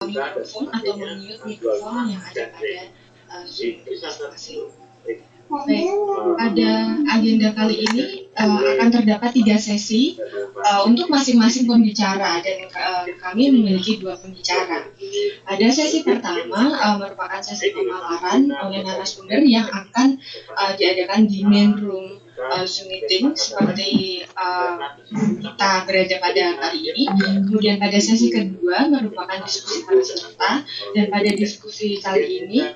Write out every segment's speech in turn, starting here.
mikrofon atau mute mikrofon yang ada pada Zoom masing-masing. Baik, pada agenda kali ini akan terdapat 3 sesi untuk masing-masing pembicara dan kami memiliki 2 pembicara. Pada sesi pertama merupakan sesi pemaparan oleh narasumber yang akan diadakan di main room Zoom meeting seperti kita berada pada hari ini. Kemudian pada sesi kedua merupakan diskusi para peserta, dan pada diskusi kali ini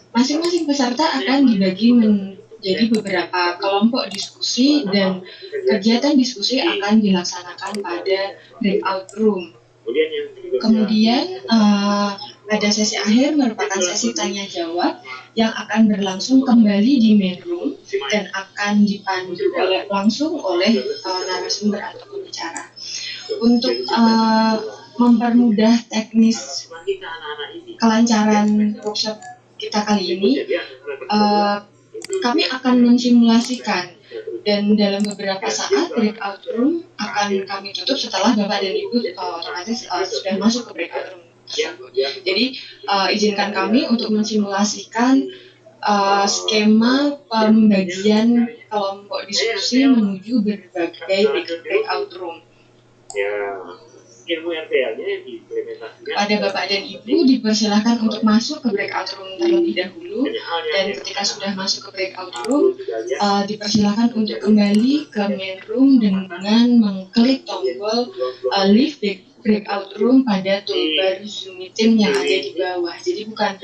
masing-masing peserta akan dibagi menjadi beberapa kelompok diskusi dan kegiatan diskusi akan dilaksanakan pada breakout room. Kemudian pada sesi akhir merupakan sesi tanya jawab yang akan berlangsung kembali di main room dan akan dipandu langsung oleh narasumber atau pembicara. Untuk mempermudah teknis kelancaran workshop kita kali ini, kami akan mensimulasikan, dan dalam beberapa saat breakout room akan kami tutup setelah Bapak dan Ibu otomatis sudah masuk ke breakout room. Jadi izinkan kami untuk mensimulasikan skema pembagian kelompok diskusi menuju berbagai breakout room. Ilmu RPL-nya diimplementasikan. Pada Bapak dan Ibu dipersilahkan untuk masuk ke breakout room terlebih dahulu, dan ketika sudah masuk ke breakout room dipersilahkan untuk kembali ke main room dengan mengklik tombol leave breakout room pada toolbar Zoom meeting yang ada di bawah. Jadi bukan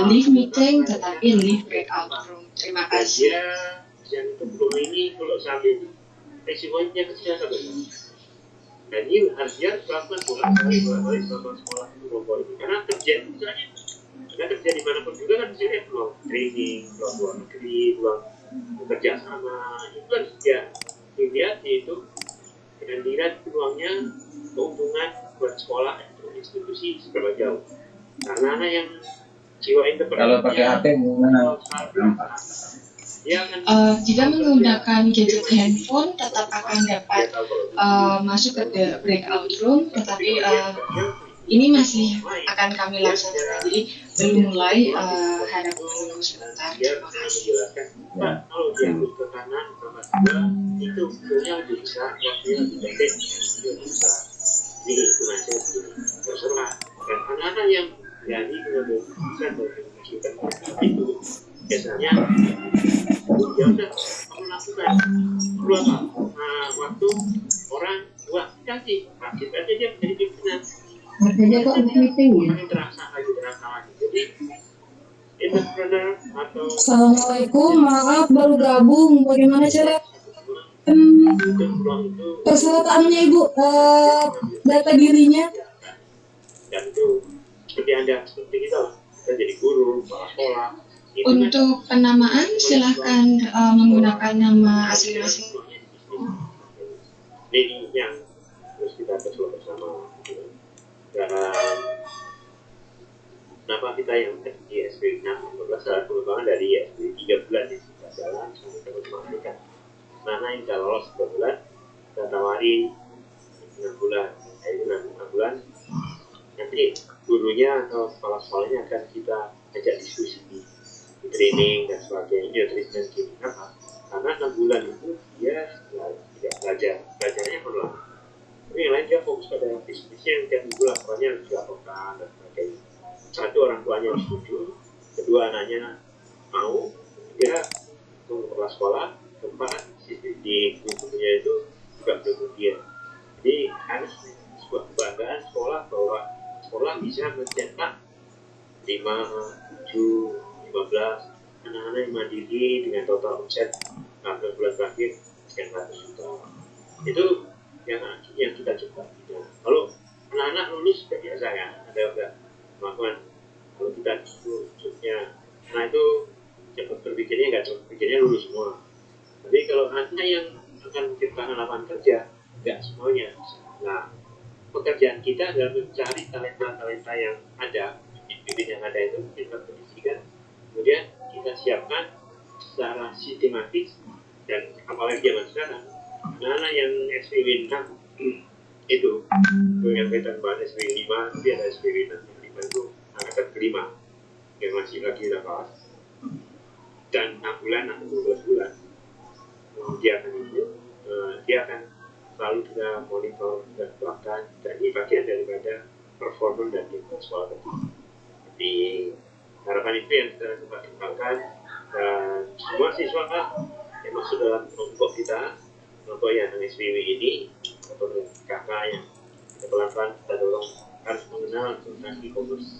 leave meeting tetapi leave breakout room. Terima kasih. Yang sebelum ini kalau sampai resikonya kecil sampai. Dan ini harusnya melakukan bolak-balik selama sekolah itu ini, karena kerja misalnya kerja dimanapun juga kan misalnya peluang training, peluang luar negeri, peluang bekerja sama, itu harus dilihat itu dan dilihat peluangnya keuntungan buat sekolah atau institusi seberapa jauh. Karena anak yang jiwa entrepreneur kalau pakai HP gimana? Jika menggunakan gadget handphone tetap akan dapat masuk ke breakout room, tetapi ini masih akan kami laksanakan, jadi belum mulai, harap menunggu sebentar. Terima kasih. Kalau diambil ke kanan sama dua itu punya lebih besar, waktunya lebih pendek, itu bisa. Jadi itu aja terserah. Dan anak-anak yang berani mengambil keputusan dan itu biasanya ya udah kamu lakukan perlu apa waktu orang buat kasih kita aja dia menjadi pimpinan kerjanya kok meeting ya. Terasa lagi jadi entrepreneur atau Assalamualaikum, maaf baru gabung, bagaimana cara keseluruhannya Ibu, data dirinya dan itu seperti Anda seperti kita jadi guru kepala sekolah. Untuk penamaan silahkan menggunakan nama asli masing. Ini yang terus kita kesuai bersama. Dan kenapa kita yang di SP 6 adalah pengembangan dari SP 3 bulan di jalan sampai ke Merdeka. Mana yang sudah lolos 3 bulan, kita tawari 6 bulan, 6 bulan. Nanti gurunya atau kepala sekolahnya akan kita ajak diskusi training dan sebagainya, treatment gini. Kenapa? Karena 6 bulan itu dia tidak belajarnya perlu. Tapi yang lain dia fokus pada bisnisnya yang tiap minggu laporannya harus dilaporkan dan sebagainya. Satu, orang tuanya harus setuju, kedua anaknya mau, dia tunggu kepala sekolah, keempat di gurunya itu juga mendukung dia. Jadi harus sebuah kebanggaan sekolah bahwa sekolah bisa mencetak 5, 7, 15 anak-anak yang mandiri dengan total omset 16 bulan terakhir sekian ratus juta. Itu yang kita coba. Kalau anak-anak lulus sudah biasa ya, ada kemampuan. Kalau kita maksudnya, nah itu cepat berpikirnya nggak cepat berpikirnya lulus semua. Tapi kalau anak yang akan menciptakan lapangan kerja, nggak semuanya. Nah, pekerjaan kita adalah mencari talenta-talenta yang ada, bibit yang ada itu kita kondisikan. Kemudian kita siapkan secara sistematis, dan apalagi zaman sekarang anak-anak yang SPW 6 itu yang kita bahas SPW 5, tapi ada SPW 6 yang 5 kelima yang masih lagi lepas, dan 6 bulan atau 12 bulan dia akan selalu kita monitor dan bahkan, dan ini bagian daripada performa dan intelektual tadi. Jadi harapan itu yang kita coba kembangkan, dan semua siswa yang masuk dalam kelompok kita, kelompok yang SPW ini, atau kakak yang kita pelan-pelan kita dorong harus mengenal tentang e-commerce,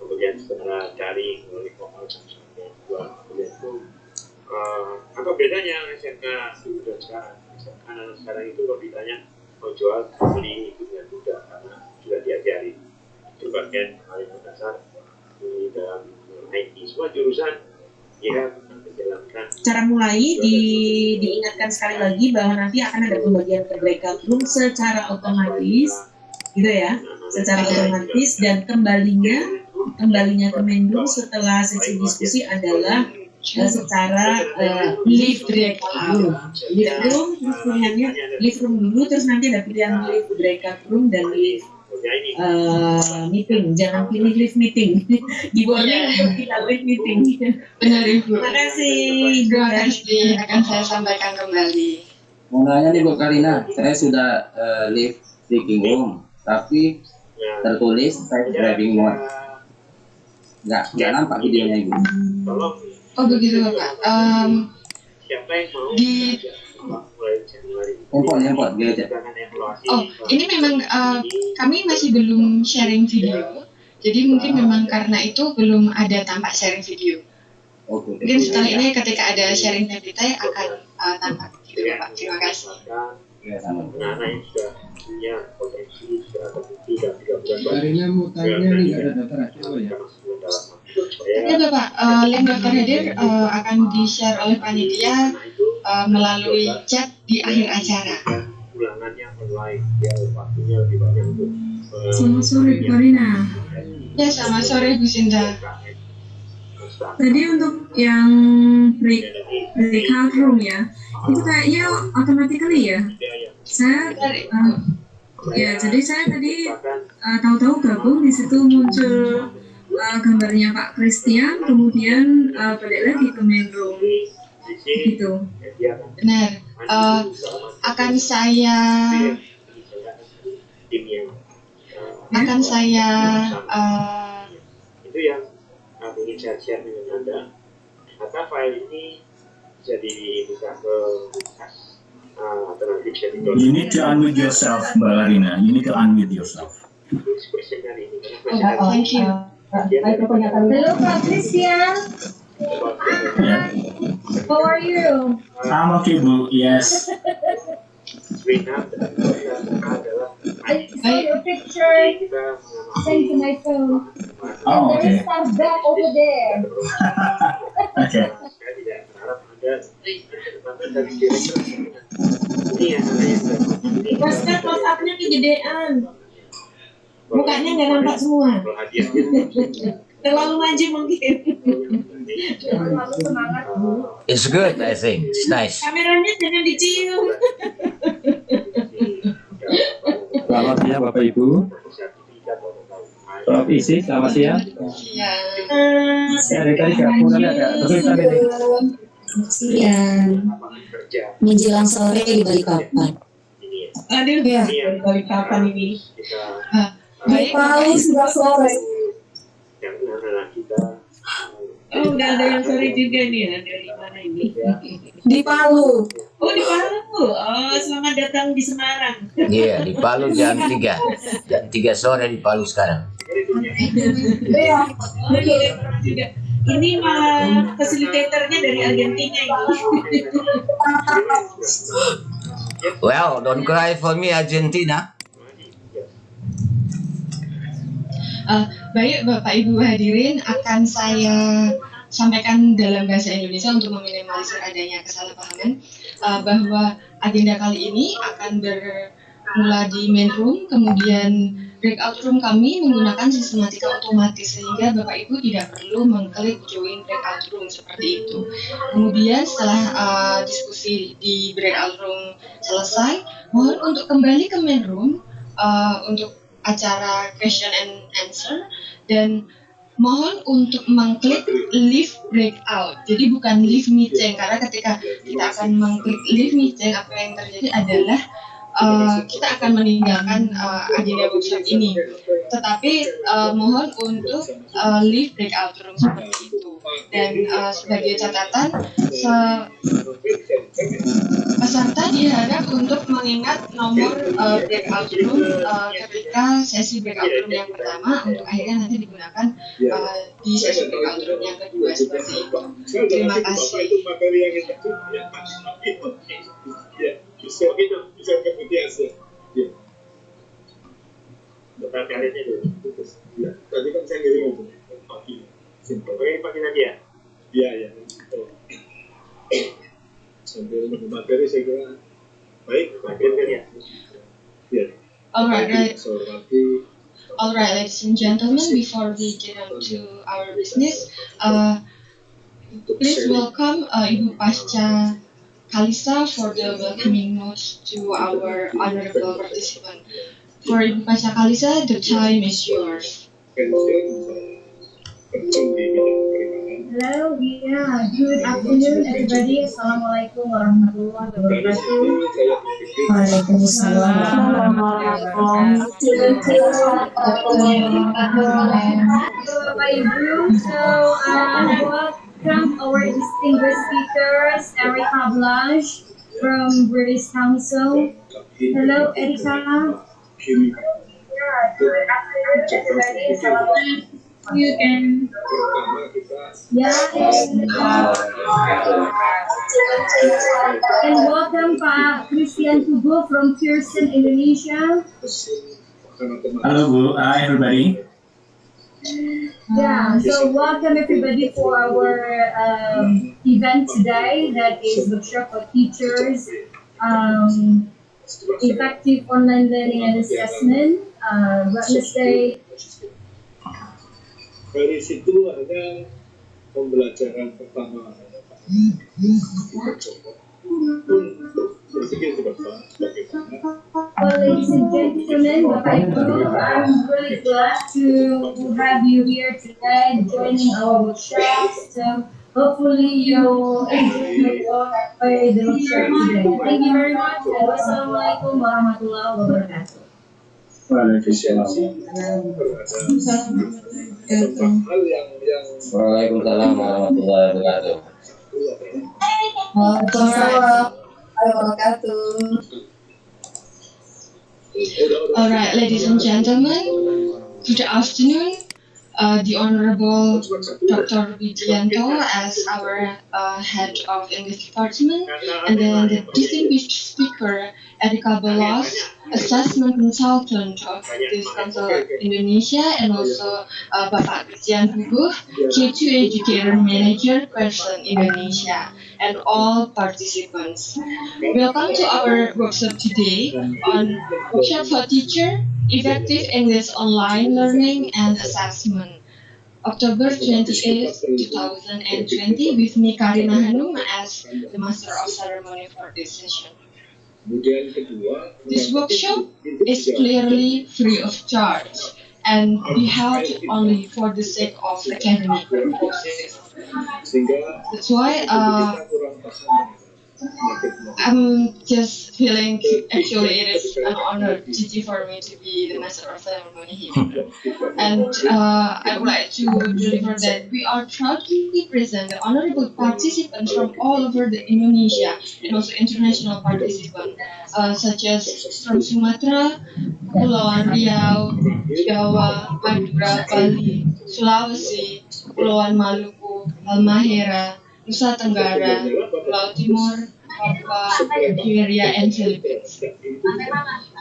kemudian setelah cari melalui vokal dan sebagainya. Kemudian itu apa bedanya SMK dulu dan sekarang? Anak sekarang itu kalau ditanya mau jual beli itu dengan mudah karena sudah diajari. Itu bagian paling mendasar di dalam IT. Semua jurusan ya menjalankan. Cara mulai diingatkan sekali lagi bahwa nanti akan ada pembagian ke breakout room secara otomatis, gitu ya, secara otomatis, dan kembalinya ke Mendung setelah sesi diskusi adalah secara live breakout room. Live room, terus pilihannya live room dulu, terus nanti ada pilihan live breakout room dan live meeting. Jangan pilih live meeting. Di warning untuk kita live meeting. Benar Ibu. Terima kasih. Terima kasih, akan saya sampaikan kembali. Mau nanya nih Bu Karina, saya sudah live speaking room, tapi tertulis saya driving mode. Nggak nampak videonya Ibu. Oh begitu Bapak. Siapa yang mau Di mulai Januari? Handphone gadget. Oh, ini memang kami masih belum sharing video. Jadi mungkin memang karena itu belum ada tampak sharing video. Oke. Mungkin setelah ini ketika ada sharing template akan tampak gitu Bapak. Terima kasih. Ya, sama. Anak-anak yang sudah punya potensi sudah terbukti dan 3 bulan Karina mau tanya nih, nggak ada daftar hadir ya? Ya Bapak, link daftar hadir akan di-share oleh panitia melalui chat di akhir acara. Ulangannya online, ya waktunya lebih banyak untuk Selamat sore, Karina. Ya, selamat sore Bu Shinta. Tadi untuk yang breakout room ya, itu kayaknya automatically ya. Saya jadi saya tadi tahu-tahu gabung, di situ muncul gambarnya Pak Christian, kemudian balik lagi ke main room gitu. Benar. Akan saya itu yang ingin saya share dengan Anda. Maka file ini jadi bisa ke Universitas atau nanti bisa ditulis. You need to unmute yourself, Mbak Karina. You need to unmute yourself. thank you. Halo Pak Christian, how are you? I'm okay, Bu. Yes. I saw your picture sent to my phone. Oh, And there is Starbucks over there. Okay. Saya tidak berharap Anda dari direktur ini yang Mas WhatsApp-nya kegedean. Mukanya nggak nampak semua. Terlalu maju mungkin. Terlalu semangat Bu. It's good, I think. It's nice. Kameranya jangan dicium. Selamat siang Bapak Ibu. Prof. Isi, selamat siang. Ya. Saya dari tadi gabung tapi agak kesulitan ini. Siang, menjelang sore di Balikpapan. Aduh, Ya. dari kapan ini? Baik. Palu sudah sore. yang anak-anak kita Oh, udah ada yang sore juga nih ya. Dari mana ini? Di Palu. Oh, di Palu. Oh, selamat datang di Semarang. Iya, di Palu jam 3. Jam 3 sore di Palu sekarang. Iya. Oh, iya, juga. Ini malah fasilitatornya dari Argentina ini. Well, don't cry for me, Argentina. Baik Bapak Ibu hadirin, akan saya sampaikan dalam bahasa Indonesia untuk meminimalisir adanya kesalahpahaman, bahwa agenda kali ini akan bermula di main room, kemudian breakout room kami menggunakan sistematika otomatis sehingga Bapak Ibu tidak perlu mengklik join breakout room seperti itu. Kemudian setelah diskusi di breakout room selesai, mohon untuk kembali ke main room untuk acara question and answer, Dan mohon untuk mengklik leave breakout. Jadi bukan leave meeting, karena ketika kita akan mengklik leave meeting, apa yang terjadi adalah kita akan meninggalkan agenda workshop ini. Tetapi mohon untuk leave breakout room seperti itu. Dan sebagai catatan, peserta diharap untuk mengingat nomor breakout room ketika sesi breakout room yang pertama, untuk akhirnya nanti digunakan di sesi breakout room yang kedua seperti itu. Terima kasih. Bisa kemudian ya. Betul kalinya dulu. Ya. Tadi kan saya ngirim pagi. Simpel. Pagi nanti ya. Iya. Sambil menunggu materi saya kira baik. Ya. Ya. Alright, ladies and gentlemen, before we get on to our business, please welcome Ibu Pasca Kalisa for the welcoming notes to our honorable participant. For Ibu Pasca Kalisa, the time is yours. Hello, good afternoon everybody. Assalamualaikum warahmatullahi wabarakatuh. Waalaikumsalam warahmatullahi Bapak Ibu, so welcome our distinguished speakers, Erika Blanche from British Council. Hello, Erika. Good afternoon everybody. Assalamualaikum. You can, and welcome Pak Christian PUGUH from Pearson, Indonesia. Hello, Bu. Hi, everybody. Yeah, so welcome everybody for our event today, that is workshop for teachers, effective online learning and assessment, Wednesday. Dari situ ada pembelajaran pertama berpikir ke depan bagaimana. Well, ladies and gentlemen, Bapak Ibu, I'm really glad to have you here today joining our workshop. So hopefully you enjoy the workshop today. Thank you very much. Wassalamualaikum warahmatullahi wabarakatuh. Waalaikumsalam. Waalaikumsalam warahmatullahi wabarakatuh. Alright, ladies and gentlemen, good afternoon. The Honorable Dr. Widianto as our head of English department, and then the distinguished speaker, Erika Blanche, assessment consultant of this Council Indonesia, and also Bapak Christian PUGUH, K2 Educator Manager, Pearson Indonesia, and all participants. Welcome to our workshop today on Workshop for Teacher, Effective English Online Learning and Assessment, October 28, 2020, with me Karina Hanum as the Master of Ceremony for this session. This workshop is clearly free of charge and be held only for the sake of academic purposes. That's why I'm just feeling, actually it is an honor for me to be the Master of Ceremony here. And I would like to deliver that we are proudly present the honorable participants from all over the Indonesia and also international participants such as from Sumatera, Kepulauan Riau, Jawa, Madura, Bali, Sulawesi, Kepulauan Maluku, Halmahera, Nusa Tenggara, Pulau Timur, Papua, Nigeria, and Philippines.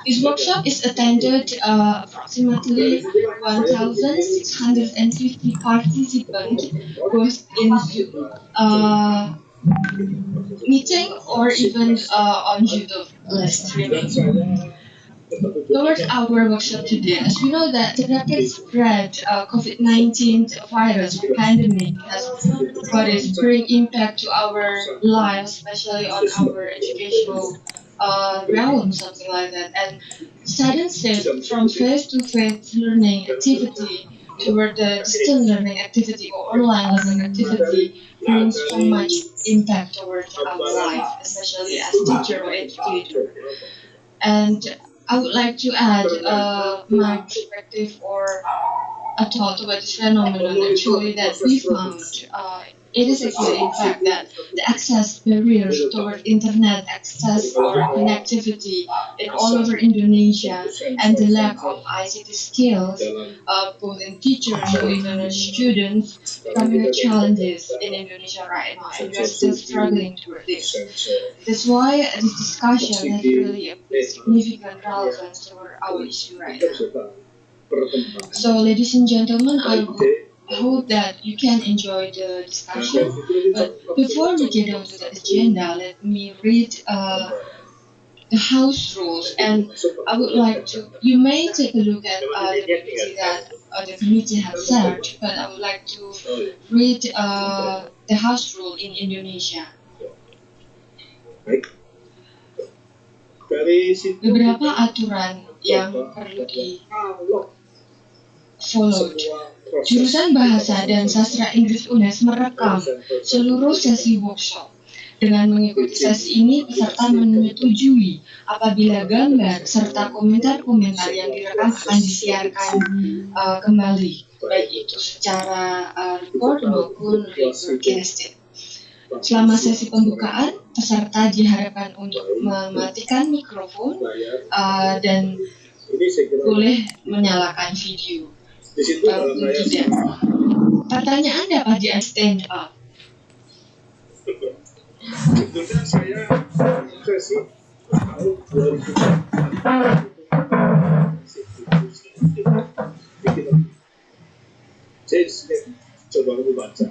This workshop is attended approximately 1,650 participants, both in Zoom meeting or even on YouTube live streaming. Towards our workshop today, as we know that the rapid spread COVID-19 virus pandemic has got a great impact to our lives, especially on our educational realm, something like that. And students shift from face-to-face learning activity toward the distant learning activity or online learning activity brings so much impact towards our life, especially as teacher or educator. And I would like to add my perspective or a thought about this phenomenon actually that we found. It is actually in fact that the access barriers toward internet access or connectivity in all over Indonesia and the lack of ICT skills, both in teachers or even as students, becoming a challenges in Indonesia right now, and we are still struggling toward this. That's why this discussion has really a significant relevance toward our issue right now. So, ladies and gentlemen, I hope that you can enjoy the discussion. But before we get on to the agenda, let me read the house rules. And I would like to, you may take a look at the PPT that the committee has set, but I would like to read the house rule in Indonesia. Beberapa aturan yang perlu followed. Jurusan Bahasa dan Sastra Inggris Unnes merekam seluruh sesi workshop. Dengan mengikuti sesi ini, peserta menyetujui apabila gambar serta komentar-komentar yang direkam akan disiarkan kembali, baik itu secara record maupun rebroadcasted. Selama sesi pembukaan, peserta diharapkan untuk mematikan mikrofon dan boleh menyalakan video. Tidak. Pertanyaan dapat di stand up. Sebetulnya saya tahun 2000 saya coba membaca.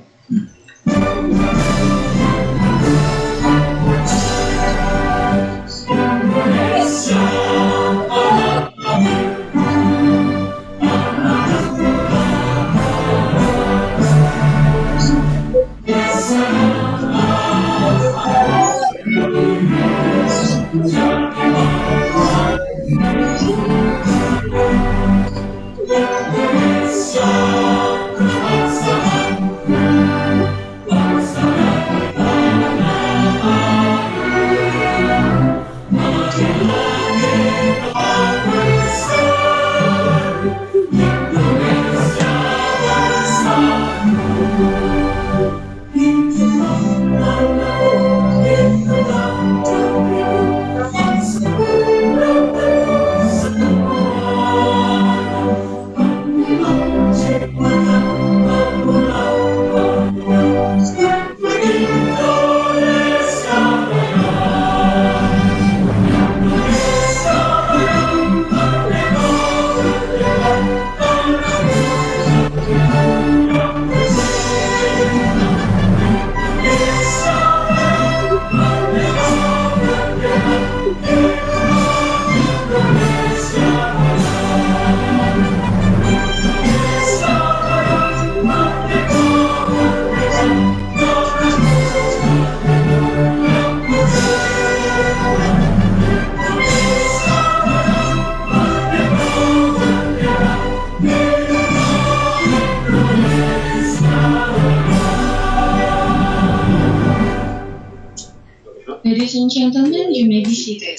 Ladies and gentlemen, you may be seated.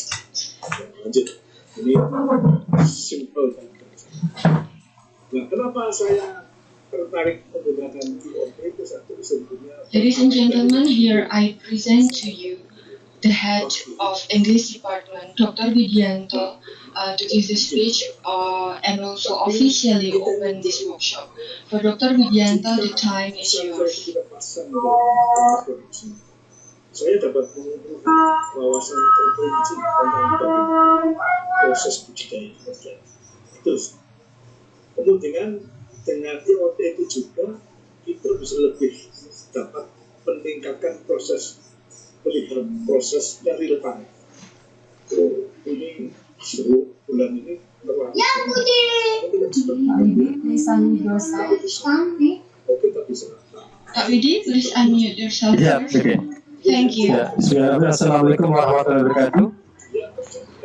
Ini simple. Nah, kenapa saya tertarik menggunakan POP itu satu sebetulnya. Ladies and gentlemen, here I present to you the head of English department, Dr. Widianto, to give the speech and also officially open this workshop. For Dr. Widianto, the time is yours. Saya dapat mengumpulkan wawasan terperinci tentang proses budidaya terjadi. Terus, kemudian dengan IoT itu juga kita bisa lebih dapat meningkatkan proses dari real. Ini seluruh bulan ini terlalu. Ya, Pak Widi, please unmute yourself. Ya, oke. Thank you. Ya, Assalamualaikum warahmatullahi wabarakatuh.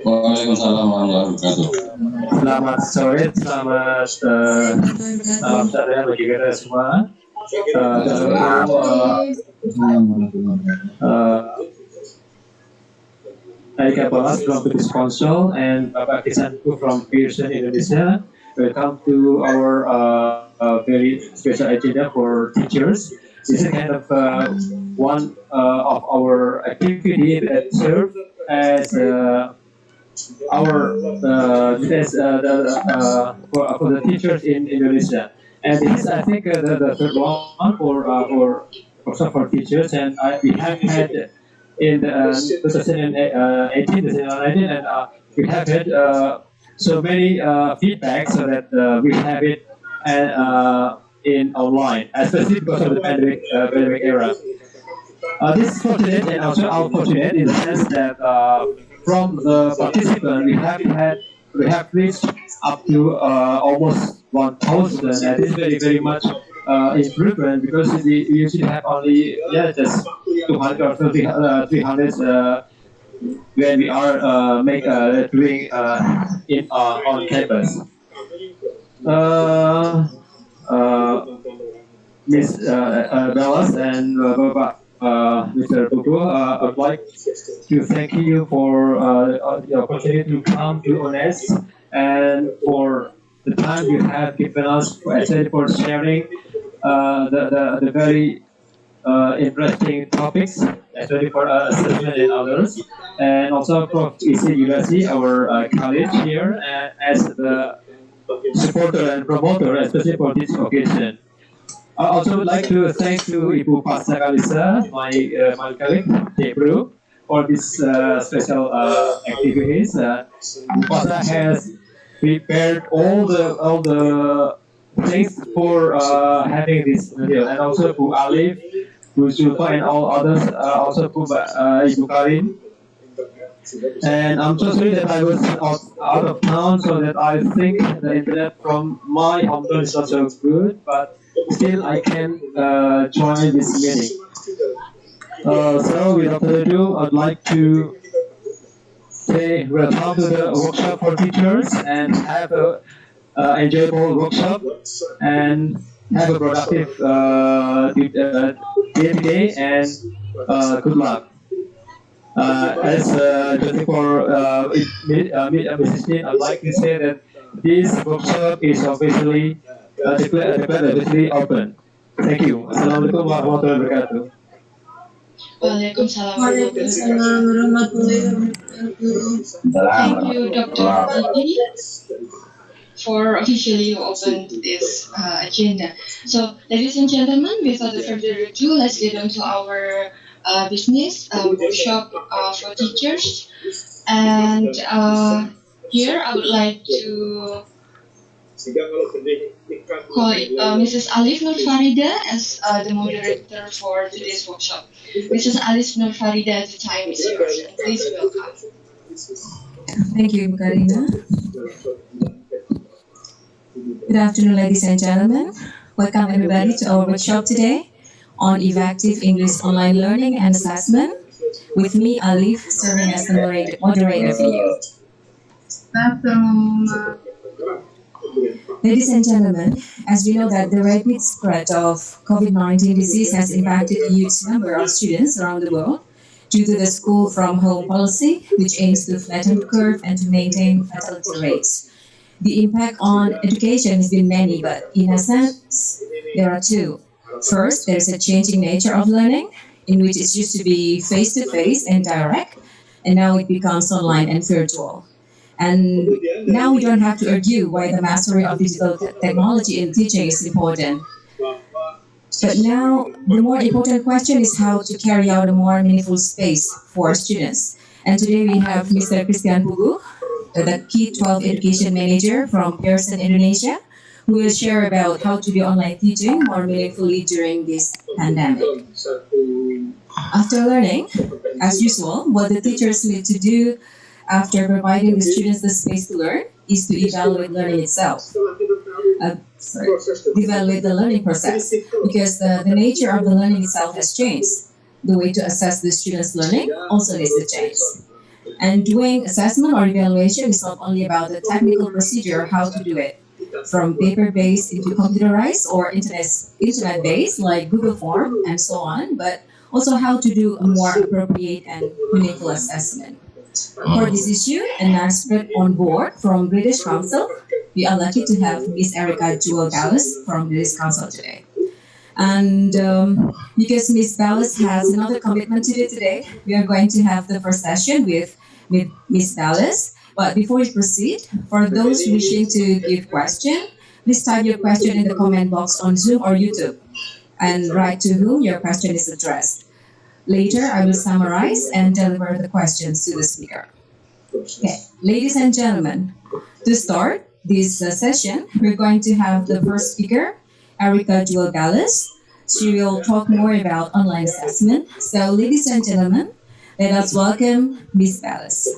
Waalaikumsalam warahmatullahi wabarakatuh. Selamat sore, selamat salam sejahtera bagi kita semua. Aika Balas from British Council and Bapak Kisanku from Pearson, Indonesia. Welcome to our very special agenda for teachers. This is kind of one of our activity that serve as for the teachers in Indonesia. And this is, I think, the third one for also for teachers. And we have had in 2018, 2019, and we have had so many feedback, so that we have it in online, especially because of the pandemic era. This is fortunate and also unfortunate in the sense that from the participants we have reached up to almost 1,000, and this is very much improvement, because we usually have only just 200 or 300 when we are doing on campus. Ms. BALAZS and Mr. PUGUH, I would like to thank you for the opportunity to come to Unnes, and for the time you have given us, especially for sharing the very interesting topics, especially for assessment and others, and also Prof. Isi Yurasi, our colleague here, as the supporter and promoter, especially for this occasion. I also would like to thank to Ibu Pasca Kalisa, my colleague, Debru, for this special activities. Ibu Pasca has prepared all the things for having this video, and also Bu ALIEF, Bu Silvia, and all others, also Ibu Karin. And I'm so sorry that I was out of town, so that I think the internet from my hometown is not so good, but still I can join this meeting. So without further ado, I'd like to say welcome to the workshop for teachers, and have a enjoyable workshop, and have a productive day today, and good luck. As just for mid-assistant, I'd like to say that this workshop is officially declared officially open. Thank you. Assalamualaikum warahmatullahi wabarakatuh. Waalaikumsalam warahmatullahi wabarakatuh. Thank you, Dr. Bakri, for officially open this agenda. So, ladies and gentlemen, without further ado, let's get on to our business workshop for teachers. And here I would like to call Mrs. ALIEF Nur Farida as the moderator for today's workshop. Mrs. ALIEF Nur Farida, the time is yours, and please welcome. Thank you, Karina. Good afternoon, ladies and gentlemen. Welcome everybody to our workshop today on effective English online learning and assessment. With me, ALIEF, serving as the moderator for you. Ladies and gentlemen, as we know that the rapid spread of COVID-19 disease has impacted a huge number of students around the world due to the school from home policy, which aims to flatten the curve and to maintain fatality rates. The impact on education has been many, but in a sense, there are two. First, there is a changing nature of learning, in which it used to be face-to-face and direct, and now it becomes online and virtual. And now we don't have to argue why the mastery of digital technology in teaching is important. But now, the more important question is how to carry out a more meaningful space for students. And today we have Mr. PUGUH, the Key 12 Education Manager from Pearson, Indonesia, who will share about how to do online teaching more meaningfully during this pandemic. After learning, as usual, what the teachers need to do after providing the students the space to learn is to evaluate learning itself. Evaluate the learning process, because the nature of the learning itself has changed. The way to assess the students' learning also needs to change. And doing assessment or evaluation is not only about the technical procedure, how to do it, from paper-based into computerized or internet-based like Google Form and so on, but also how to do a more appropriate and meaningful assessment. For this issue, an expert on board from British Council, we are lucky to have Miss Erica Jewel Dallas from British Council today. And because Miss Dallas has another commitment to do today, we are going to have the first session with Miss Dallas. But before we proceed, for those wishing to give question, please type your question in the comment box on Zoom or YouTube and write to whom your question is addressed. Later, I will summarize and deliver the questions to the speaker. Okay, ladies and gentlemen, to start this session, we're going to have the first speaker, Erica Jewel Dallas. She will talk more about online assessment. So, ladies and gentlemen, let us welcome Miss Dallas.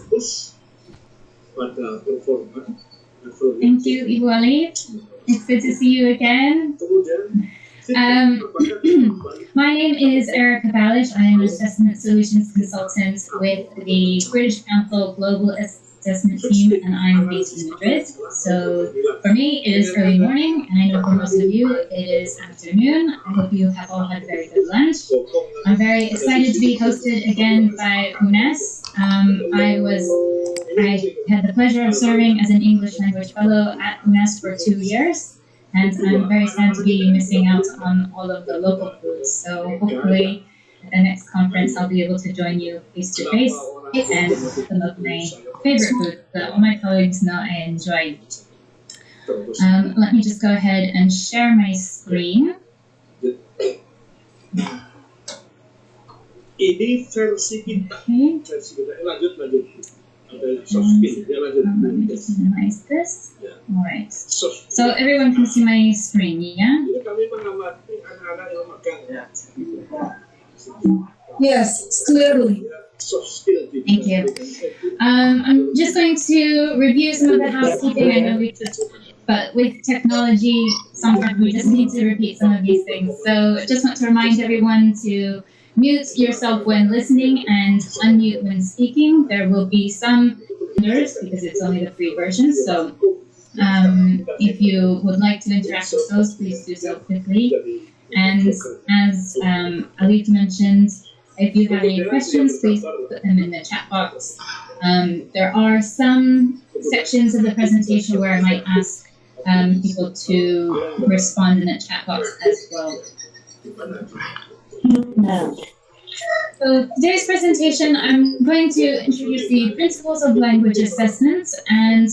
Thank you, Ibu Ali. It's good to see you again. My name is Erica Balish. I am an assessment solutions consultant with the British Council Global Assessment Team, and I'm based in Madrid. So for me, it is early morning, and I know for most of you, it is afternoon. I hope you have all had a very good lunch. I'm very excited to be hosted again by Unnes. I had the pleasure of serving as an English language fellow at Unnes for 2 years. And I'm very sad to be missing out on all of the local foods. So hopefully at the next conference I'll be able to join you face to face and some of my favorite food that all my colleagues know I enjoy. Let me just go ahead and share my screen. Ini versi kita. Versi kita. Lanjut. Let me just minimize this. All right. So everyone can see my screen, yeah? Yes, clearly. Thank you. I'm just going to review some of the housekeeping. I know but with technology, sometimes we just need to repeat some of these things. So just want to remind everyone to mute yourself when listening and unmute when speaking. There will be some errors because it's only the free version. So if you would like to interact with those, please do so quickly. And as ALIEF mentioned, if you have any questions, please put them in the chat box. There are some sections of the presentation where I might ask people to respond in the chat box as well. So today's presentation, I'm going to introduce the principles of language assessment and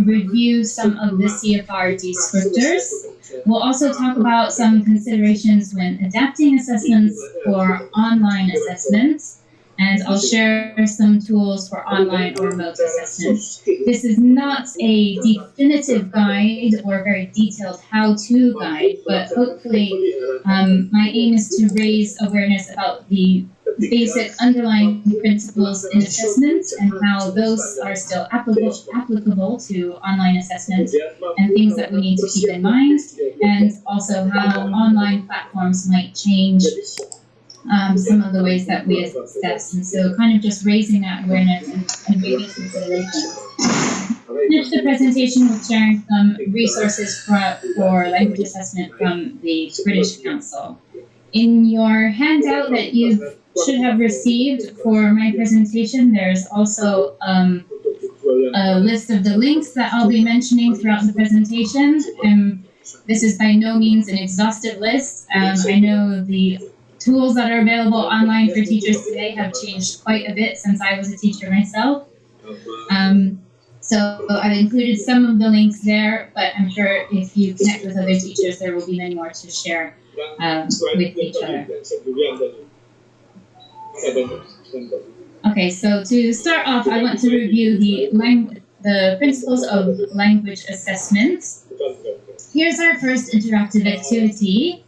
review some of the CFR descriptors. We'll also talk about some considerations when adapting assessments for online assessments, and I'll share some tools for online or remote assessments. This is not a definitive guide or very detailed how-to guide, but hopefully my aim is to raise awareness about the basic underlying principles in assessment and how those are still applicable to online assessment and things that we need to keep in mind, and also how online platforms might change some of the ways that we assess, and so kind of just raising that awareness and raising considerations. Finish the presentation with sharing some resources for language assessment from the British Council. In your handout that you should have received for my presentation, there's also a list of the links that I'll be mentioning throughout the presentation. This is by no means an exhaustive list. I know the tools that are available online for teachers today have changed quite a bit since I was a teacher myself. So I've included some of the links there, but I'm sure if you connect with other teachers, there will be many more to share with each other. Okay, so to start off, I want to review the principles of language assessment. Here's our first interactive activity.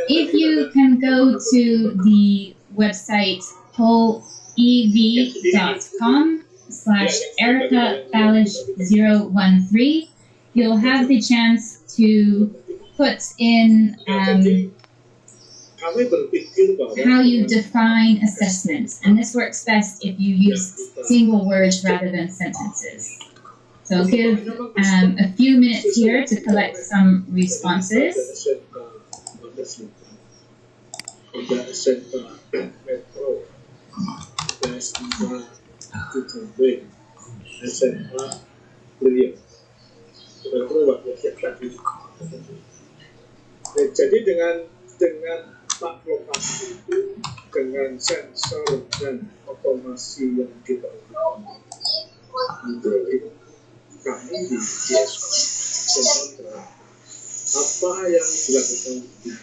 If you can go to the website pollev.com/EricaBalish013, you'll have the chance to put in kami berpikir bahwa how you define assessments, and this works best if you use single words rather than sentences. So give a few minutes here to collect some responses. Ada SMK Metro, ada SMK TTB, SMK Beliau. Jadi dengan pak lokasi itu, dengan sensor dan otomasi yang kita lakukan, kami di Sumatera apa yang dilakukan di sini.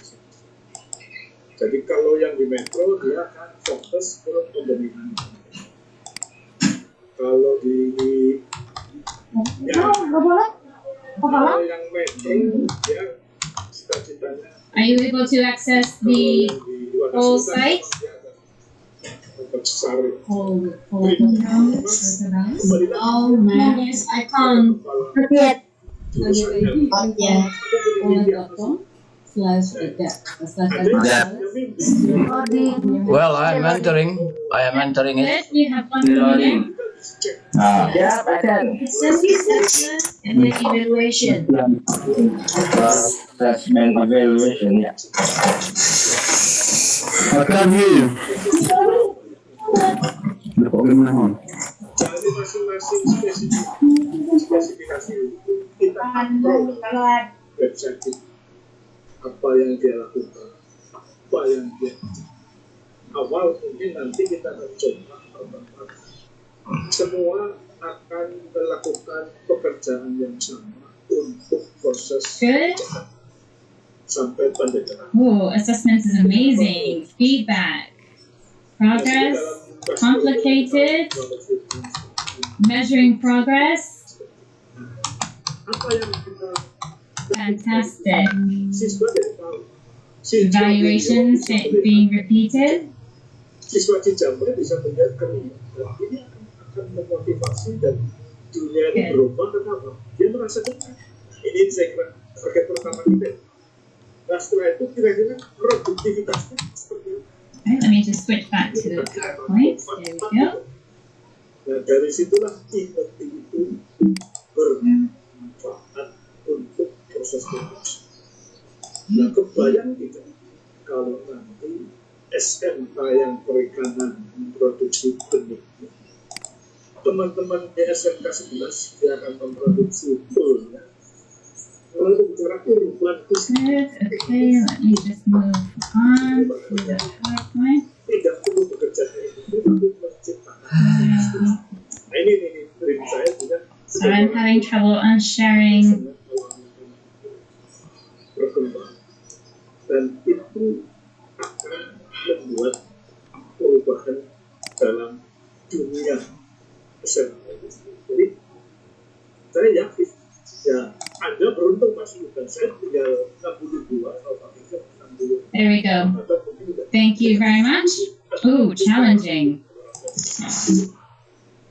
Jadi kalau yang di Metro dia akan fokus ke pemberian. Kalau di yang Metro dia cita-citanya. Are you able to access the whole site? Oh man, yes, I can't. Forget. Well, I am entering it. You have 1 minute. Yeah, I can. And then evaluation. Assessment evaluation, yeah. I can't hear you. Jadi masing-masing spesifikasi kita upload website itu. Apa yang dia lakukan, apa yang dia awal mungkin nanti kita akan coba semua akan melakukan pekerjaan yang sama untuk proses sampai pendekatan. Oh, assessment is amazing. Feedback, progress, complicated, measuring progress. Apa yang kita fantastic. siswa dari tahu. Evaluations being repeated. Siswa Cijambe bisa melihat kami. Ini akan memotivasi dan dunia ini berubah. Kenapa? Dia merasa dekat. Ini saya kira target pertama kita. Nah setelah itu kira-kira produktivitasnya seperti apa? Let me just switch back to the PowerPoint. There we go. Nah dari situlah IoT itu bermanfaat untuk proses produksi. Nah kebayang tidak kalau nanti SMK yang perikanan memproduksi benih, teman-teman di SMK 11 dia akan memproduksi full. Lalu bicara urban Good. Okay, let me just move on to the PowerPoint. tidak perlu bekerja itu, tapi menciptakan. Nah ini beri saya juga. So I'm having trouble on sharing. Berkembang dan itu akan membuat perubahan dalam dunia SMK. Jadi saya yakin ya Anda beruntung masih dan saya tinggal 62 atau 60. There we go. Thank you very much. Ooh, challenging.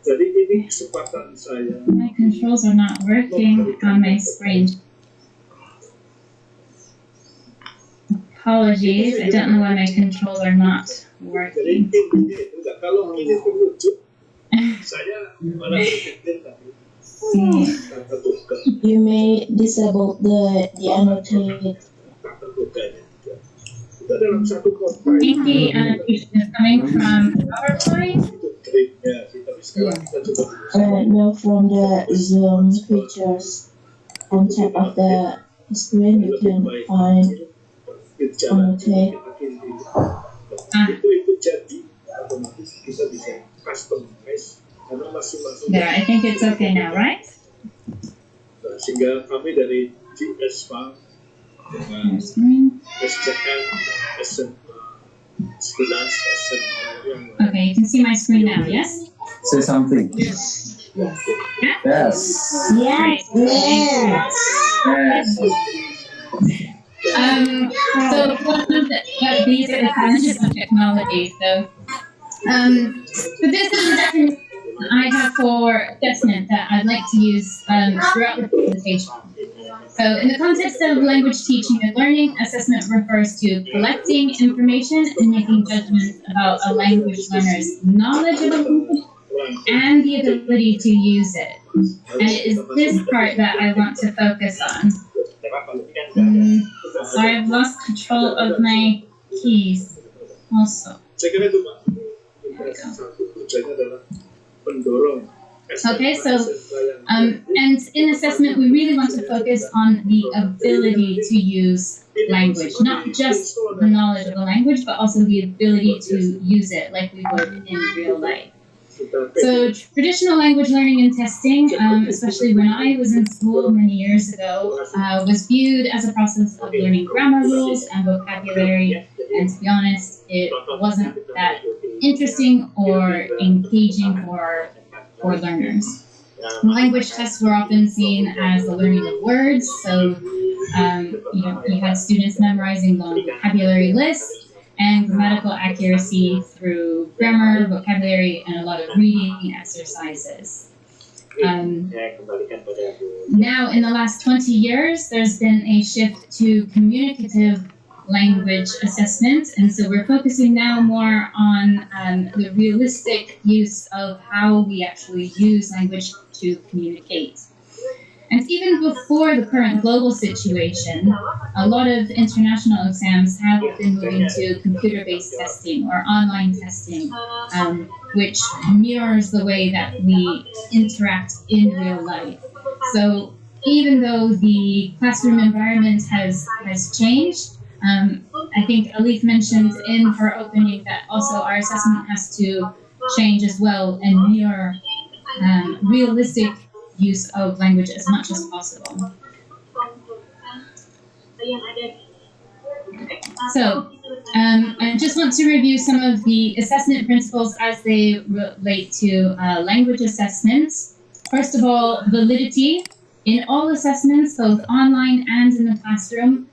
Jadi ini kesempatan saya. My controls are not working on my screen. Apologies, I don't know why my controls are not working. Kalau ini terwujud, saya malah berpikir tadi. You may disable the annotated. Think the annotation is coming from PowerPoint? No, from the Zoom features. On top of the screen, you can find annotate. Itu jadi otomatis kita bisa customize karena masing-masing. There, I think it's okay now, right? Sehingga kami dari GS Bank dengan SCM, SMK 11, SMK yang Okay, you can see my screen now, yes? Say something. Yes. Yeah? Yes. Yes. Yes. So these are the challenges of technology. So this is the definition I have for assessment that I'd like to use throughout the presentation. So in the context of language teaching and learning, assessment refers to collecting information and making judgments about a language learner's knowledge of a language and the ability to use it. And it is this part that I want to focus on. Sorry, I've lost control of my keys also. Okay, so and in assessment, we really want to focus on the ability to use language, not just the knowledge of the language, but also the ability to use it like we would in real life. So traditional language learning and testing, especially when I was in school many years ago, was viewed as a process of learning grammar rules and vocabulary, and to be honest, it wasn't that interesting or engaging for learners. Language tests were often seen as the learning of words, so you had students memorizing long vocabulary lists and grammatical accuracy through grammar, vocabulary, and a lot of reading exercises. Now, in the last 20 years, there's been a shift to communicative language assessment, and so we're focusing now more on the realistic use of how we actually use language to communicate. And even before the current global situation, a lot of international exams have been moving to computer-based testing or online testing, which mirrors the way that we interact in real life. So even though the classroom environment has changed, I think ALIEF mentioned in her opening that also our assessment has to change as well and mirror realistic use of language as much as possible. So, I just want to review some of the assessment principles as they relate to language assessments. First of all, validity. In all assessments, both online and in the classroom,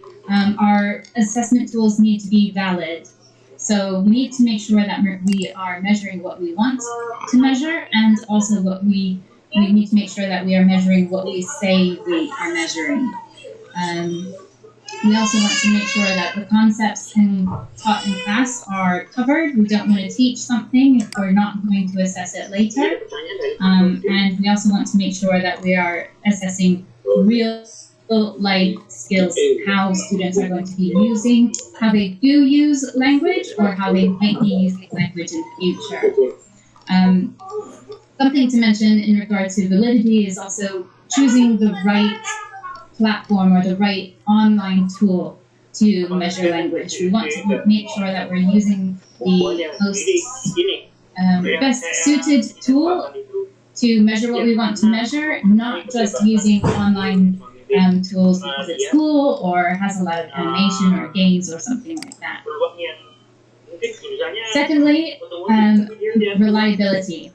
our assessment tools need to be valid. So we need to make sure that we are measuring what we want to measure, and also we need to make sure that we are measuring what we say we are measuring. We also want to make sure that the concepts taught in class are covered. We don't want to teach something if we're not going to assess it later. And we also want to make sure that we are assessing real life skills, how students are going to be using, how they do use language, or how they might be using language in the future. Something to mention in regard to validity is also choosing the right platform or the right online tool to measure language. We want to make sure that we're using the most best suited tool to measure what we want to measure, not just using online tools because it's cool or has a lot of animation or games or something like that. Secondly, reliability.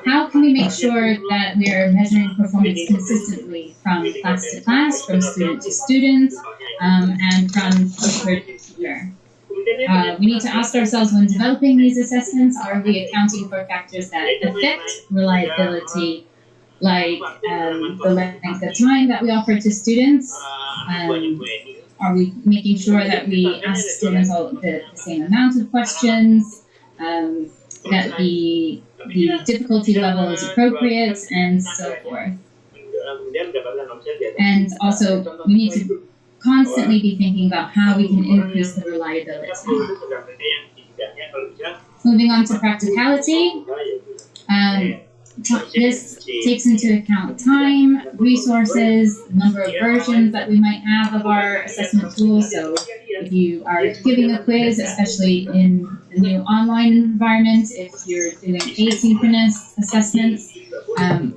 How can we make sure that we are measuring performance consistently from class to class, from student to student, and from teacher to teacher? We need to ask ourselves when developing these assessments, are we accounting for factors that affect reliability, like the length of time that we offer to students? Are we making sure that we ask students all the same amount of questions, that the difficulty level is appropriate, and so forth? And also, we need to constantly be thinking about how we can increase the reliability. Moving on to practicality. This takes into account time, resources, number of versions that we might have of our assessment tools. So if you are giving a quiz, especially in the new online environment, if you're doing asynchronous assessments,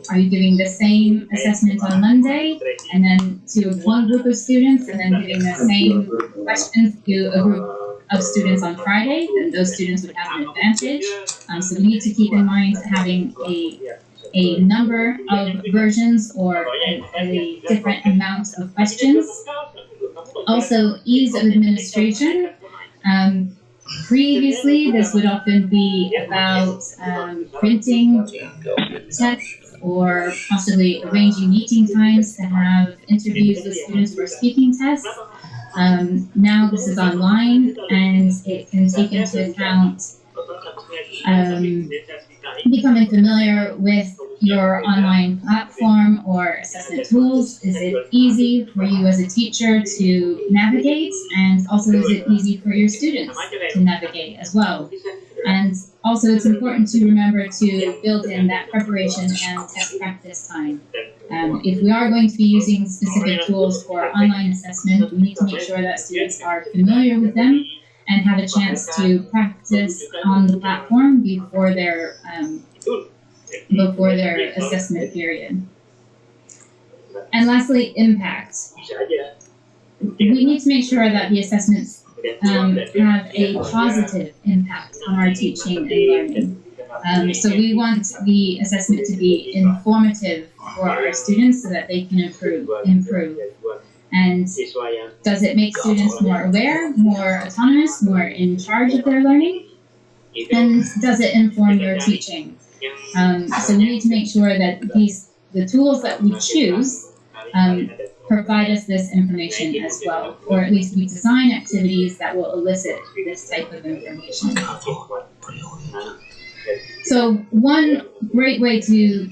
are you doing the same assessment on Monday and then to one group of students, and then giving the same questions to a group of students on Friday? Then those students would have an advantage. So we need to keep in mind having a number of versions or a different amount of questions. Also, ease of administration. Previously, this would often be about printing tests or possibly arranging meeting times to have interviews with students for speaking tests. Now this is online, and it can take into account becoming familiar with your online platform or assessment tools. Is it easy for you as a teacher to navigate? And also, is it easy for your students to navigate as well? And also, it's important to remember to build in that preparation and test practice time. If we are going to be using specific tools for online assessment, we need to make sure that students are familiar with them and have a chance to practice on the platform before their assessment period. And lastly, impact. We need to make sure that the assessments have a positive impact on our teaching and learning. So we want the assessment to be informative for our students so that they can improve. And does it make students more aware, more autonomous, more in charge of their learning? And does it inform your teaching? So we need to make sure that the tools that we choose provide us this information as well, or at least we design activities that will elicit this type of information. So one great way to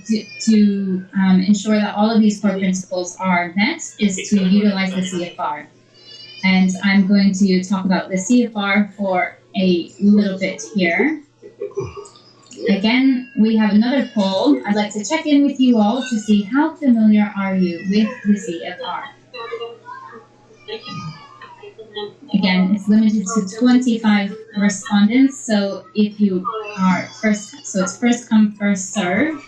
ensure that all of these core principles are met is to utilize the CFR. And I'm going to talk about the CFR for a little bit here. Again, we have another poll. I'd like to check in with you all to see how familiar are you with the CFR. Again, it's limited to 25 respondents, so if you are first, so it's first come, first serve,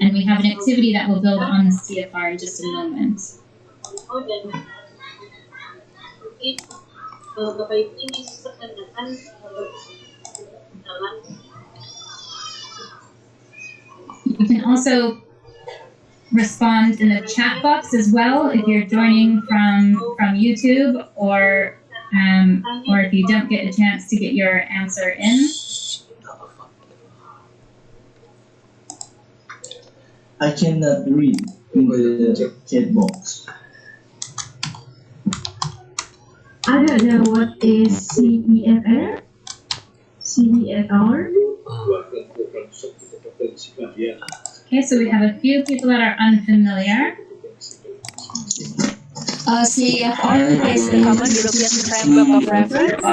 and we have an activity that will build on the CFR in just a moment. You can also respond in the chat box as well if you're joining from YouTube, or if you don't get a chance to get your answer in. I cannot read in the chat box. I don't know what is CEFR. CEFR. Okay, so we have a few people that are unfamiliar. CEFR is the Common European Framework of Reference.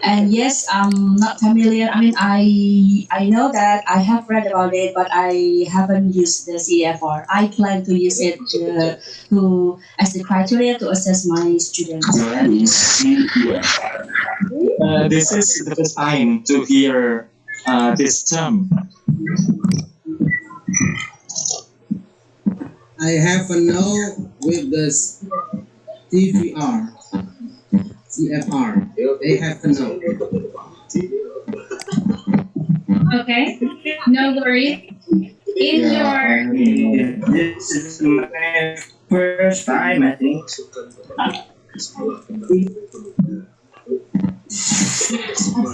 And yes, I'm not familiar. I mean, I know that I have read about it, but I haven't used the CFR. I plan to use it as the criteria to assess my students. This is the first time to hear this term. I have a no with the CFR. They have a no. Okay, no worries. This is my first time, I think.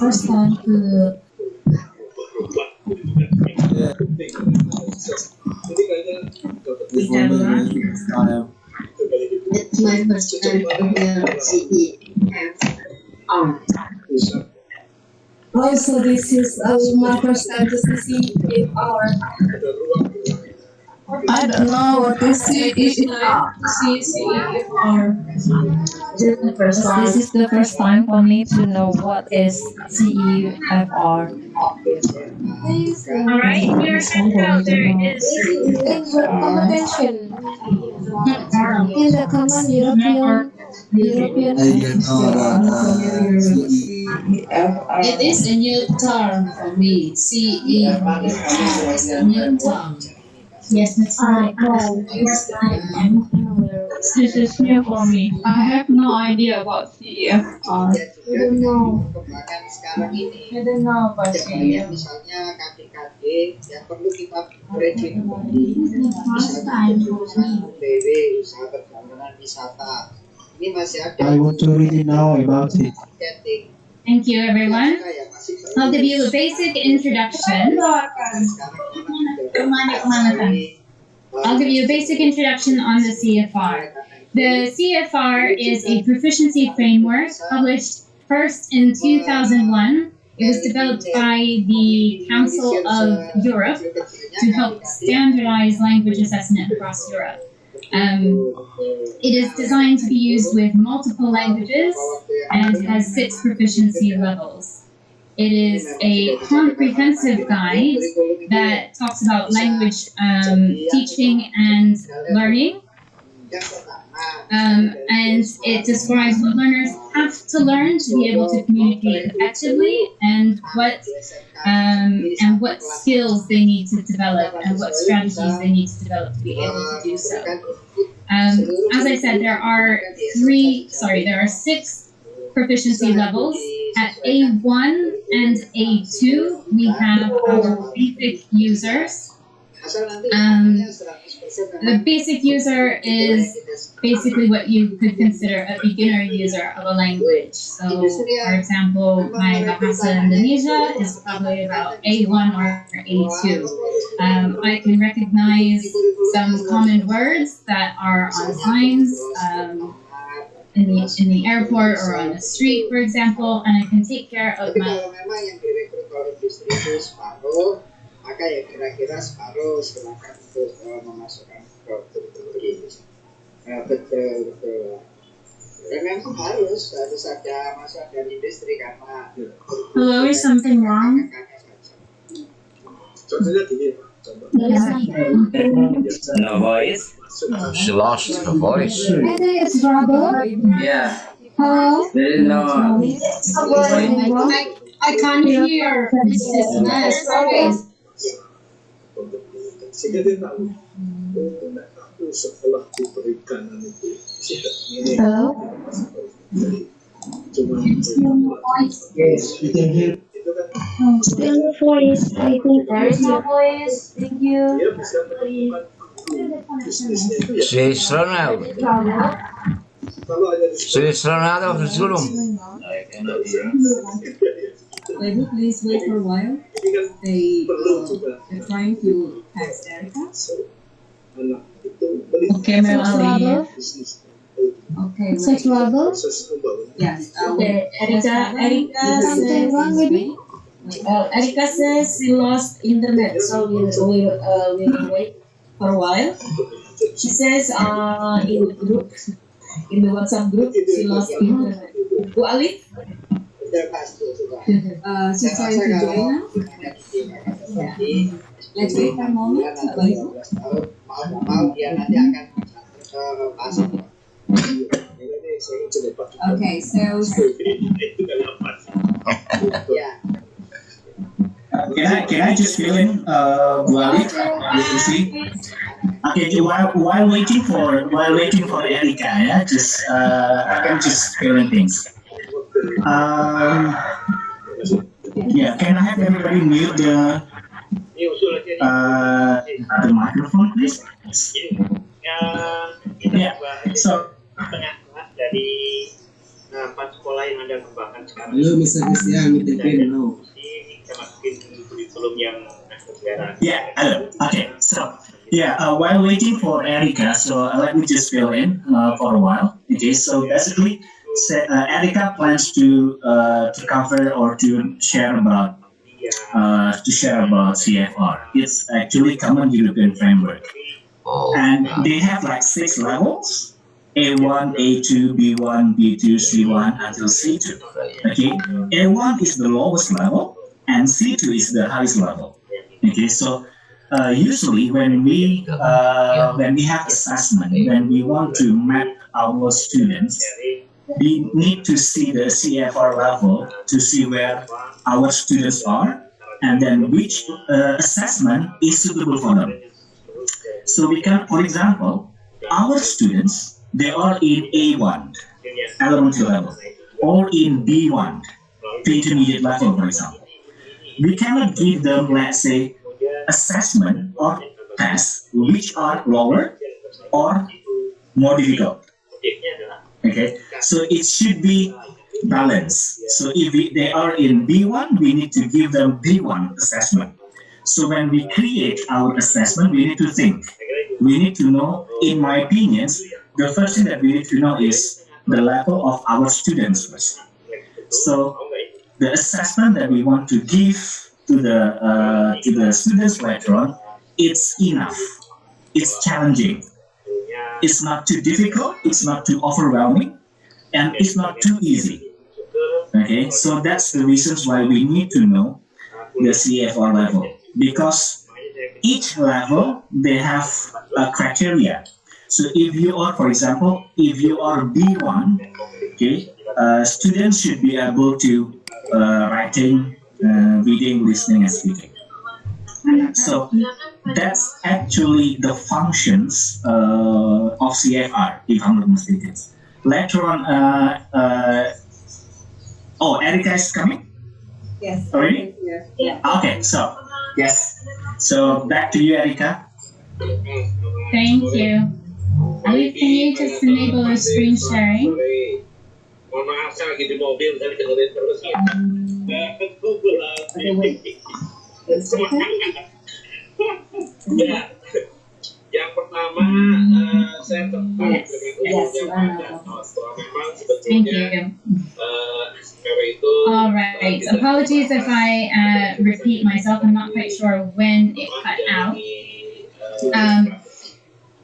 First time to. It's my first time to hear CEFR. Also, this is my first time to see CEFR. I don't know what is CEFR. This is the first time for me to know what is CEFR. Alright, your handout there is Convention in the Common European It is a new term for me. CEFR is a new term. Yes, that's right. This is new for me. I have no idea about CEFR. I don't know. I don't know about CEFR. Misalnya KKD yang perlu kita review kembali. Misalnya usaha PW, usaha perjalanan wisata. Ini masih ada. I want to really know about it. Marketing. Thank you, everyone. I'll give you a basic introduction. I'll give you a basic introduction on the CFR. The CFR is a proficiency framework published first in 2001. It was developed by the Council of Europe to help standardize language assessment across Europe. It is designed to be used with multiple languages and has 6 proficiency levels. It is a comprehensive guide that talks about language teaching and learning. And it describes what learners have to learn to be able to communicate effectively, and what skills they need to develop and what strategies they need to develop to be able to do so. As I said, there are 6 proficiency levels. At A1 and A2, we have our basic users. The basic user is basically what you could consider a beginner user of a language. So, for example, my Bahasa Indonesia is probably about A1 or A2. I can recognize some common words that are on signs in the airport or on the street, for example, and I can take care of my... Maka ya kira-kira separuh silakan untuk memasukkan produk ini. Betul. Dan memang harus ada masuk dari industri karena. Hello, is something wrong? Contohnya gini, No voice. She lost her voice. Yeah. There is no. I can't hear. This is nice. Sehingga dia tahu, aku setelah diberi kanan itu sudah ini. Cuma Yes, you can hear. Still no voice. I think there is no voice. Thank you. Dia bisa menemukan bisnisnya itu ya. She's run out. She's run out of the room. Maybe please wait for a while. They're trying to text Erica. Okay, Melanie. Okay. Search level? Yes. Okay, Erica Something wrong with me? Erica says she lost internet, so we'll wait for a while. She says in the group, in the WhatsApp group, she lost internet. Bu ALIEF? She's trying to join now. Let's wait for a moment. Okay, so Can I just fill in, you see? Okay, while waiting for Erica, yeah, just I can just fill in things. Yeah, can I have everybody mute the microphone, please? Yeah. So. Dari 4 sekolah yang Anda kembangkan sekarang. Halo, Mr. Christian, no. Yeah, okay, so while waiting for Erica, so let me just fill in for a while. Okay, so basically, Erica plans to cover or to share about CFR. It's actually Common European Framework, and they have like 6 levels. A1, A2, B1, B2, C1 until C2. Okay, A1 is the lowest level and C2 is the highest level. Okay, so usually when we have assessment, when we want to map our students, we need to see the CFR level to see where our students are and then which assessment is suitable for them. So we can, for example, our students, they are in A1, elementary level, or in B1, intermediate level, for example. We cannot give them, let's say, assessment or tests which are lower or more difficult. Okay, so it should be balance. So if they are in B1, we need to give them B1 assessment. So when we create our assessment, we need to think. We need to know, in my opinions, the first thing that we need to know is the level of our students first. So the assessment that we want to give to the students later on, it's enough. It's challenging. It's not too difficult. It's not too overwhelming, and it's not too easy. Okay, so that's the reasons why we need to know the CFR level, because each level they have a criteria. So if you are, for example, if you are B1, okay, students should be able to writing, reading, listening, and speaking. So that's actually the functions of CFR, if I'm not mistaken. Later on, Erica is coming? Yes. Already? Yes. Okay, so, yes. So back to you, Erica. Thank you. Ali, can you just enable your screen sharing? Mohon maaf, saya lagi di mobil, tapi dengerin terus ya. Ya, yang pertama saya tertarik dengan pada memang sebetulnya itu. All right. Apologies if I repeat myself. I'm not quite sure when it cut out.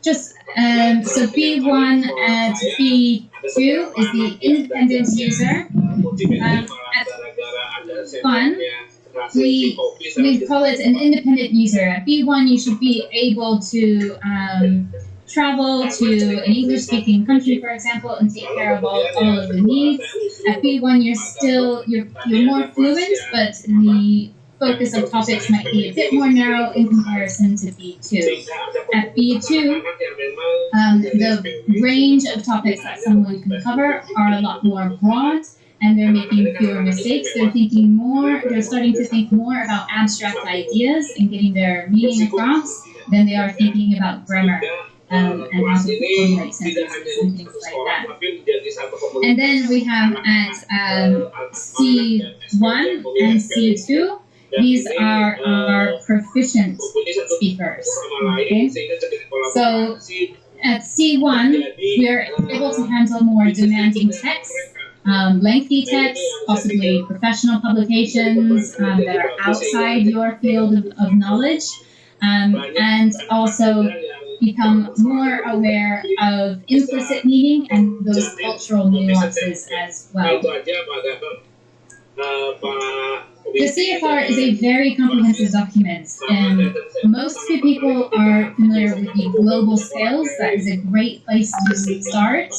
So B1 and B2 is the independent user. At B1, we call it an independent user. At B1, you should be able to travel to an English-speaking country, for example, and take care of all of the needs. At B1, you're more fluent, but the focus of topics might be a bit more narrow in comparison to B2. At B2, the range of topics that someone can cover are a lot more broad, and they're making fewer mistakes. They're starting to think more about abstract ideas and getting their meaning across than they are thinking about grammar and how to formulate sentences and things like that. And then we have at C1 and C2, these are our proficient speakers. Okay? So at C1, we are able to handle more demanding text, lengthy text, possibly professional publications that are outside your field of knowledge, and also become more aware of implicit meaning and those cultural nuances as well. The CFR is a very comprehensive document, and most people are familiar with the global scales. That is a great place to start,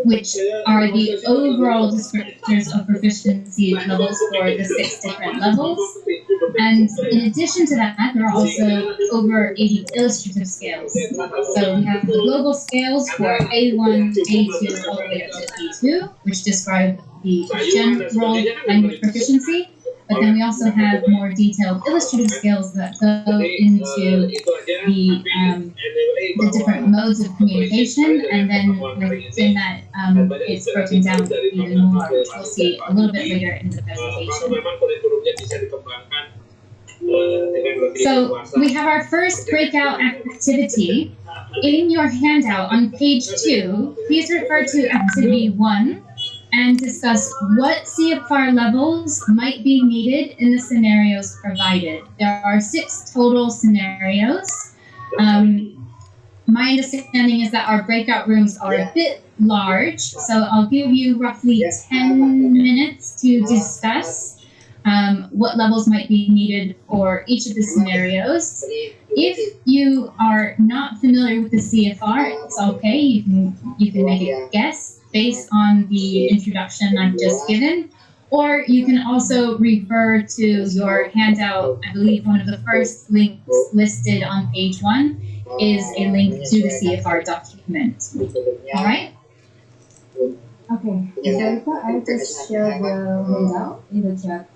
which are the overall descriptors of proficiency levels for the 6 different levels. And in addition to that, there are also over 80 illustrative scales. So we have the global scales for A1, A2, all the way up to B2, which describe the general language proficiency. But then we also have more detailed illustrative skills that go into the different modes of communication, and then within that, it's broken down even more, which we'll see a little bit later in the presentation. So we have our first breakout activity. In your handout on page 2, please refer to activity 1 and discuss what CFR levels might be needed in the scenarios provided. There are 6 total scenarios. My understanding is that our breakout rooms are a bit large, so I'll give you roughly 10 minutes to discuss what levels might be needed for each of the scenarios. If you are not familiar with the CFR, it's okay. You can make a guess based on the introduction I've just given, or you can also refer to your handout. I believe one of the first links listed on page 1 is a link to the CFR document. All right? Okay, so I just share the handout in the chat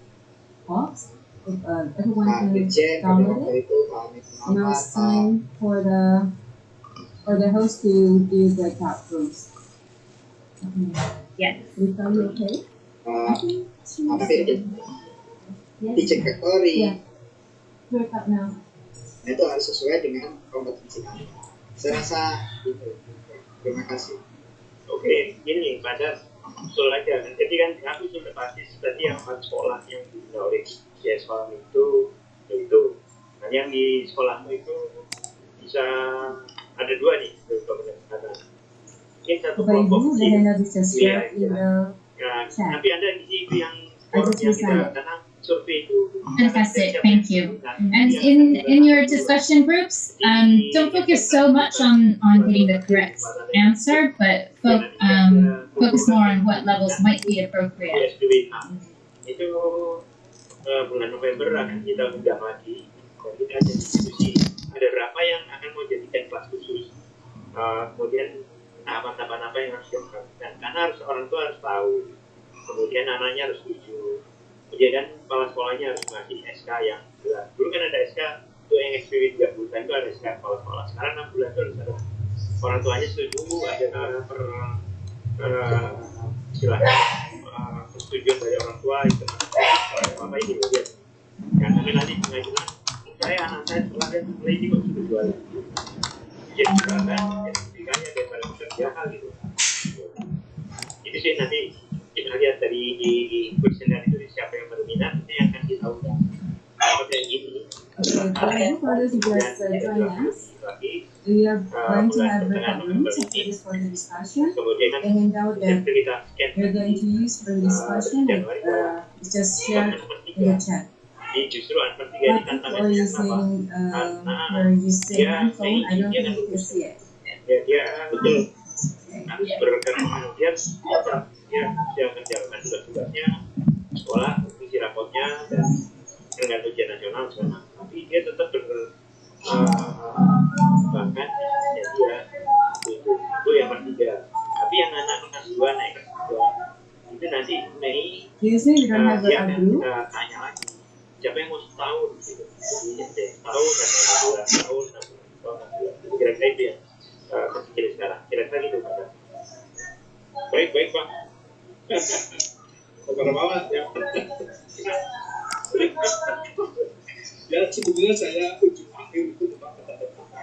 box. If everyone can download it. Now it's time for the host to do breakout rooms. Okay. Yes. Rita, you okay? Dicek factory. Yeah. Break up now. Nah, itu harus sesuai dengan kompetensi kalian. Saya rasa itu. Terima kasih. Oke, ini pada usul aja. Jadi kan aku sudah pasti tadi yang sekolah yang dibina oleh siswa itu. Nah, yang di sekolahmu itu bisa ada dua nih, mungkin satu kelompok share in the chat. tapi ada di situ yang kita karena survei itu. Fantastic, thank you. And in your discussion groups, don't focus so much on getting the correct answer, but focus more on what levels might be appropriate. Itu bulan November akan kita undang lagi. Kita ada diskusi. Ada berapa yang akan mau jadikan kelas khusus. Kemudian tahapan-tahapan apa yang harus dilakukan. Karena orang tua harus tahu. Kemudian anaknya harus setuju. Kemudian kepala sekolahnya harus ngasih SK yang jelas. Dulu kan ada SK untuk yang SPW 3 bulan itu ada SK kepala sekolah. Sekarang 6 bulan itu harus ada orang tuanya setuju, ada silakan persetujuan dari orang tua itu apa ini kemudian. Yang kami nanti pengajuan anak saya setelah ini kok sudah jualan. Jadi silakan sertifikatnya daripada bekerja hal gitu. Itu sih nanti kita lihat dari di kuesioner itu siapa yang berminat ini akan kita undang. Seperti ini. For those who just join us, we are going to have breakout rooms after this for the discussion. And in doubt that you're going to use for the discussion, just share in the chat. Justru seperti But if you're using handphone, I don't think you can see it. Dia betul. Harus bergerak dia menjalankan tugas-tugasnya sekolah, isi rapotnya dan dengan ujian nasional sana. Tapi dia tetap bahkan ya dia itu yang ketiga. Tapi yang anak kelas 2 naik kelas 2 itu nanti Mei dia akan tanya lagi. Siapa yang mau setahun gitu. Jadi setahun, 2 tahun, 6 tahun. Kira-kira itu ya kecil sekarang. Kira-kira gitu Pak. Baik Pak. Kepada Mama ya. Ya sebetulnya saya ujung akhir itu tentang kata-kata.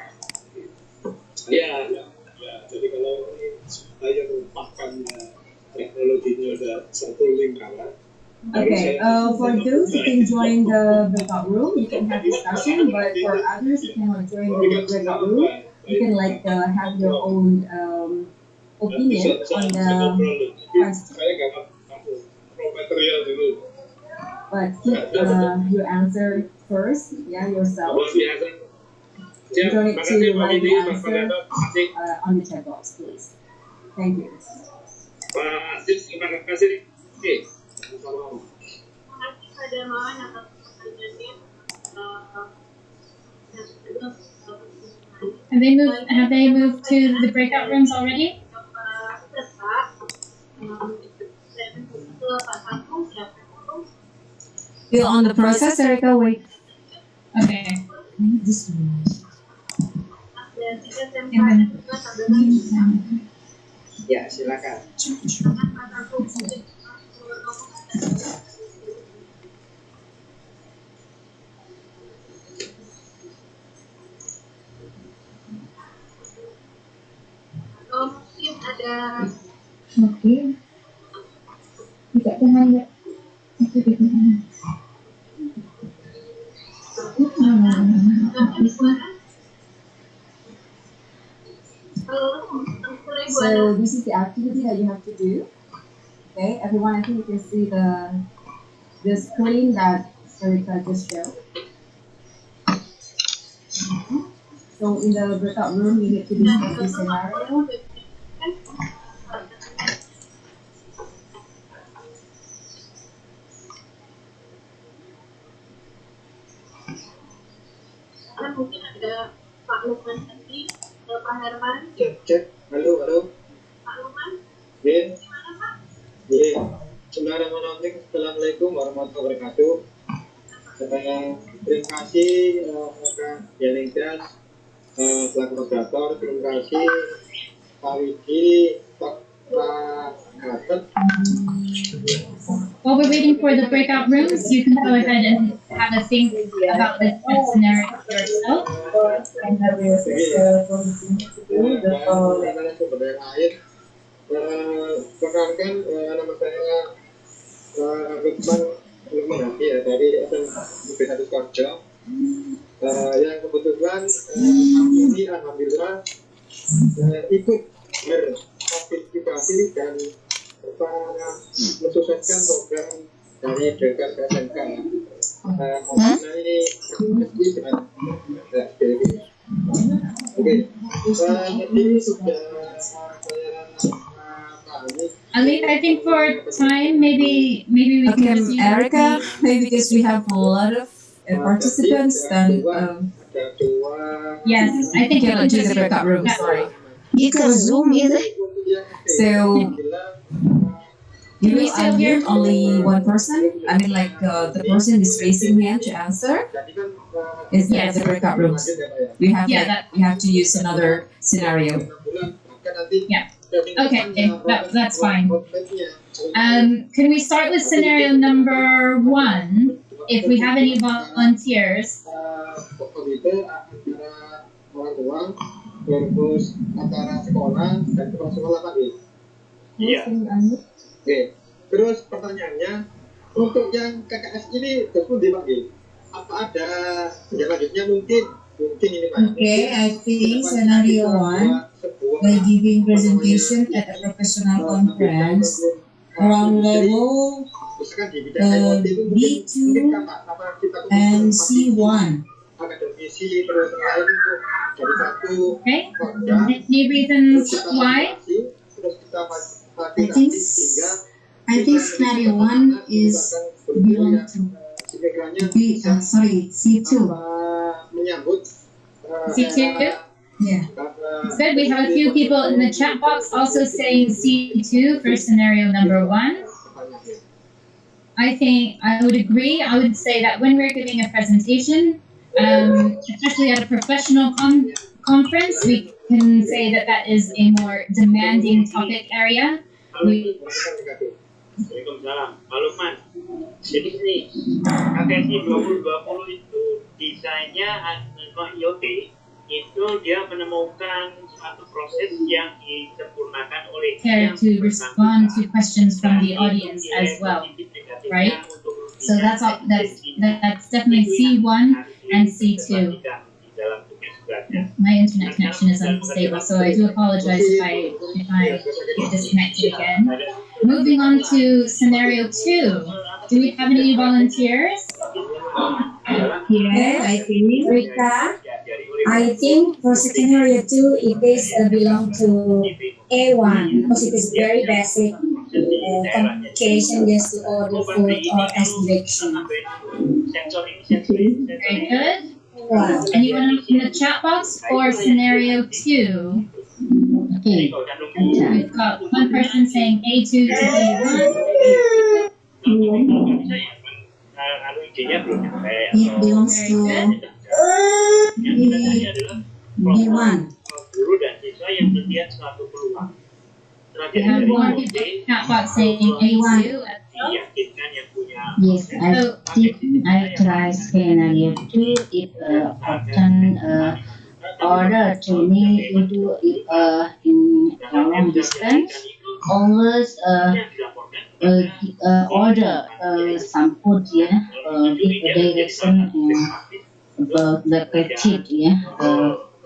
Ya. Jadi kalau saya merupakan teknologinya ada satu lingkaran. Okay, for those who can join the breakout room, you can have discussion, but for others who cannot join the breakout room, you can have your own opinion on the question. But keep your answer first, yourself. You don't need to write the answer on the chat box, please. Thank you. Pak Sis, terima kasih. Have they moved to the breakout rooms already? Still on the process, Erika, wait. Okay. Ya, silakan. Mungkin ada Tidak tahan ya. So this is the activity that you have to do. Okay, everyone, I think you can see the screen that Erika just showed. So in the breakout room, you need to discuss the scenario. Mungkin ada Pak Lukman tadi, Pak Herman. Cek. Halo. Pak Lukman. Bin. Gimana Pak? Bismillahirrahmanirrahim. Assalamualaikum warahmatullahi wabarakatuh. Terima kasih Kak Adrianus, selaku moderator. Terima kasih Pak Widi, Pak While we're waiting for the breakout rooms, you can go ahead and have a think about the different scenario yourself. Perkenalkan, nama saya Lukman Hadi ya, dari SMP1 Skorjo. Yang kebetulan kami ini alhamdulillah ikut berpartisipasi dan mensukseskan program dari dekan SMK. Nah ini dengan oke, jadi sudah ALIEF, I think for time, maybe we can just use Erica, maybe because we have a lot of participants, then yes, I think you can do the breakout room. Sorry. You can Zoom, is it? So you will unmute only one person. I mean, like the person is raising hand to answer. Instead of the breakout rooms, we have we have to use another scenario. Yeah. Okay, that's fine. Can we start with scenario number 1? If we have any volunteers. Iya. Oke. Terus pertanyaannya, untuk yang KKS ini terus dibagi. Apa ada selanjutnya mungkin ini Pak? Okay, I think scenario 1, by giving presentation at a professional conference around level B2 and C1. Okay. Any reasons why? I think scenario 1 is belong to C2. C2? Yeah. Good. We have a few people in the chat box also saying C2 for scenario number 1. I think I would agree. I would say that when we're giving a presentation, especially at a professional conference, we can say that that is a more demanding topic area. Waalaikumsalam. Pak Lukman, jadi ini KKSI 2020 itu desainnya IoT itu dia menemukan suatu proses yang disempurnakan oleh care to respond to questions from the audience as well, right? So that's definitely C1 and C2. My internet connection is unstable, so I do apologize if I get disconnected again. Moving on to scenario 2. Do we have any volunteers? Yes, I think. Rika, I think for scenario 2, it is belong to A1 because it is very basic communication just to order food or ask direction. Very good. Anyone else in the chat box for scenario 2? Okay. We've got one person saying A2 to B1. It belongs to B1. Guru dan siswa yang melihat suatu peluang. We have more people in the chat box saying A1. Yes, I tried scenario 2 if often order to me to do it in long distance. Always order some food, give a direction about the tip,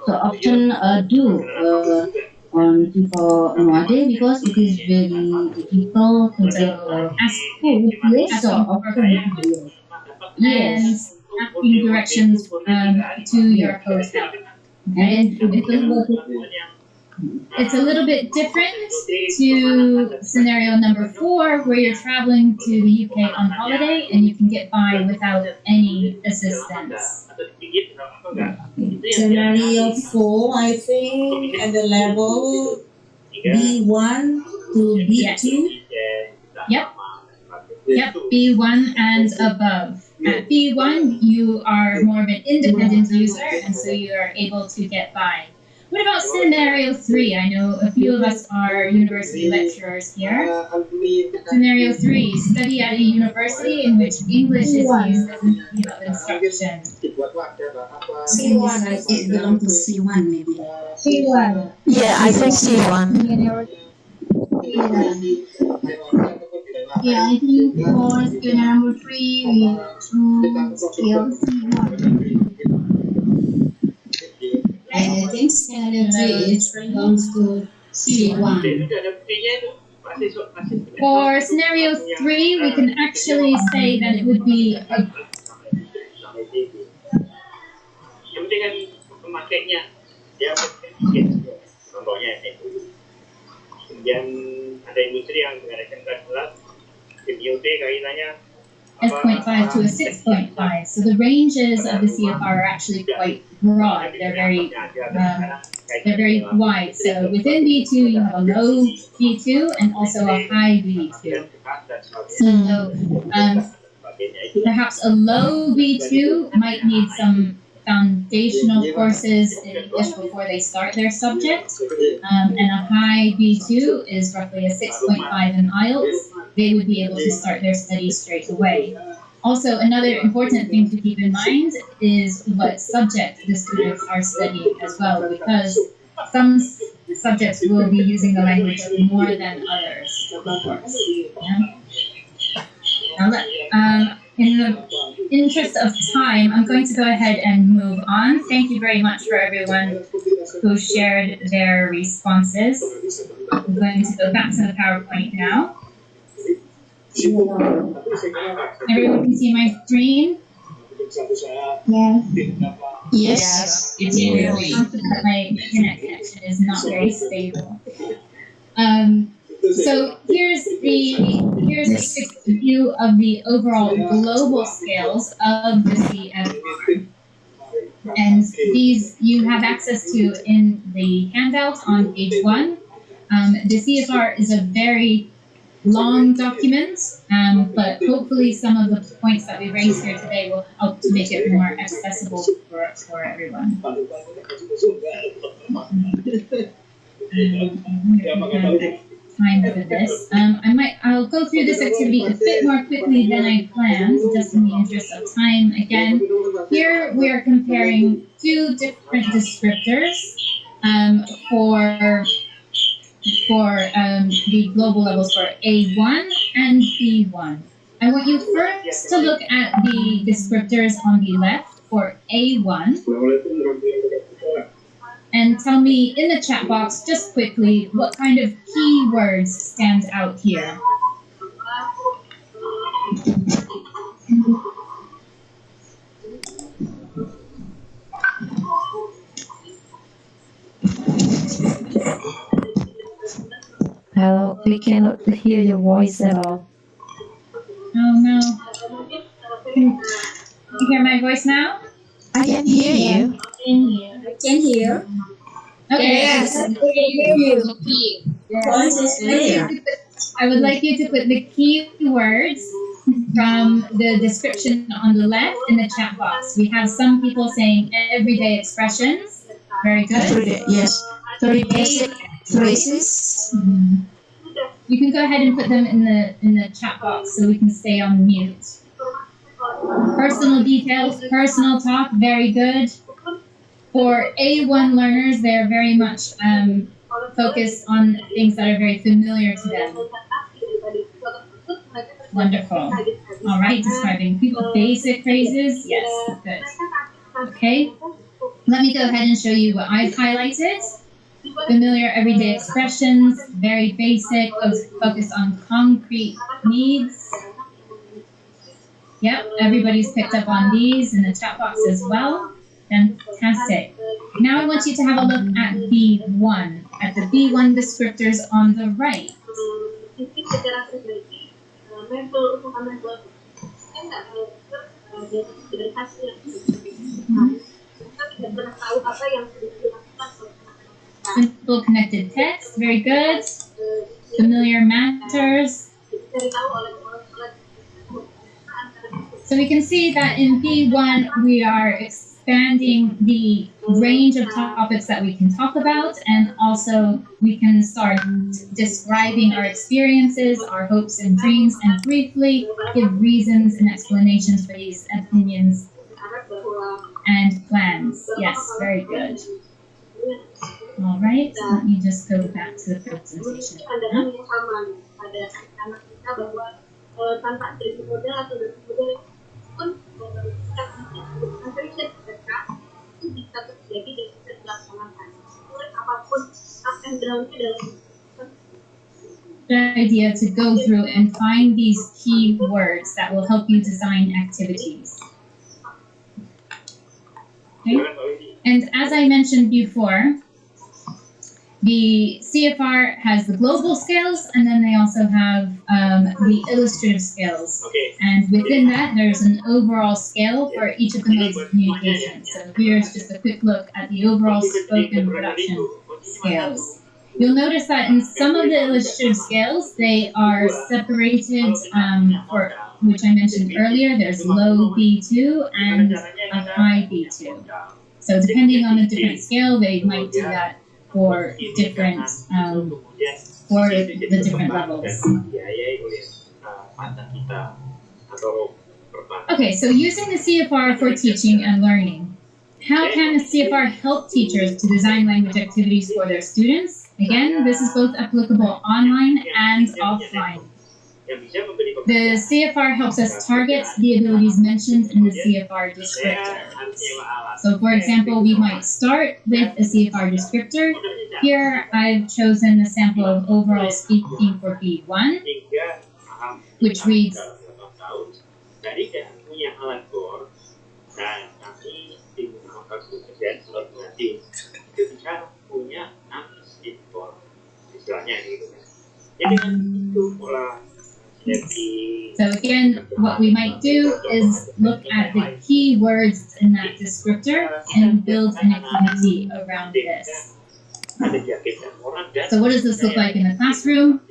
so often do on people nowadays because it is very difficult to get food. Yes, so often yes, asking directions to your hotel. And it's a little bit different to scenario number 4, where you're traveling to the UK on holiday and you can get by without any assistance. Scenario 4, I think, at the level B1 to B2. Yep, B1 and above. At B1, you are more of an independent user, and so you are able to get by What about scenario 3? I know a few of us are university lecturers here. Scenario 3, study at a university in which English is used as a medium of instruction. C1, I think it belongs to C1 maybe. C1. Yeah, I think C1. Yeah, I think for skill number 3, we choose skill C1. I think scenario 3 belongs to C1. For scenario 3, we can actually say that it would be a yang penting kan pemakainya dia contohnya kemudian ada industri yang mengadakan kelas PUT kaitannya S.5 to a 6.5. So the ranges of the CFR are actually quite broad. They're very wide. So within B2, you have a low B2 and also a high B2. So perhaps a low B2 might need some foundational courses in English before they start their subject, and a high B2 is roughly a 6.5 in IELTS. They would be able to start their studies straight away. Also, another important thing to keep in mind is what subject the students are studying as well, because some subjects will be using the language more than others, of course. Yeah? Now, in the interest of time, I'm going to go ahead and move on. Thank you very much for everyone who shared their responses. I'm going to go back to the PowerPoint now. Everyone can see my screen? Yes. It's really. My internet connection is not very stable. So here's a quick view of the overall global scales of the CFR. And these you have access to in the handout on page 1. The CFR is a very long document, but hopefully some of the points that we raised here today will help to make it more accessible for everyone. Time for this. I'll go through this activity a bit more quickly than I planned, just in the interest of time. Again, here we are comparing two different descriptors for the global levels for A1 and B1. I want you first to look at the descriptors on the left for A1. And tell me in the chat box, just quickly, what kind of keywords stand out here? Hello, we cannot hear your voice at all. Oh no. Can you hear my voice now? I can hear you. I can hear. Okay. Yes, I can hear you. Your voice is clear. I would like you to put the keywords from the description on the left in the chat box. We have some people saying everyday expressions. Very good. Everyday, yes. Very basic phrases. Mm-hmm. You can go ahead and put them in the chat box so we can stay on mute. Personal details, personal talk, very good. For A1 learners, they're very much focused on things that are very familiar to them. Wonderful. All right, describing people, basic phrases. Yes, good. Okay, let me go ahead and show you what I've highlighted. Familiar everyday expressions, very basic, focused on concrete needs. Yep, everybody's picked up on these in the chat box as well. Fantastic. Now I want you to have a look at B1, at the B1 descriptors on the right. Simple connected text, very good. Familiar matters. So we can see that in B1 we are expanding the range of topics that we can talk about, and also we can start describing our experiences, our hopes and dreams, and briefly give reasons and explanations for these opinions and plans. Yes, very good. All right, let me just go back to the presentation. The idea to go through and find these key words that will help you design activities. Okay. And as I mentioned before, the CFR has the global skills, and then they also have the illustrative skills. Okay. And within that, there's an overall scale for each of the modes of communication. So here's just a quick look at the overall spoken production scales. You'll notice that in some of the illustrative scales, they are separated for, which I mentioned earlier, there's low B2 and a high B2. So depending on the different scale, they might do that for different the different levels. Okay, so using the CFR for teaching and learning. How can the CFR help teachers to design language activities for their students? Again, this is both applicable online and offline. The CFR helps us target the abilities mentioned in the CFR descriptor. So for example, we might start with a CFR descriptor. Here I've chosen a sample of overall speaking for B1, which reads, so again, what we might do is look at the key words in that descriptor and build an activity around this. So what does this look like in the classroom?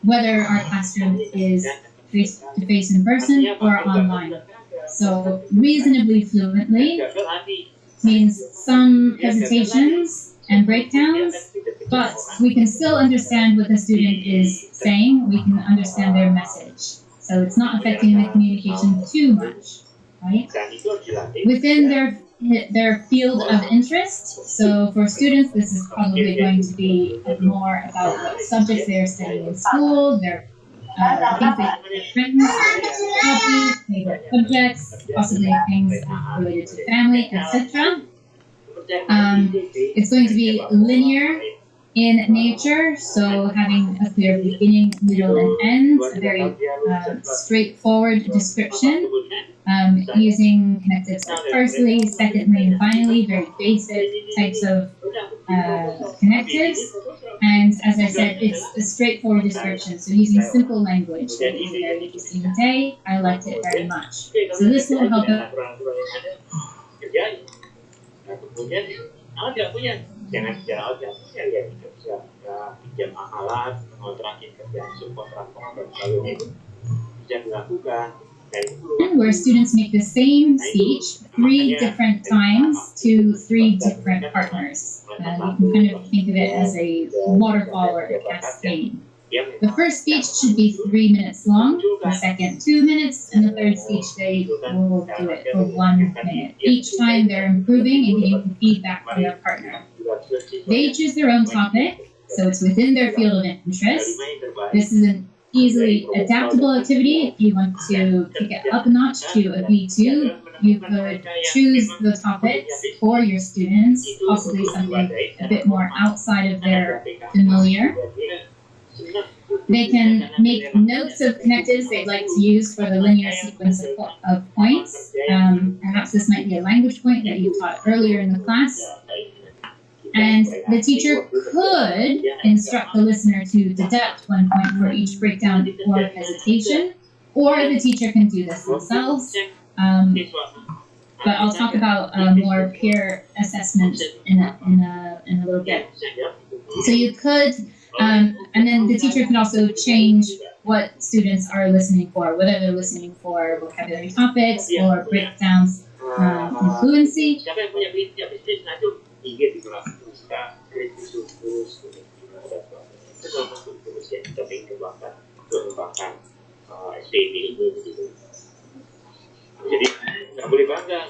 Whether our classroom is face-to-face in person or online. So reasonably fluently means some hesitations and breakdowns, but we can still understand what the student is saying. We can understand their message. So it's not affecting the communication too much, right? Within their field of interest, so for students, this is probably going to be more about what subjects they're studying in school, their things they do with friends, hobbies, favorite subjects, possibly things related to family, etc. It's going to be linear in nature, so having a clear beginning, middle, and end, a very straightforward description, using connectives like firstly, secondly, and finally, very basic types of connectives. And as I said, it's a straightforward description, so using simple language. It was a very interesting day. I liked it very much. So this will help us. Jangan secara organisasi ya bisa pinjam alat, kontrakin kerjaan subkontraktor dan sebagainya itu bisa dilakukan. Where students make the same speech 3 different times to 3 different partners. You can kind of think of it as a waterfall or a cascade. The first speech should be 3 minutes long, the second 2 minutes, and the third speech they will do it for 1 minute. Each time they're improving and getting feedback from their partner. They choose their own topic, so it's within their field of interest. This is an easily adaptable activity. If you want to pick it up a notch to a B2, you could choose the topics for your students, possibly something a bit more outside of their familiar. They can make notes of connectives they'd like to use for the linear sequence of points. Perhaps this might be a language point that you taught earlier in the class. And the teacher could instruct the listener to deduct 1 point for each breakdown or hesitation, or the teacher can do this themselves. But I'll talk about more peer assessment in a little bit. So you could, and then the teacher can also change what students are listening for, whether they're listening for vocabulary topics or breakdowns in fluency. Siapa yang punya bisnis, nah itu ingin dikelola bisa kritis khusus itu salah satu khusus yang kita ingin kembangkan SPB ini gitu. Jadi nggak boleh bangga.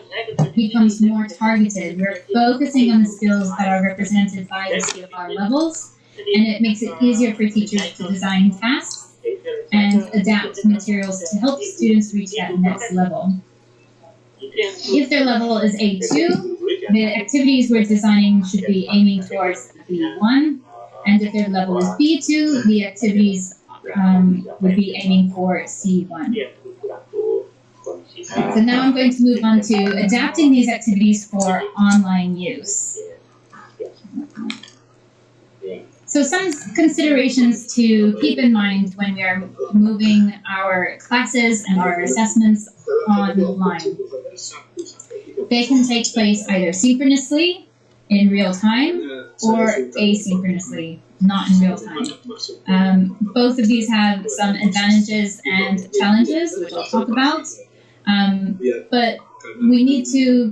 Becomes more targeted. We're focusing on the skills that are represented by the CFR levels, and it makes it easier for teachers to design tasks and adapt materials to help students reach that next level. If their level is A2, the activities we're designing should be aiming towards B1, and if their level is B2, the activities would be aiming for C1. So now I'm going to move on to adapting these activities for online use. So some considerations to keep in mind when we are moving our classes and our assessments online. They can take place either synchronously, in real time, or asynchronously, not in real time. Both of these have some advantages and challenges, which I'll talk about. But we need to,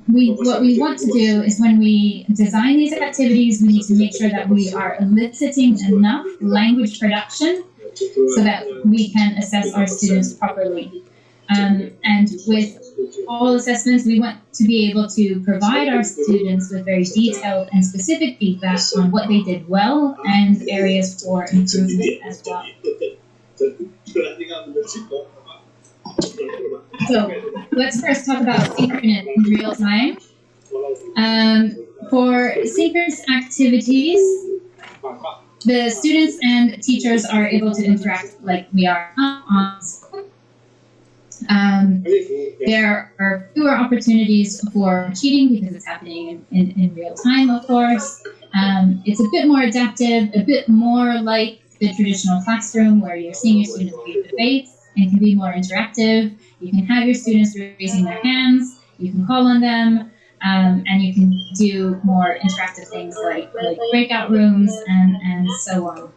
what we want to do is when we design these activities, we need to make sure that we are eliciting enough language production so that we can assess our students properly. And with all assessments, we want to be able to provide our students with very detailed and specific feedback on what they did well and areas for improvement as well. So let's first talk about synchronous in real time. For synchronous activities, the students and teachers are able to interact like we are on school. There are fewer opportunities for cheating because it's happening in real time, of course. It's a bit more adaptive, a bit more like the traditional classroom where you're seeing your students face-to-face and can be more interactive. You can have your students raising their hands, you can call on them, and you can do more interactive things like breakout rooms and so on.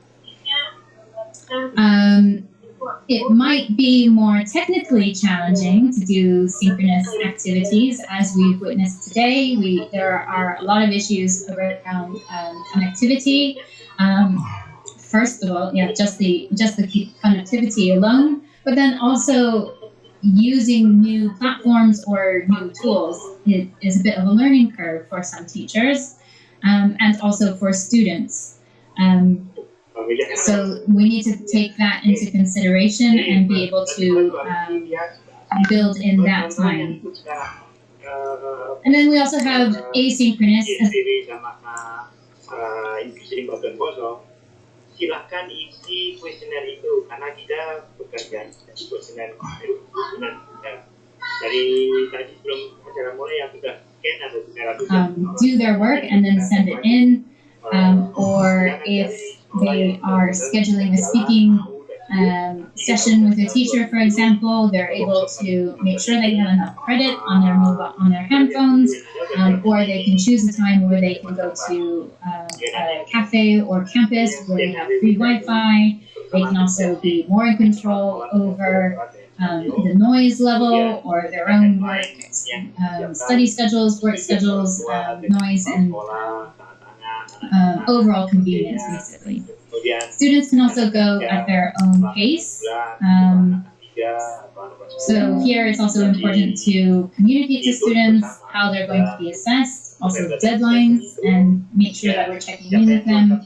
It might be more technically challenging to do synchronous activities, as we've witnessed today. There are a lot of issues around connectivity. First of all, just the connectivity alone, but then also using new platforms or new tools is a bit of a learning curve for some teachers, and also for students. So we need to take that into consideration and be able to build in that time. And then we also have asynchronous. Silahkan isi kuesioner itu karena kita bekerja di kuesioner dari tadi sebelum acara mulai yang sudah scan atau do their work and then send it in, or if they are scheduling a speaking session with a teacher, for example, they're able to make sure they have enough credit on their handphones, or they can choose a time where they can go to a cafe or campus where they have free Wi-Fi. They can also be more in control over the noise level or their own work study schedules, work schedules, noise, and overall convenience, basically. Students can also go at their own pace. So here it's also important to communicate to students how they're going to be assessed, also deadlines, and make sure that we're checking in with them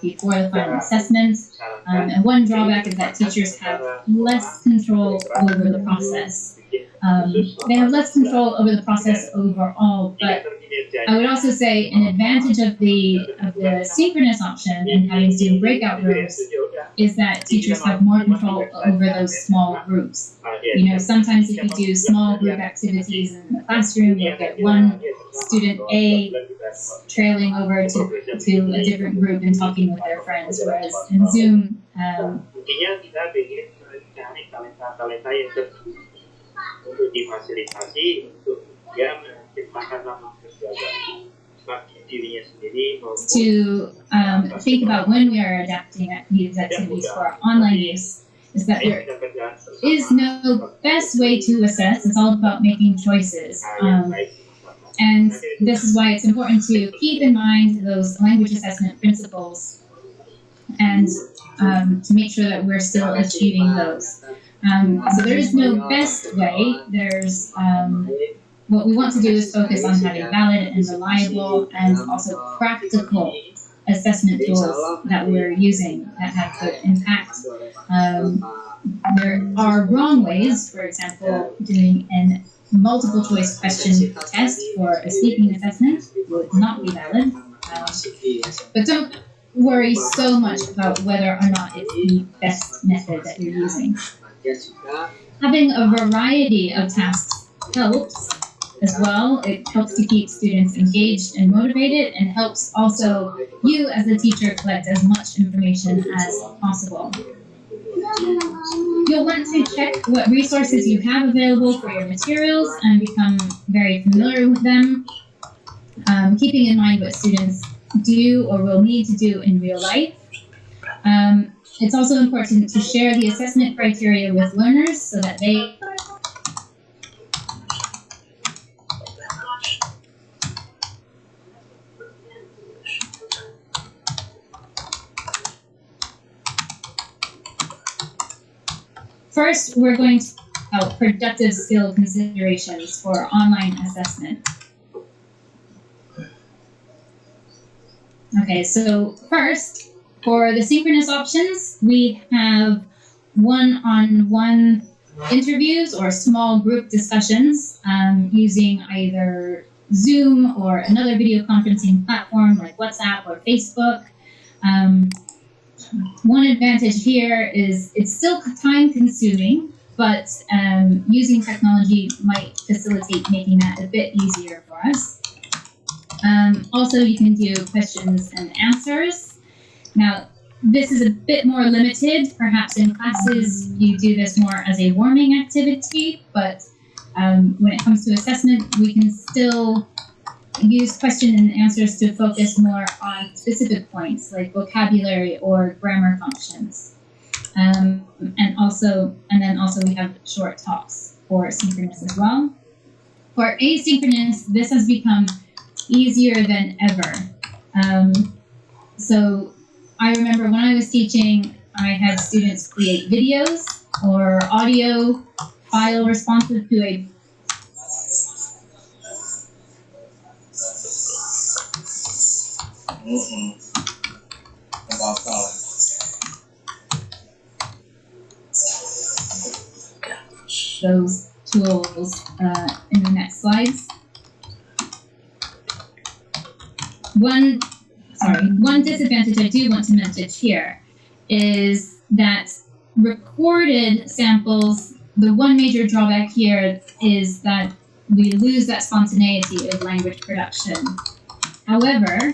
before the final assessment. And one drawback is that teachers have less control over the process. They have less control over the process overall, but I would also say an advantage of the synchronous option and having to do breakout rooms is that teachers have more control over those small groups. You know, sometimes if you do small group activities in the classroom, you'll get one student A trailing over to a different group and talking with their friends, whereas in Zoom, untuk difasilitasi untuk dia menciptakan nama keluarga bagi dirinya sendiri to think about when we are adapting these activities for online use is that there is no best way to assess. It's all about making choices. And this is why it's important to keep in mind those language assessment principles and to make sure that we're still achieving those. So there is no best way. There's what we want to do is focus on having valid and reliable and also practical assessment tools that we're using that have good impact. There are wrong ways, for example, doing an multiple choice question test for a speaking assessment would not be valid. But don't worry so much about whether or not it's the best method that you're using. Having a variety of tasks helps as well. It helps to keep students engaged and motivated, and helps also you as a teacher collect as much information as possible. You'll want to check what resources you have available for your materials and become very familiar with them, keeping in mind what students do or will need to do in real life. It's also important to share the assessment criteria with learners so that they First, we're going to help productive skill considerations for online assessment. Okay, so first, for the synchronous options, we have one-on-one interviews or small group discussions using either Zoom or another video conferencing platform like WhatsApp or Facebook. One advantage here is it's still time consuming, but using technology might facilitate making that a bit easier for us. Also, you can do questions and answers. Now, this is a bit more limited. Perhaps in classes, you do this more as a warming activity, but when it comes to assessment, we can still use question and answers to focus more on specific points like vocabulary or grammar functions. And then also we have short talks for synchronous as well. For asynchronous, this has become easier than ever. So I remember when I was teaching, I had students create videos or audio file responsive to a those tools in the next slides. One disadvantage I do want to mention here is that recorded samples, the one major drawback here is that we lose that spontaneity of language production. However,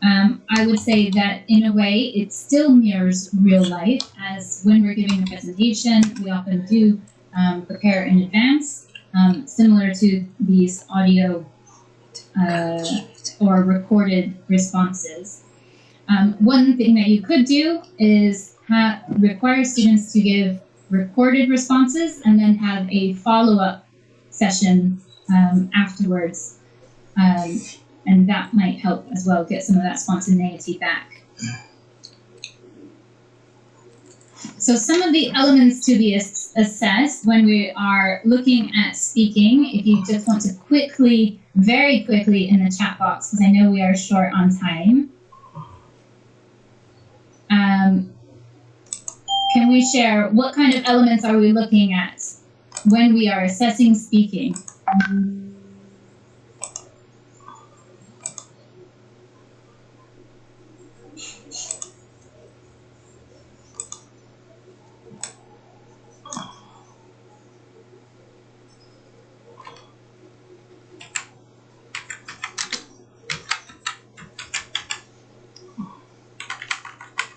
I would say that in a way it still mirrors real life, as when we're giving a presentation, we often do prepare in advance, similar to these audio or recorded responses. One thing that you could do is require students to give recorded responses and then have a follow-up session afterwards. And that might help as well get some of that spontaneity back. So some of the elements to be assessed when we are looking at speaking, if you just want to quickly, very quickly in the chat box, because I know we are short on time. Can we share what kind of elements are we looking at when we are assessing speaking?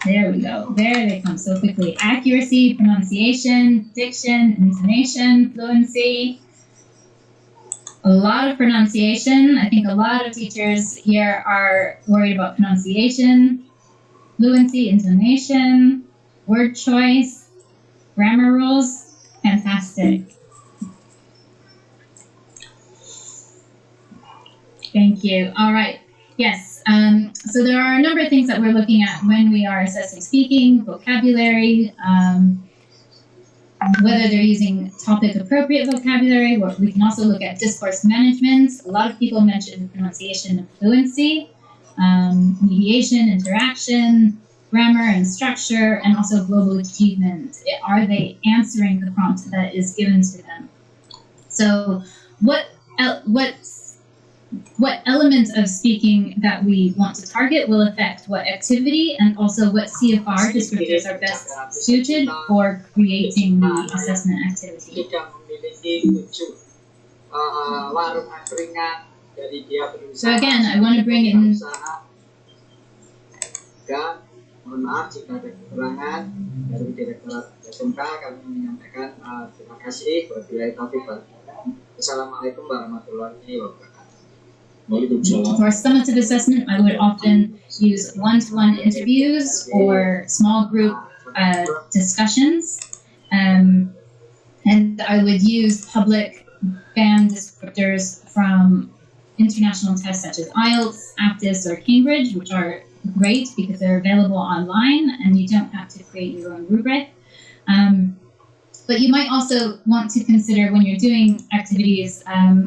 There we go. There they come so quickly. Accuracy, pronunciation, diction, intonation, fluency. A lot of pronunciation. I think a lot of teachers here are worried about pronunciation, fluency, intonation, word choice. Grammar rules, fantastic. Thank you. All right. Yes. So there are a number of things that we're looking at when we are assessing speaking, vocabulary, whether they're using topic-appropriate vocabulary, or we can also look at discourse management. A lot of people mention pronunciation and fluency, mediation, interaction, grammar and structure, and also global achievement. Are they answering the prompt that is given to them? So what element of speaking that we want to target will affect what activity and also what CFR descriptors are best suited for creating the assessment activity. So again, I want to bring in... Mohon maaf jika ada kekurangan dari Direktorat SMK, kami menyampaikan terima kasih. Wabillahi taufiq. Assalamualaikum warahmatullahi wabarakatuh. For summative assessment, I would often use one-to-one interviews or small group discussions, and I would use public band descriptors from international tests such as IELTS, APTIS, or Cambridge, which are great because they're available online and you don't have to create your own rubric. But you might also want to consider when you're doing activities,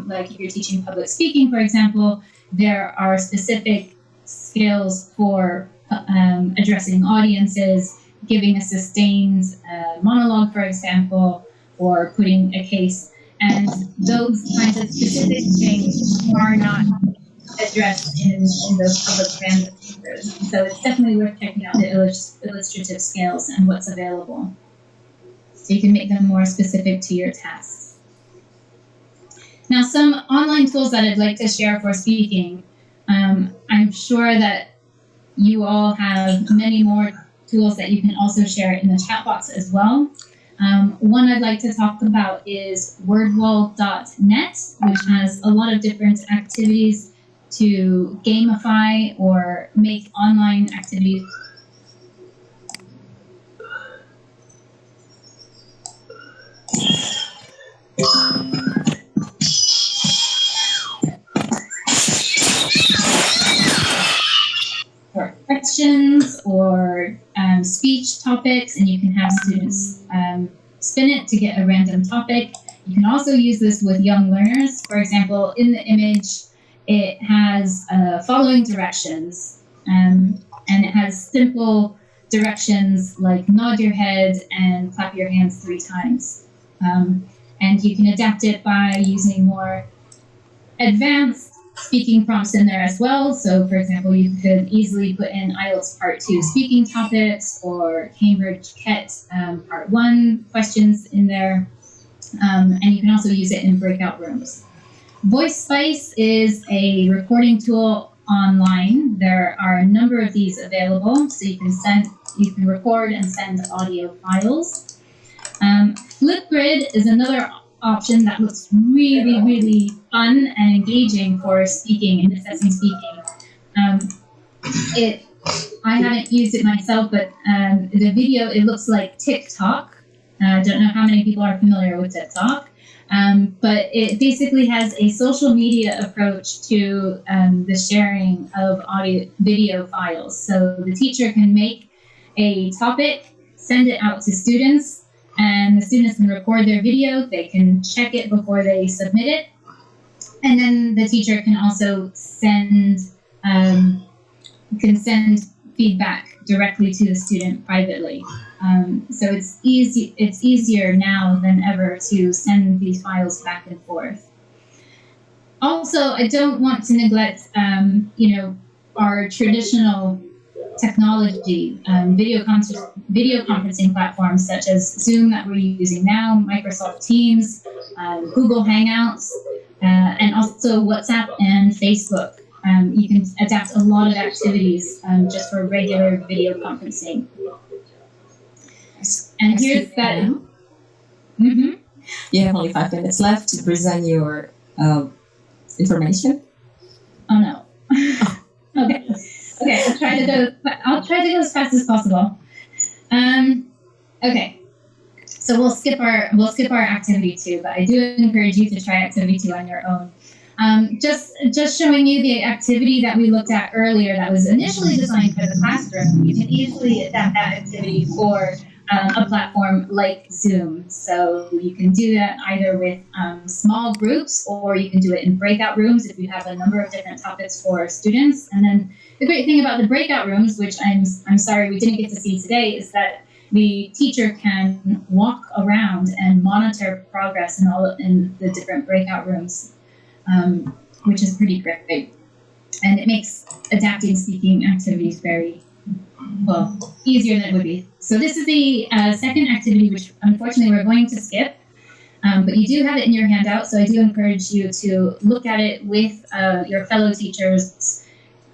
like if you're teaching public speaking, for example, there are specific skills for addressing audiences, giving a sustained monologue, for example, or putting a case. And those kinds of specific things are not addressed in those public band papers. So it's definitely worth checking out the illustrative scales and what's available, so you can make them more specific to your tasks. Now, some online tools that I'd like to share for speaking. I'm sure that you all have many more tools that you can also share in the chat box as well. One I'd like to talk about is wordwall.net, which has a lot of different activities to gamify or make online activities. For questions or speech topics, and you can have students spin it to get a random topic. You can also use this with young learners. For example, in the image, it has following directions, and it has simple directions like nod your head and clap your hands 3 times. And you can adapt it by using more advanced speaking prompts in there as well. So, for example, you could easily put in IELTS Part 2 speaking topics or Cambridge KET Part 1 questions in there. And you can also use it in breakout rooms. VoiceSpice is a recording tool online. There are a number of these available, so you can record and send audio files. Flipgrid is another option that looks really, really fun and engaging for speaking and assessing speaking. I haven't used it myself, but the video, it looks like TikTok. I don't know how many people are familiar with TikTok, but it basically has a social media approach to the sharing of video files. So the teacher can make a topic, send it out to students, and the students can record their video. They can check it before they submit it. And then the teacher can also send feedback directly to the student privately. So it's easier now than ever to send these files back and forth. Also, I don't want to neglect, our traditional technology, video conferencing platforms such as Zoom that we're using now, Microsoft Teams, Google Hangouts, and also WhatsApp and Facebook. You can adapt a lot of activities just for regular video conferencing. And here's that. Mm-hmm. You have only 5 minutes left to present your information. Oh no. Okay. Okay, I'll try to go as fast as possible. Okay. So we'll skip our activity 2, but I do encourage you to try activity 2 on your own. Just showing you the activity that we looked at earlier that was initially designed for the classroom. You can easily adapt that activity for a platform like Zoom. So you can do that either with small groups, or you can do it in breakout rooms if you have a number of different topics for students. And then the great thing about the breakout rooms, which I'm sorry we didn't get to see today, is that the teacher can walk around and monitor progress in the different breakout rooms, which is pretty great. And it makes adapting speaking activities very, well, easier than it would be. So this is the second activity, which unfortunately we're going to skip, but you do have it in your handout, so I do encourage you to look at it with your fellow teachers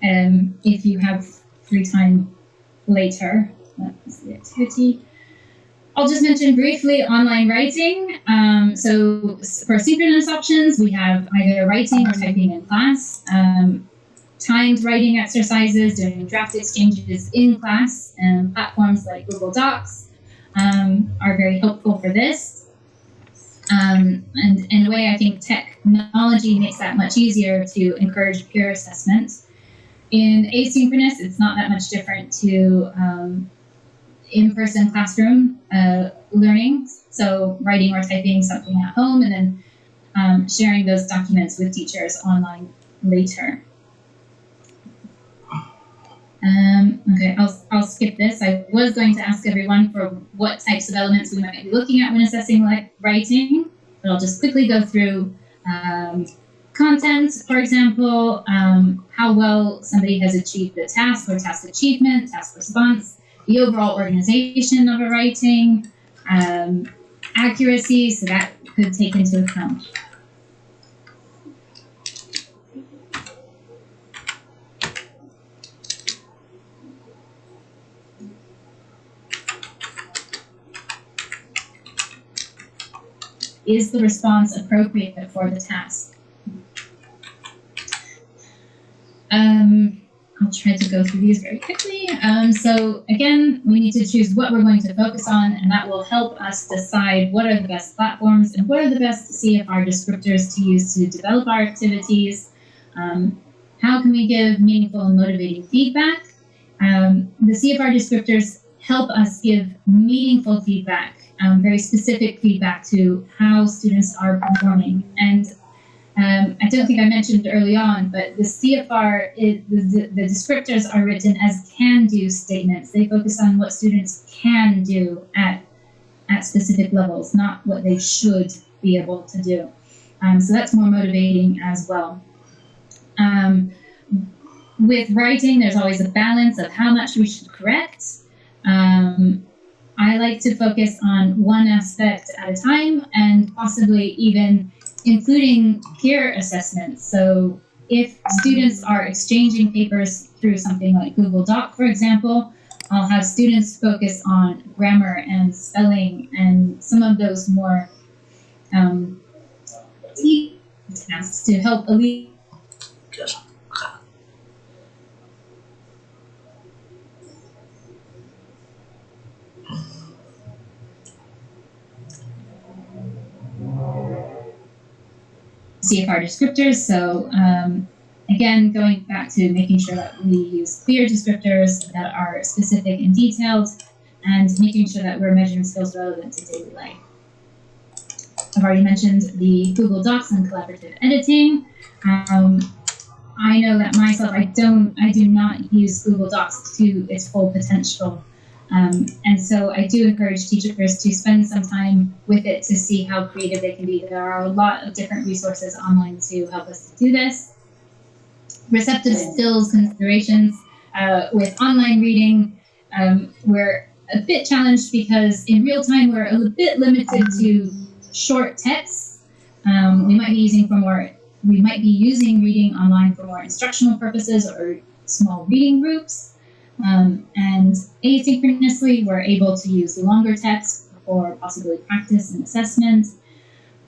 if you have free time later. That's the activity. I'll just mention briefly online writing. So for synchronous options, we have either writing or typing in class, timed writing exercises, doing draft exchanges in class, and platforms like Google Docs are very helpful for this. And in a way, I think technology makes that much easier to encourage peer assessment. In asynchronous, it's not that much different to in-person classroom learning. So writing or typing something at home and then sharing those documents with teachers online later. Okay, I'll skip this. I was going to ask everyone for what types of elements we might be looking at when assessing writing, but I'll just quickly go through content, for example, how well somebody has achieved the task or task achievement, task response, the overall organization of a writing, accuracy, so that could take into account. Is the response appropriate for the task? I'll try to go through these very quickly. So again, we need to choose what we're going to focus on, and that will help us decide what are the best platforms and what are the best CFR descriptors to use to develop our activities. How can we give meaningful and motivating feedback? The CFR descriptors help us give meaningful feedback, very specific feedback to how students are performing. And I don't think I mentioned early on, but the CFR, the descriptors are written as can-do statements. They focus on what students can do at specific levels, not what they should be able to do. So that's more motivating as well. With writing, there's always a balance of how much we should correct. I like to focus on one aspect at a time and possibly even including peer assessments. So if students are exchanging papers through something like Google Doc, for example, I'll have students focus on grammar and spelling and some of those more tasks to help alleviate. CFR descriptors. So again, going back to making sure that we use clear descriptors that are specific and detailed, and making sure that we're measuring skills relevant to daily life. I've already mentioned the Google Docs and collaborative editing. I know that myself, I do not use Google Docs to its full potential. And so I do encourage teachers to spend some time with it to see how creative they can be. There are a lot of different resources online to help us do this. Receptive skills considerations with online reading, we're a bit challenged because in real time we're a bit limited to short texts. We might be using reading online for more instructional purposes or small reading groups. And asynchronously, we're able to use longer text for possibly practice and assessment.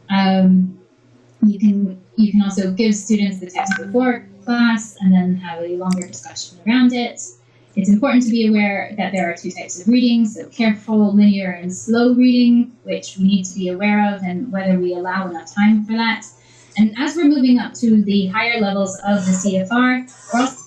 You can also give students the text before class and then have a longer discussion around it. It's important to be aware that there are two types of reading, so careful, linear, and slow reading, which we need to be aware of and whether we allow enough time for that. And as we're moving up to the higher levels of the CFR, we're also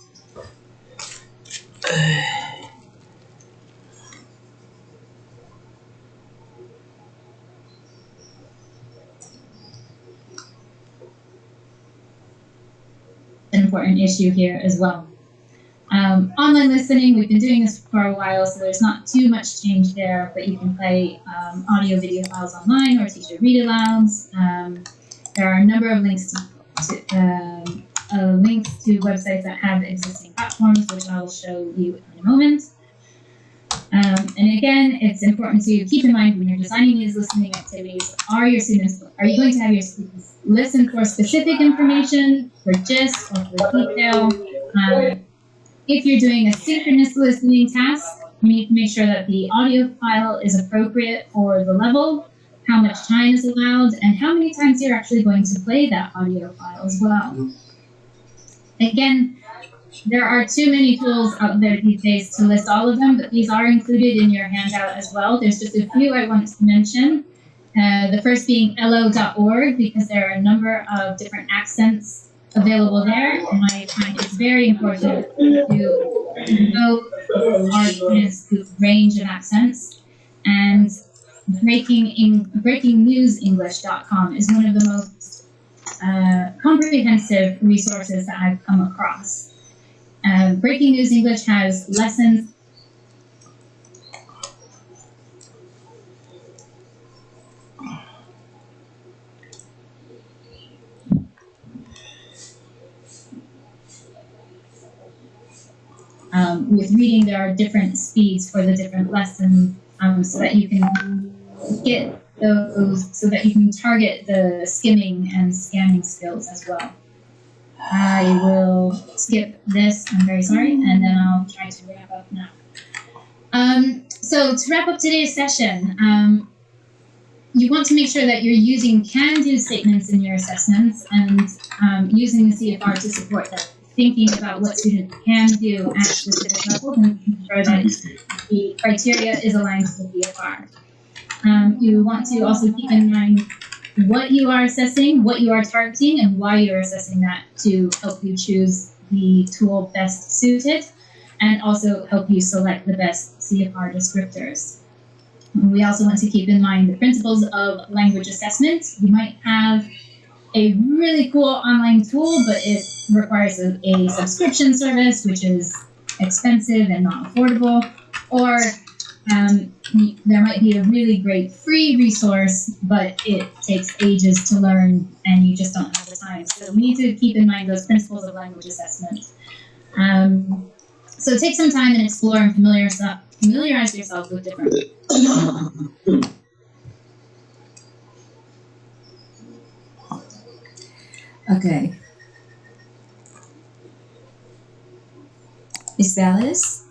an important issue here as well. Online listening, we've been doing this for a while, so there's not too much change there, but you can play audio video files online or teacher read alouds. There are a number of links to websites that have existing platforms, which I will show you in a moment. And again, it's important to keep in mind when you're designing these listening activities, are you going to have your students listen for specific information, for gist, or for detail? If you're doing a synchronous listening task, you need to make sure that the audio file is appropriate for the level, how much time is allowed, and how many times you're actually going to play that audio file as well. Again, there are too many tools out there these days to list all of them, but these are included in your handout as well. There's just a few I want to mention. The first being lo.org, because there are a number of different accents available there, and I find it's very important to know our students' range of accents. And breakingnewsenglish.com is one of the most comprehensive resources that I've come across. Breaking News English has lessons with reading. There are different speeds for the different lessons, so that you can get those, so that you can target the skimming and scanning skills as well. I will skip this, I'm very sorry, and then I'll try to wrap up now. So to wrap up today's session, you want to make sure that you're using can-do statements in your assessments and using the CFR to support that, thinking about what students can do at specific levels and making sure that the criteria is aligned with the CFR. You want to also keep in mind what you are assessing, what you are targeting, and why you're assessing that to help you choose the tool best suited, and also help you select the best CFR descriptors. We also want to keep in mind the principles of language assessment. You might have a really cool online tool, but it requires a subscription service, which is expensive and not affordable, or there might be a really great free resource, but it takes ages to learn and you just don't have the time. So we need to keep in mind those principles of language assessment. So take some time and explore and familiarize yourself with different. Okay. Is BALAZS?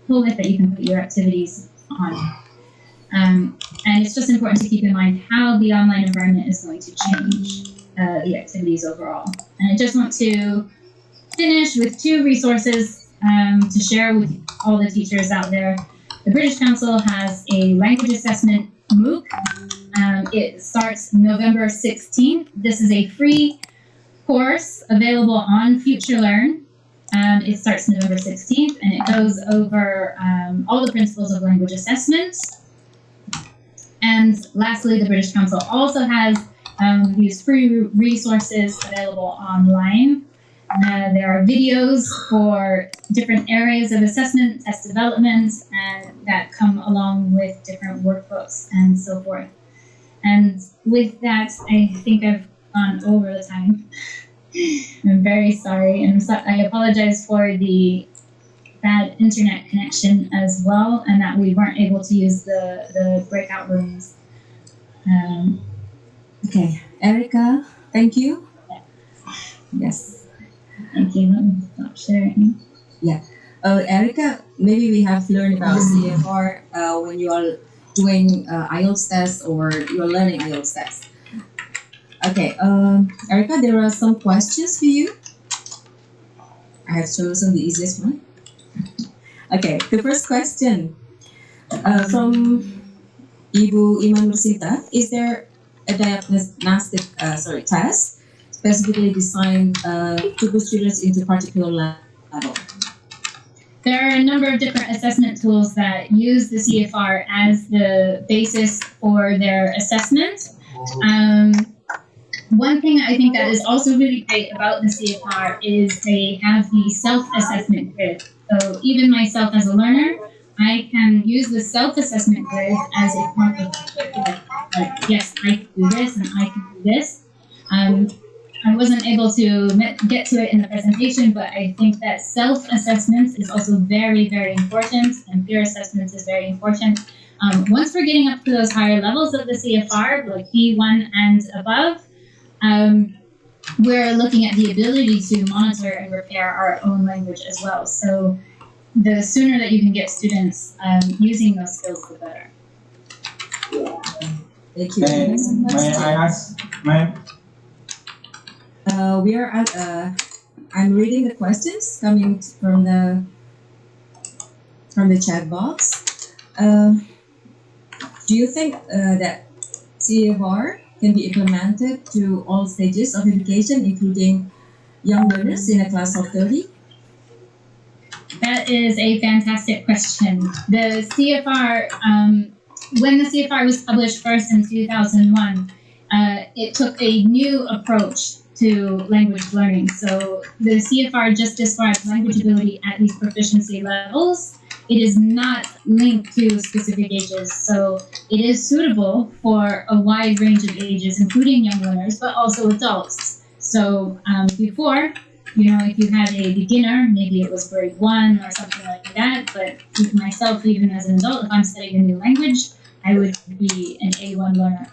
Toolkit that you can put your activities on. And it's just important to keep in mind how the online environment is going to change the activities overall. And I just want to finish with two resources to share with all the teachers out there. The British Council has a language assessment MOOC. It starts November 16th. This is a free course available on FutureLearn. It starts November 16th, and it goes over all the principles of language assessment. And lastly, the British Council also has these free resources available online. There are videos for different areas of assessment, test development, and that come along with different workbooks and so forth. And with that, I think I've gone over the time. I'm very sorry, and I apologize for the bad internet connection as well, and that we weren't able to use the breakout rooms. Okay, Erica, thank you. Yeah. Yes. Thank you. Let me stop sharing. Yeah. Erica, maybe we have learned about CFR when you are doing IELTS test or you are learning IELTS test. Okay, Erica, there are some questions for you. I have chosen the easiest one. Okay, the first question from Ibu Iman Mursita, is there a diagnostic test specifically designed to put students into particular level? There are a number of different assessment tools that use the CFR as the basis for their assessment. One thing I think that is also really great about the CFR is they have the self-assessment grid. So even myself as a learner, I can use the self-assessment grid as a form of like, yes, I can do this and I can do this. I wasn't able to get to it in the presentation, but I think that self-assessment is also very, very important, and peer assessment is very important. Once we're getting up to those higher levels of the CFR, like B1 and above, we're looking at the ability to monitor and repair our own language as well. So the sooner that you can get students using those skills, the better. Thank you. May I ask, ma'am? We are at, I'm reading the questions coming from the chat box. Do you think that CFR can be implemented to all stages of education, including young learners in a class of 30? That is a fantastic question. The CFR, when the CFR was published first in 2001, it took a new approach to language learning. So the CFR just describes language ability at these proficiency levels. It is not linked to specific ages. So it is suitable for a wide range of ages, including young learners, but also adults. So before, you know, if you had a beginner, maybe it was grade 1 or something like that, but myself, even as an adult, if I'm studying a new language, I would be an A1 learner.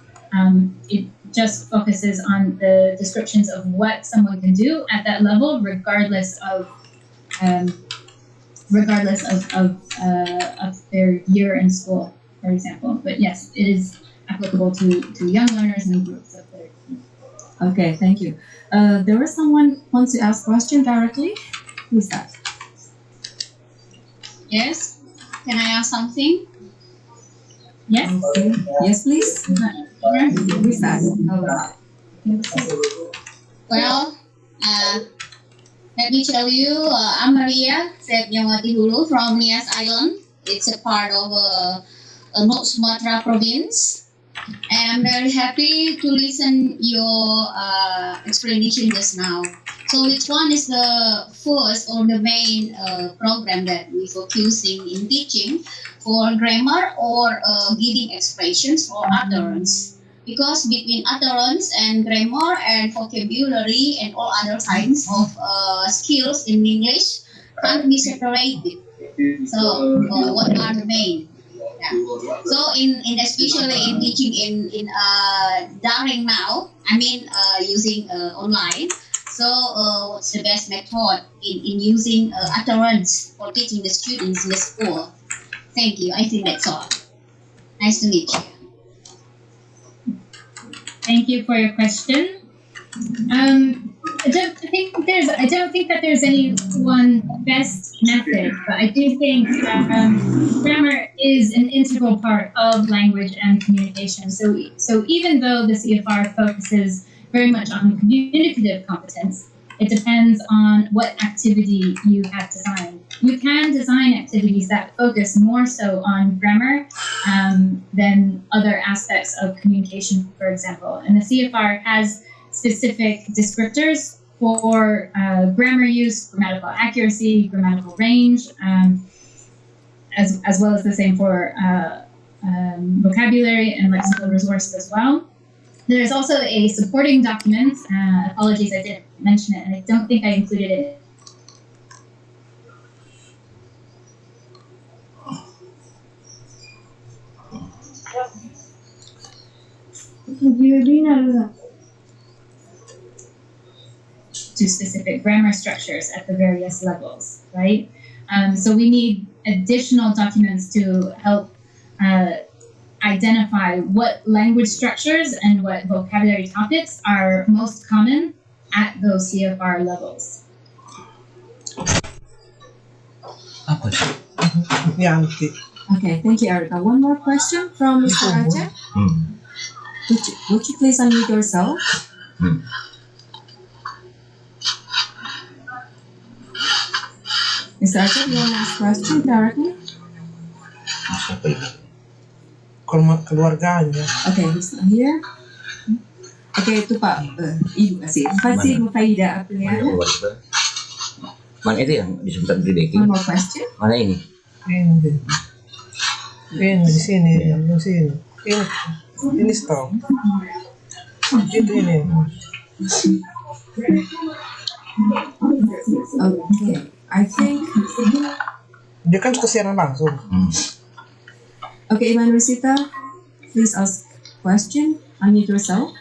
It just focuses on the descriptions of what someone can do at that level, regardless of their year in school, for example. But yes, it is applicable to young learners and groups of 30. Okay, thank you. There was someone wants to ask question directly. Who's that? Yes. Can I ask something? Yes. Okay. Yes, please. Who's that? Well, let me tell you, I'm Maria Setnyawati Hulu from Nias Island. It's a part of North Sumatra province. And I'm very happy to listen your explanation just now. So which one is the first or the main program that we focusing in teaching for grammar or giving expressions or utterance? Because between utterance and grammar and vocabulary and all other kinds of skills in English can't be separated. So what are the main? Yeah. So in especially in teaching in daring now, I mean using online. So what's the best method in using utterance for teaching the students in the school? Thank you. I think that's all. Nice to meet you. Thank you for your question. I don't think that there's any one best method, but I do think grammar is an integral part of language and communication. So even though the CFR focuses very much on communicative competence, it depends on what activity you have designed. You can design activities that focus more so on grammar than other aspects of communication, for example. And the CFR has specific descriptors for grammar use, grammatical accuracy, grammatical range, as well as the same for vocabulary and lexical resources as well. There's also a supporting document. Apologies, I didn't mention it, and I don't think I included it. To specific grammar structures at the various levels, right? So we need additional documents to help identify what language structures and what vocabulary topics are most common at those CFR levels. Apa sih? Okay, thank you, Erica. One more question from Mr. Aceh. Would you please unmute yourself? Mr. Aceh, you want to ask question directly? Keluarganya. Okay, he's not here. Okay, itu Pak Ibu kasih. Kasih Bu Faida Adriana. Mana itu yang disebutkan Rebecca? One more question. Mana ini? Ini di sini, yang di sini. Ini stop. Itu ini. Okay, I think dia kan suka siaran langsung. Okay, Iman Risita, please ask question. Unmute yourself.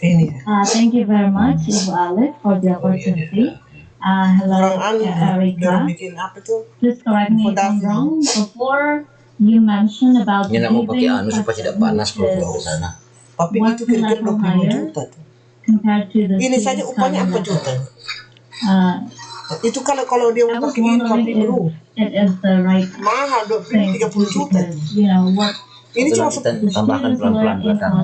Thank you very much, Ibu ALIEF, for the opportunity. Hello, Erica. Please correct me if I'm wrong. Before you mentioned about Ini aku pakai anu giving supaya tidak panas kalau pulang ke sana. Tapi itu kira-kira 25 juta. compared to the Ini saja upahnya 4 juta. Itu kalau dia mau pakai ini perlu. It is the right mahal 30 juta. You know what? Ini cuma tambahkan pelan-pelan belakang.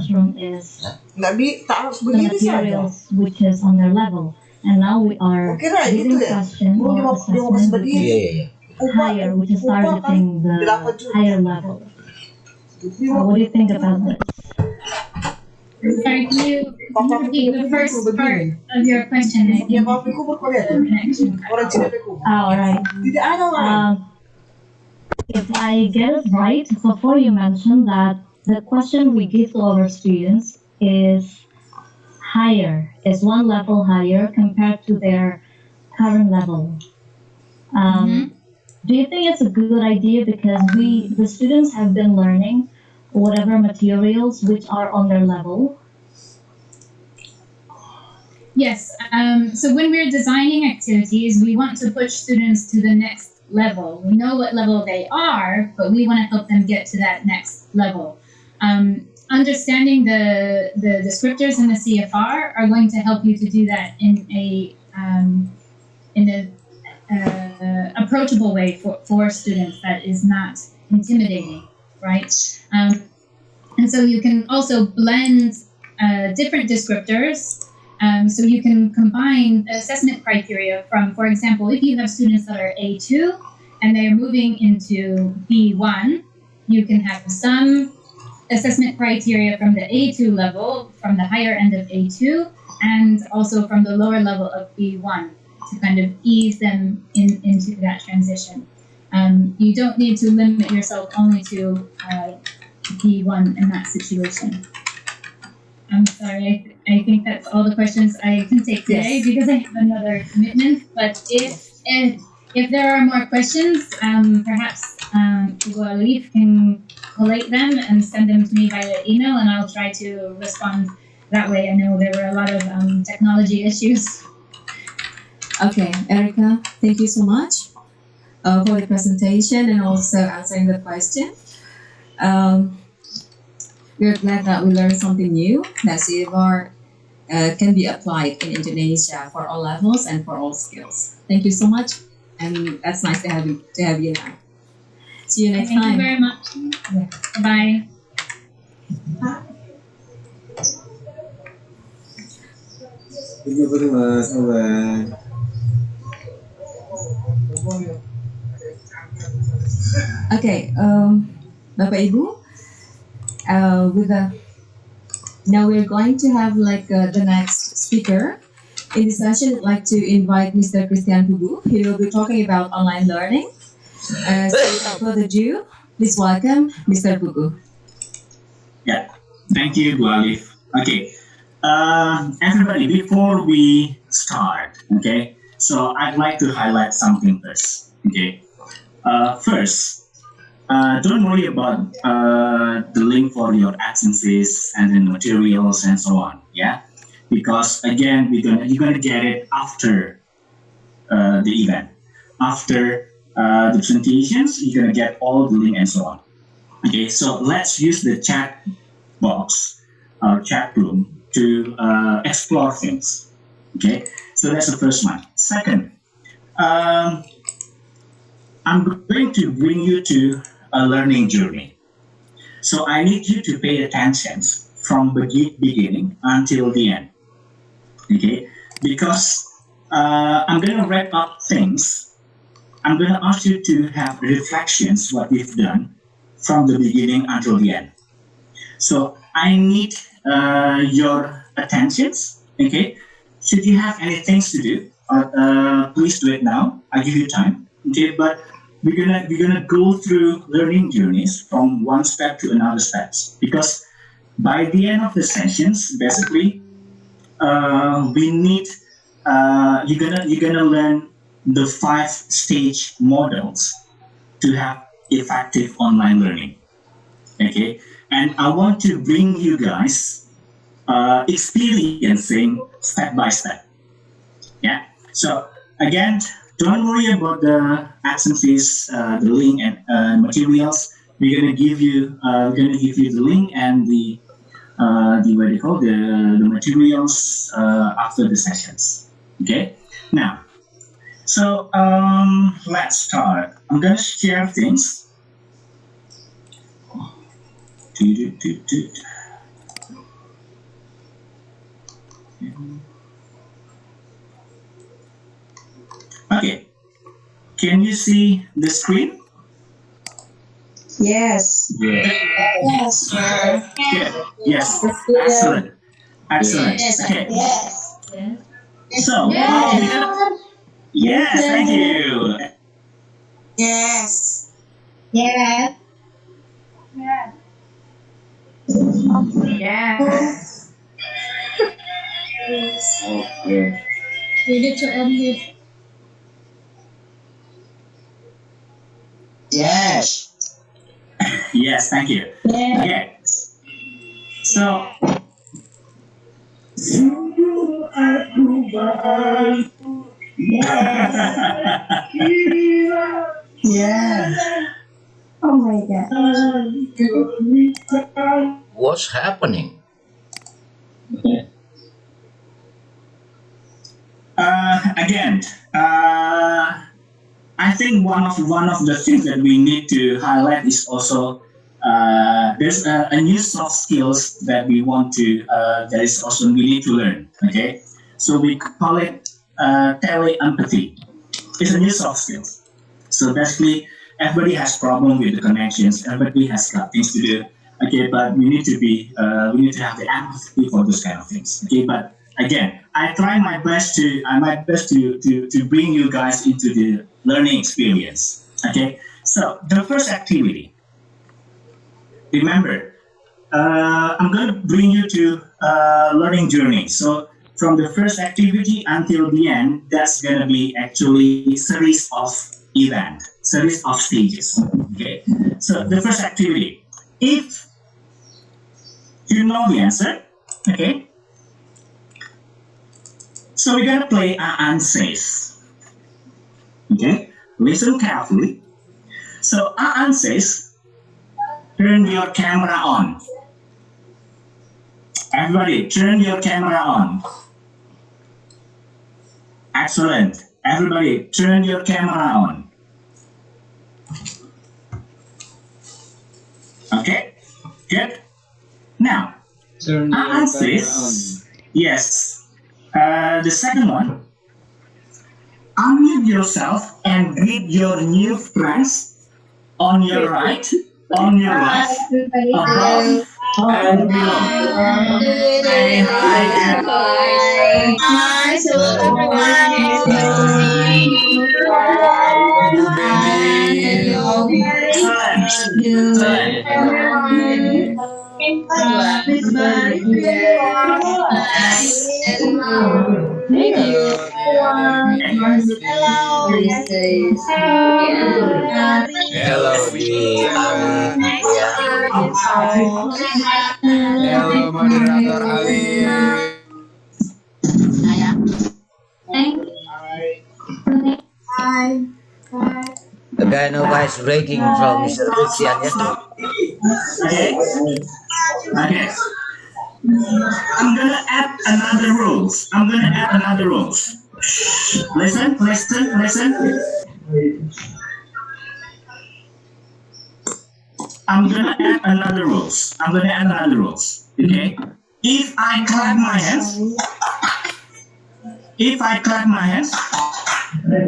Nggak tak harus The berdiri saja. materials which is on their level, and now we are giving question or assessment which is higher, which is targeting the higher level. What do you think about this? Sorry, can you repeat the first part of your question? I think the connection. All right. If I get it right, before you mentioned that the question we give to our students is higher, is one level higher compared to their current level. Do you think it's a good idea because the students have been learning whatever materials which are on their level? Yes. So when we're designing activities, we want to push students to the next level. We know what level they are, but we want to help them get to that next level. Understanding the descriptors in the CFR are going to help you to do that in a approachable way for students that is not intimidating, right? And so you can also blend different descriptors. So you can combine assessment criteria from, for example, if you have students that are A2 and they're moving into B1, you can have some assessment criteria from the A2 level, from the higher end of A2, and also from the lower level of B1 to kind of ease them into that transition. You don't need to limit yourself only to B1 in that situation. I'm sorry, I think that's all the questions I can take today because I have another commitment. But if there are more questions, perhaps ALIEF can collate them and send them to me via email, and I'll try to respond that way. I know there were a lot of technology issues. Okay, Erica, thank you so much for the presentation and also answering the question. We're glad that we learned something new, that CFR can be applied in Indonesia for all levels and for all skills. Thank you so much, and that's nice to have you now. See you next time. Thank you very much. Bye. Thank you very much. Bye. Okay, Bapak Ibu, now we're going to have the next speaker. In this session, I'd like to invite Mr. Christian PUGUH. He will be talking about online learning. So without further ado, please welcome Mr. PUGUH. Yeah, thank you, Bu ALIEF. Okay, everybody, before we start, okay, so I'd like to highlight something first, okay. First, don't worry about the link for your absences and then materials and so on, yeah, because again, you're gonna get it after the event, after the presentations. You're gonna get all the link and so on. Okay, so let's use the chat box or chat room to explore things. Okay, so that's the first one. Second, I'm going to bring you to a learning journey. So I need you to pay attention from beginning until the end. Okay? Because I'm going to wrap up things. I'm going to ask you to have reflections what we've done from the beginning until the end. So I need your attentions. Okay? Should you have any things to do, please do it now. I give you time. Okay, but we're gonna go through learning journeys from one step to another steps, because by the end of the sessions, basically, we need you're gonna learn the 5-stage models to have effective online learning. Okay, and I want to bring you guys experiencing step by step. Yeah. So again, don't worry about the absences, the link and materials. We're gonna give you the link and the what do you call the materials after the sessions. Okay. Now, so let's start. I'm gonna share things. Okay, can you see the screen? Yes. Yes. Sir. Good. Yes. Excellent. Excellent. Okay. Yes. So, yes, thank you. Yes. Yes. Yes. Yes. Okay. You need to unmute. Yes. Yes, thank you. Okay. So, Yeah. Oh my God. What's happening? Again, I think one of the things that we need to highlight is also there's a new soft skills that we want to that is also we need to learn. Okay, so we call it tele-empathy. It's a new soft skills. So basically, everybody has problem with the connections. Everybody has got things to do. Okay, but we need to have the empathy for those kind of things. Okay, but again, I try my best to bring you guys into the learning experience. Okay, so the first activity. Remember, I'm going to bring you to learning journey. So from the first activity until the end, that's going to be actually a series of events, series of stages. Okay, so the first activity. If you know the answer, okay. So we're gonna play Unnes. Okay, listen carefully. So Unnes, turn your camera on. Everybody, turn your camera on. Excellent. Everybody, turn your camera on. Okay, good. Now, Unnes. Yes. The second one, unmute yourself and greet your new friends on your right, on your left, above, and below. Say hi. Hi, Hello, Di Ali. Ya. Hello, Moderator ALIEF. Hi. The kind of ice breaking from Mr. Lucian, ya. Okay. Okay. I'm gonna add another rules. Listen. I'm gonna add another rules. Okay. If I clap my hands,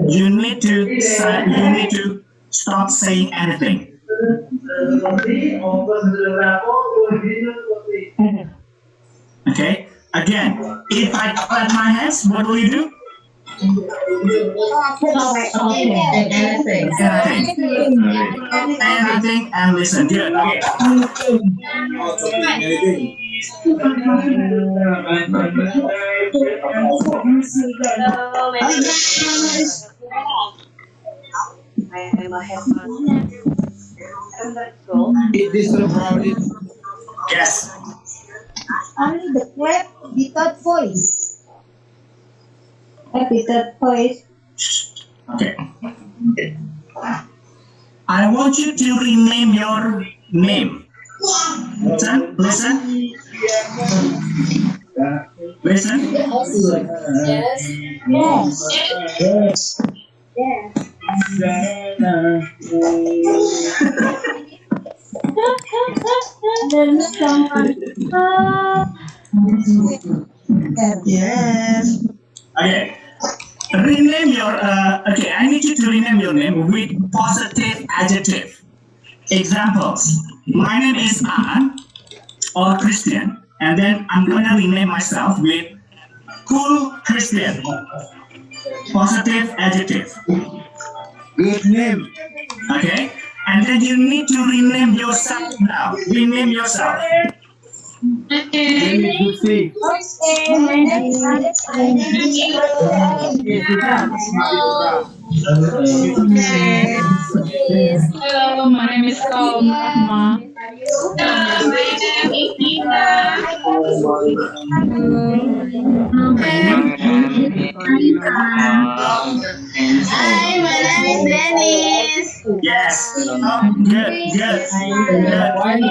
you need to stop saying anything. Okay. Again, if I clap my hands, what will you do? Anything and listen. Good. Okay. It is so crowded. Yes. Only the clap without voice. Without voice. Okay. I want you to rename your name. Listen. Listen. Yes. Yes. Okay. Rename your. Okay, I need you to rename your name with positive adjective. Examples. My name is Ann or Christian, and then I'm gonna rename myself with cool Christian. Positive adjective. Good name. Okay, and then you need to rename yourself now. Rename yourself. Name is good thing. Hello, my name is Rahma. Hi, my name is Dennis. Yes. Oh, good.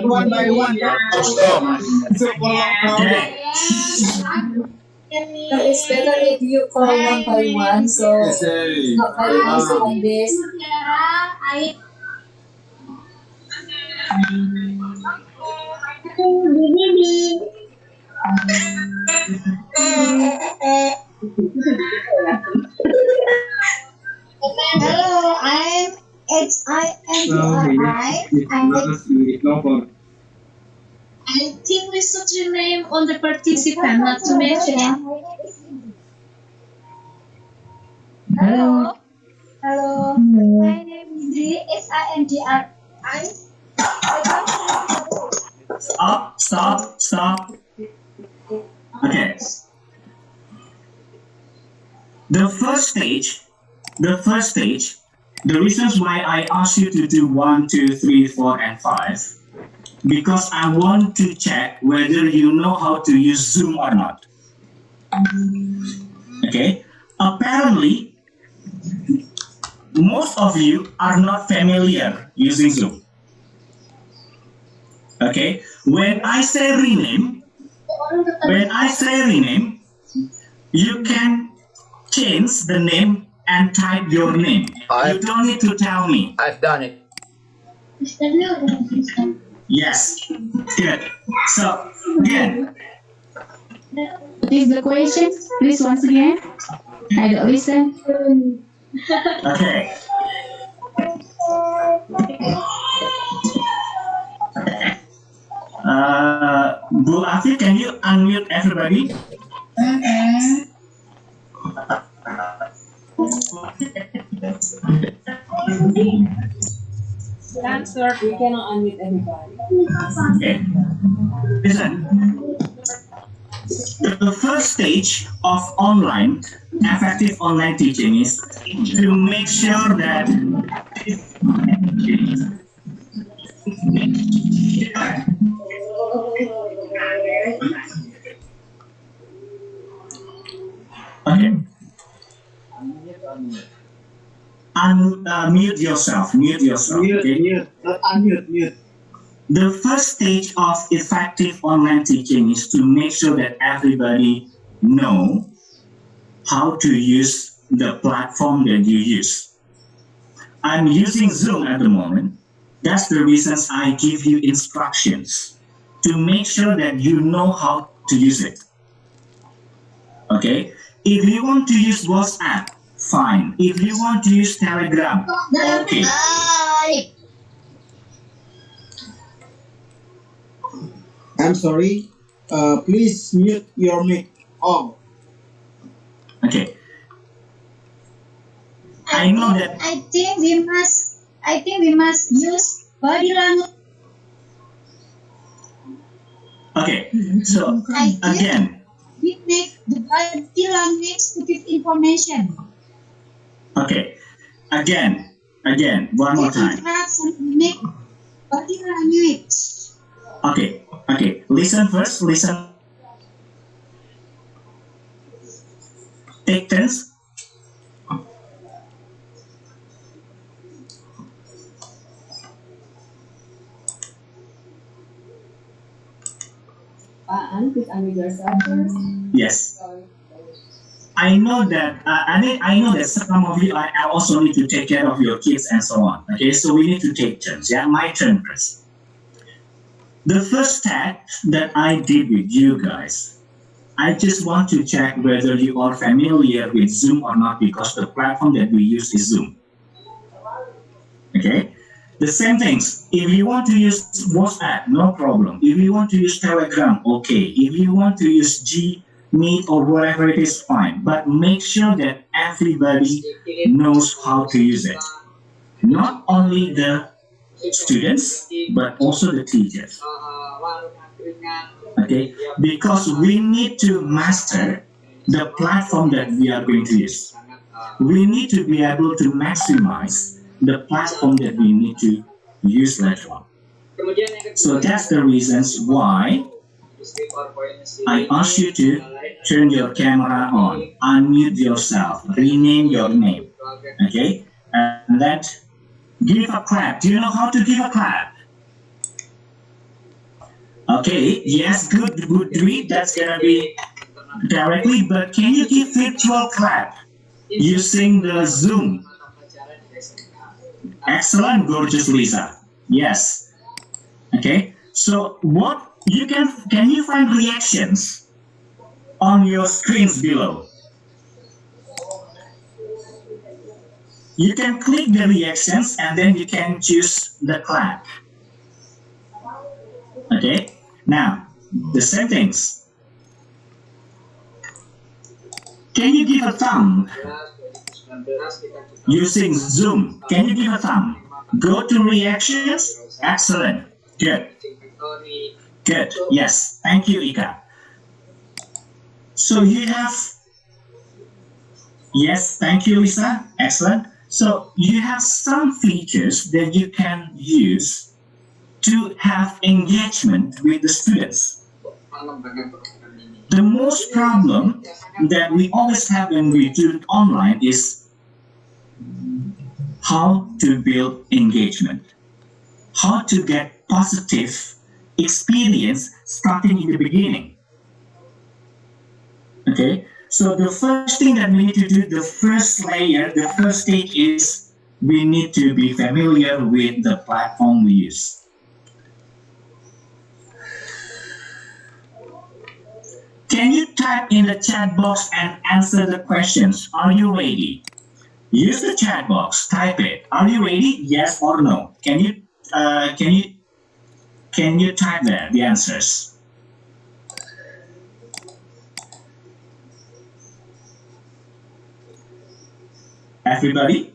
One by one. Okay. So it's better if you call one by one, so it's not very easy like this. Hello, I'm HINDRI. I think we should rename all the participants, not to mention. Hello. My name is SINDRI. Stop. Okay. The first stage, the reasons why I asked you to do 1, 2, 3, 4, and 5, because I want to check whether you know how to use Zoom or not. Okay. Apparently, most of you are not familiar using Zoom. Okay. When I say rename, you can change the name and type your name. You don't need to tell me. I've done it. Yes. Good. So, again. Is the question? Please once again. I don't listen. Okay. Bu Afi, can you unmute everybody? Answer, we cannot unmute everybody. Okay. Listen. The first stage of effective online teaching is to make sure that okay. Mute yourself. Okay? Unmute. The first stage of effective online teaching is to make sure that everybody know how to use the platform that you use. I'm using Zoom at the moment, That's the reasons I give you instructions to make sure that you know how to use it. Okay? If you want to use WhatsApp, fine. If you want to use Telegram, okay. I'm sorry. Please mute your mic. Oh. Okay. I know that. I think we must use body language. Okay. So again. We make the body language to give information. Okay. Again. One more time. Make body language. Okay. Listen first. Listen. Take turns. Please unmute yourself first. Yes. I know that. I know that some of you I also need to take care of your kids and so on. Okay, so we need to take turns. Yeah, my turn first. The first step that I did with you guys, I just want to check whether you are familiar with Zoom or not, because the platform that we use is Zoom. Okay. The same things. If you want to use WhatsApp, no problem. If you want to use Telegram, okay. If you want to use Meet or whatever it is, fine. But make sure that everybody knows how to use it. Not only the students, but also the teachers. Okay? Because we need to master the platform that we are going to use. We need to be able to maximize the platform that we need to use later on. So that's the reasons why I ask you to turn your camera on, unmute yourself, rename your name, okay? And then give a clap. Do you know how to give a clap? Okay, yes, good read. That's gonna be directly, but can you give virtual clap using the Zoom? Excellent, gorgeous Lisa. Yes. Okay. So what you can you find reactions on your screens below? You can click the reactions and then you can choose the clap. Okay. Now the same things. Can you give a thumb? Using Zoom, can you give a thumb? Go to reactions. Excellent. Good. Good. Yes. Thank you, Ika. So you have. Yes. Thank you, Lisa. Excellent. So you have some features that you can use to have engagement with the students. The most problem that we always have when we do it online is how to build engagement, how to get positive experience starting in the beginning. Okay, so the first thing that we need to do, the first layer, the first stage is we need to be familiar with the platform we use. Can you type in the chat box and answer the questions? Are you ready? Use the chat box. Type it. Are you ready? Yes or no? Can you type there the answers? Everybody,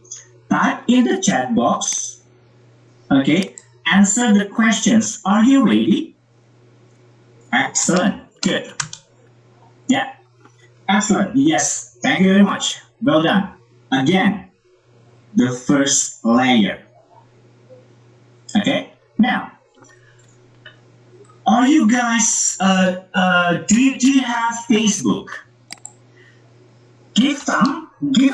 type in the chat box. Okay. Answer the questions. Are you ready? Excellent. Good. Yeah. Excellent. Yes. Thank you very much. Well done. Again, the first layer. Okay. Now, are you guys? Do you have Facebook? Give a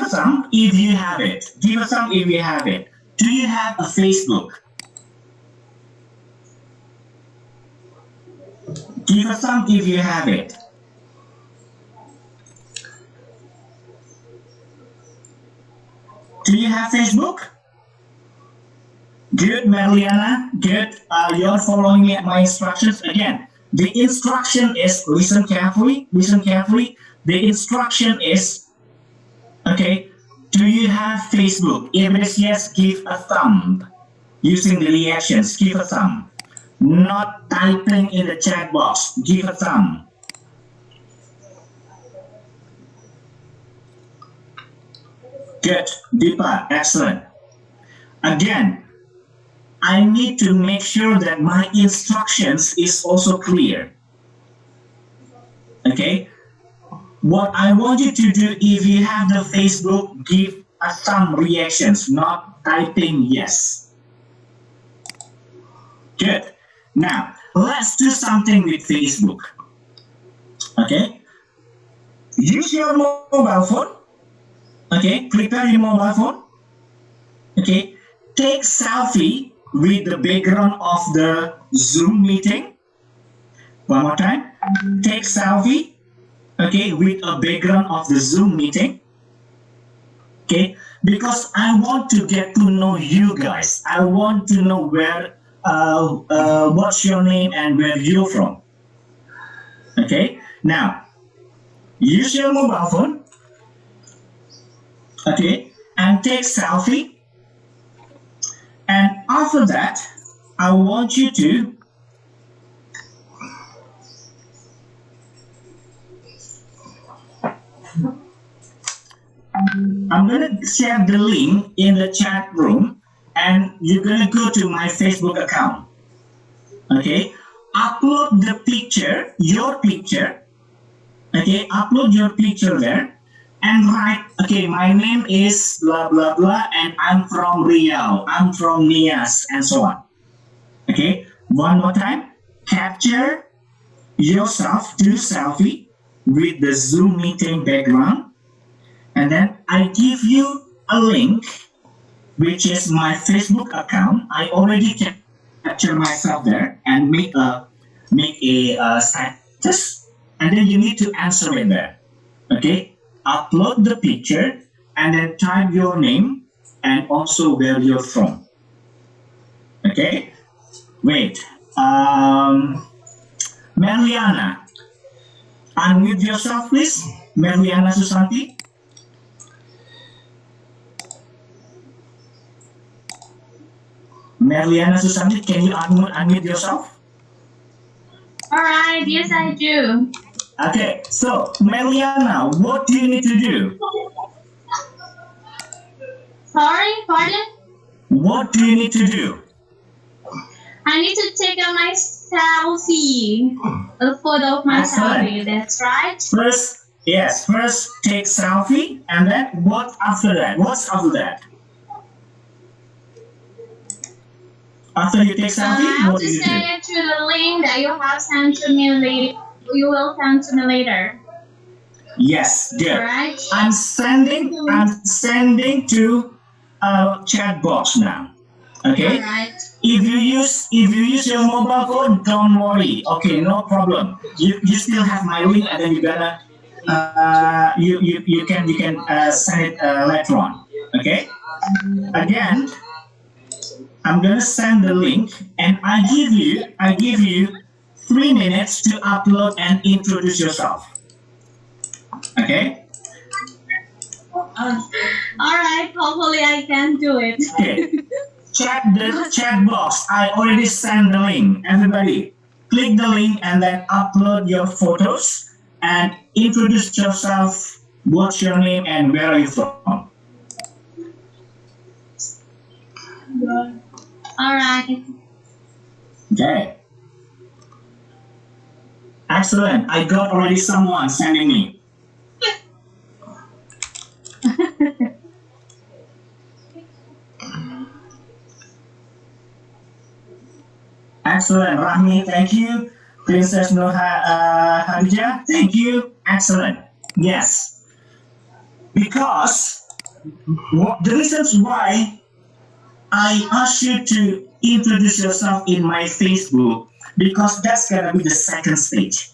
thumb if you have it. Give a thumb if you have it. Do you have a Facebook? Give a thumb if you have it. Do you have Facebook? Good, Mariana. Good. You're following my instructions. Again, the instruction is, listen carefully, listen carefully. The instruction is, okay, do you have Facebook? If it is yes, give a thumb. Using the reactions, give a thumb. Not typing in the chat box, give a thumb. Good, Deepa, excellent. Again, I need to make sure that my instructions is also clear. Okay? What I want you to do, if you have the Facebook, give a thumb reactions, not typing yes. Good. Now, let's do something with Facebook. Okay? Use your mobile phone. Okay? Prepare your mobile phone. Okay? Take selfie with the background of the Zoom meeting. One more time. Take selfie, okay, with a background of the Zoom meeting. Okay, because I want to get to know you guys. I want to know where, what's your name and where you're from. Okay, now, use your mobile phone. Okay, and take selfie. And after that, I want you to I'm going to share the link in the chat room and you're going to go to my Facebook account. Okay, upload the picture, your picture. Okay, upload your picture there and write, okay, my name is blah, blah, blah, and I'm from Riau, I'm from Nias, and so on. Okay, one more time, capture yourself, do selfie with the Zoom meeting background, and then I give you a link, which is my Facebook account. I already capture myself there and make a status, and then you need to answer it there. Okay, upload the picture and then type your name and also where you're from. Okay, wait, Mariana, unmute yourself please. Mariana Susanti. Mariana Susanti, can you unmute yourself? All right, yes I do. Okay, so Mariana, what do you need to do? Sorry, pardon? What do you need to do? I need to take my selfie, a photo of my selfie, that's right? First take selfie, and then what after that? What's after that? After you take selfie, what do you do? I have to send it to the link that you have sent to me later. You will send to me later. Yes, good. Right. I'm sending to chat box now. Okay. Right. If you use your mobile phone, don't worry. Okay, no problem. You still have my link, and then you gotta you can send it later on. Okay. Again, I'm gonna send the link, and I give you 3 minutes to upload and introduce yourself. Okay. All right. Hopefully, I can do it. Okay. Check the chat box. I already sent the link. Everybody, click the link and then upload your photos and introduce yourself. What's your name and where are you from? All right. Okay. Excellent. I got already someone sending me. Excellent. Rahmi, thank you. Princess Hadija, thank you. Excellent. Yes. Because the reasons why I asked you to introduce yourself in my Facebook, because that's gonna be the second stage.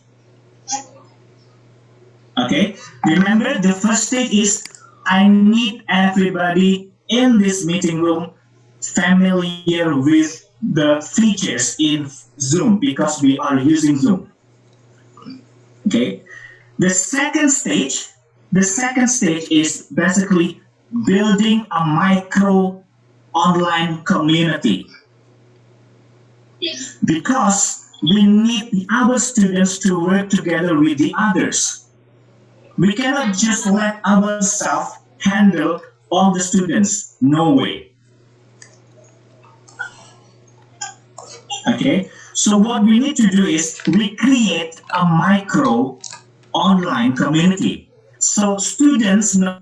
Okay? Remember, the first stage is I need everybody in this meeting room familiar with the features in Zoom because we are using Zoom. Okay. The second stage is basically building a micro online community, because we need our students to work together with the others. We cannot just let ourselves handle all the students. No way. Okay, so what we need to do is we create a micro online community. So students know.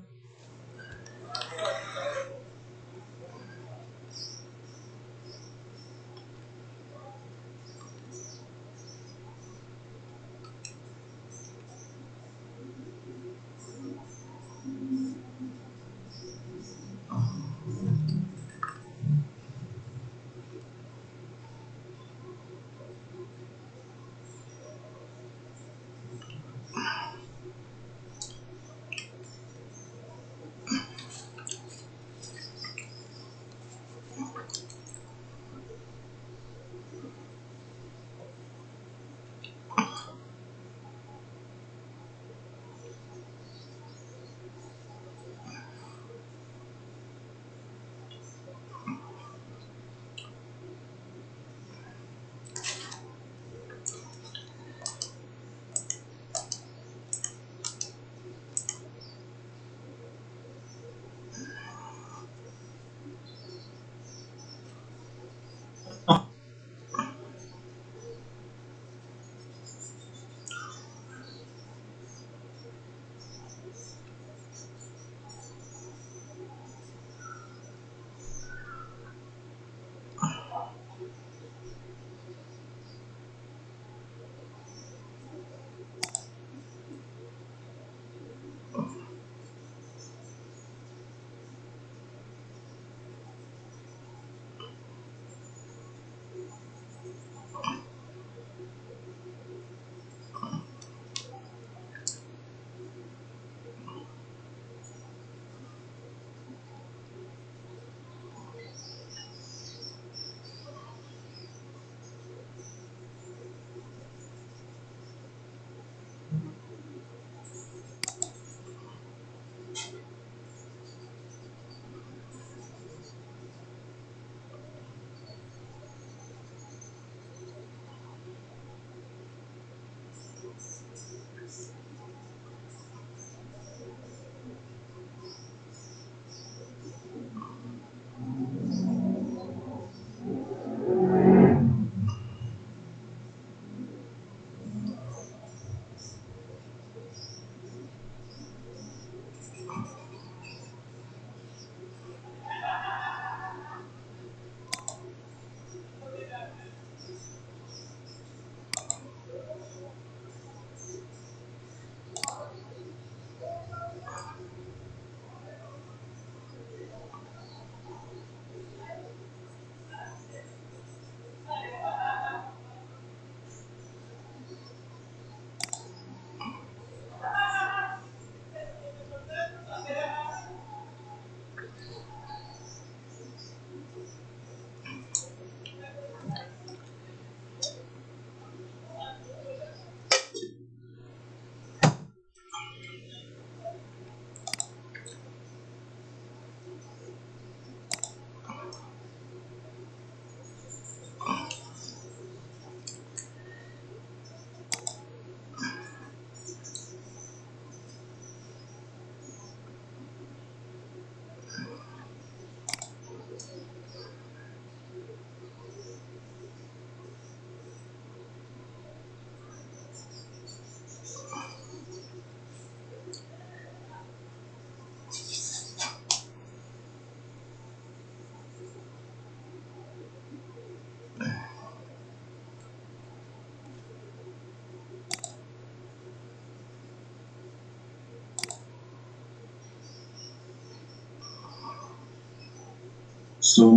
So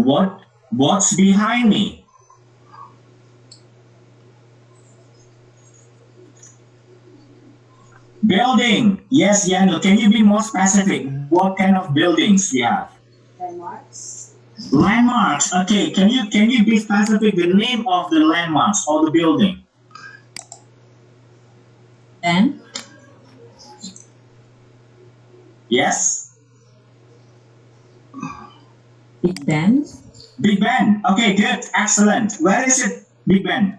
what's behind me? Building. Yes, Yano, can you be more specific? What kind of buildings we have? Landmarks. Landmarks. Okay, can you be specific the name of the landmarks or the building? Ben? Yes. Big Ben? Big Ben. Okay, good. Excellent. Where is it, Big Ben?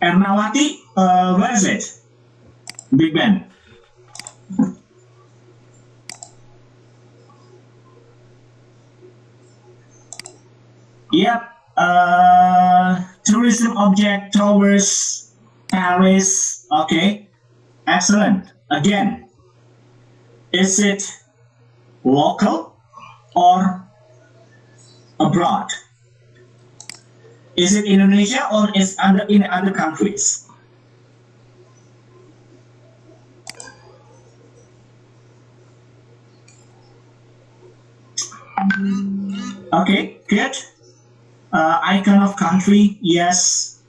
Ernawati, where is it? Big Ben. Yep. Tourism object, towers, Paris. Okay. Excellent. Again, is it local or abroad? Is it Indonesia or is in other countries? Okay, good. Icon of country, yes.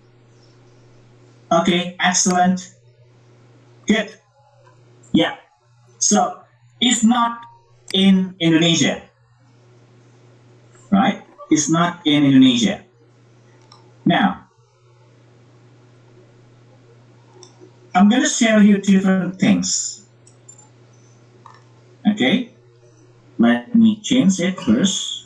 Okay, excellent. Good. Yeah. So it's not in Indonesia, right? It's not in Indonesia. Now, I'm going to share you different things. Okay. Let me change it first.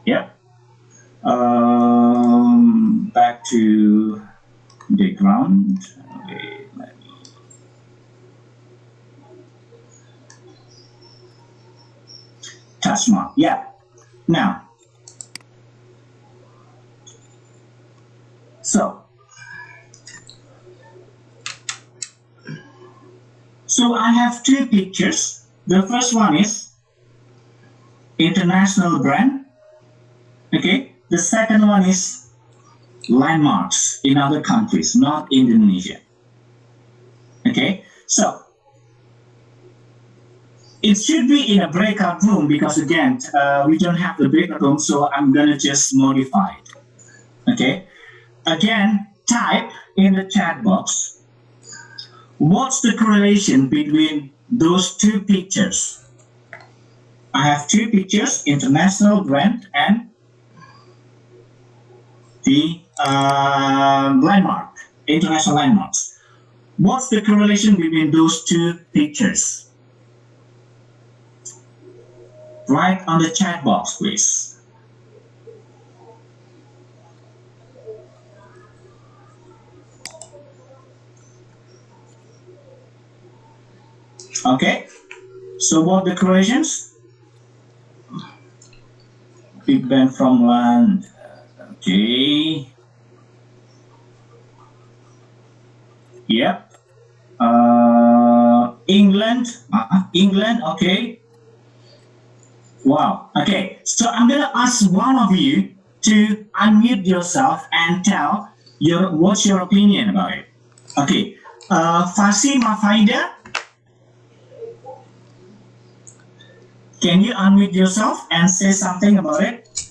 Yep. Back to the ground. Okay, let me. Touch mark. Yeah. Now. So I have two pictures. The first one is international brand. Okay. The second one is landmarks in other countries, not Indonesia. Okay. So it should be in a breakout room because again, we don't have the breakout room, so I'm gonna just modify it. Okay. Again, type in the chat box. What's the correlation between those two pictures? I have two pictures, international brand and the landmark, international landmarks. What's the correlation between those two pictures? Write on the chat box, please. Okay, so what the correlations? Big Ben from land. Okay. Yep. England. England. Okay. Wow. Okay. So I'm gonna ask one of you to unmute yourself and tell what's your opinion about it. Okay. Fasi Mafaida. Can you unmute yourself and say something about it?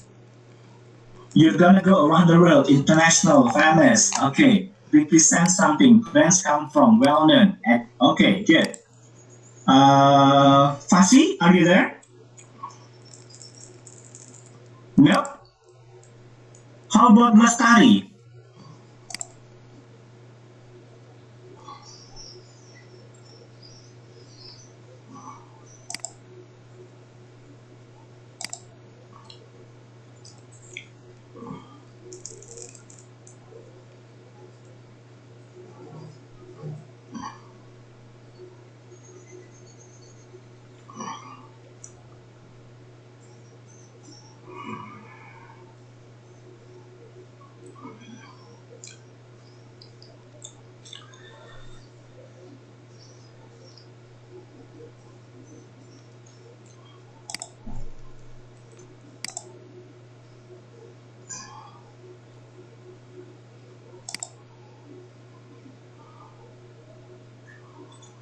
You're gonna go around the world, international, famous. Okay, represent something. Brands come from, well known. Okay, good. Fasi, are you there? Nope. How about Lestari?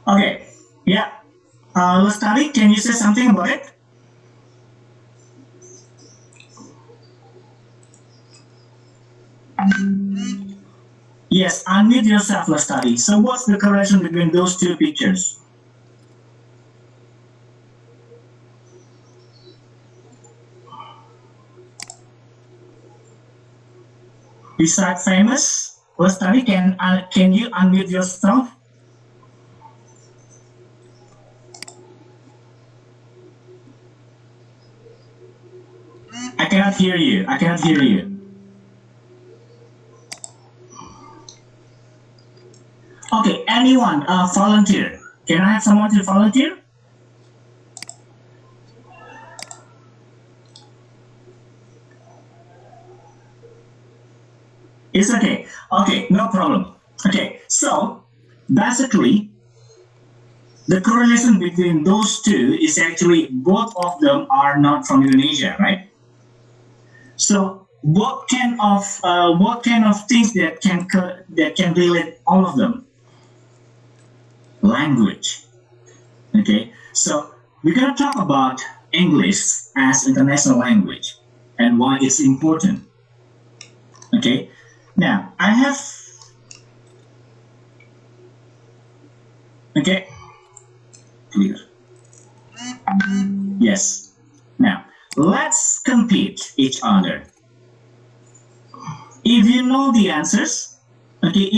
Okay, yeah. Lestari, can you say something about it? Yes, unmute yourself, Lestari. So what's the correlation between those two pictures? Beside famous, Lestari, can you unmute yourself? I cannot hear you. I cannot hear you. Okay, anyone volunteer? Can I have someone to volunteer? It's okay. Okay, no problem. Okay, so basically, the correlation between those two is actually both of them are not from Indonesia, right? So what kind of things that can relate all of them? Language. Okay, so we're gonna talk about English as international language and why it's important. Okay, now I have. Okay, clear. Yes. Now let's compete each other. If you know the answers, okay,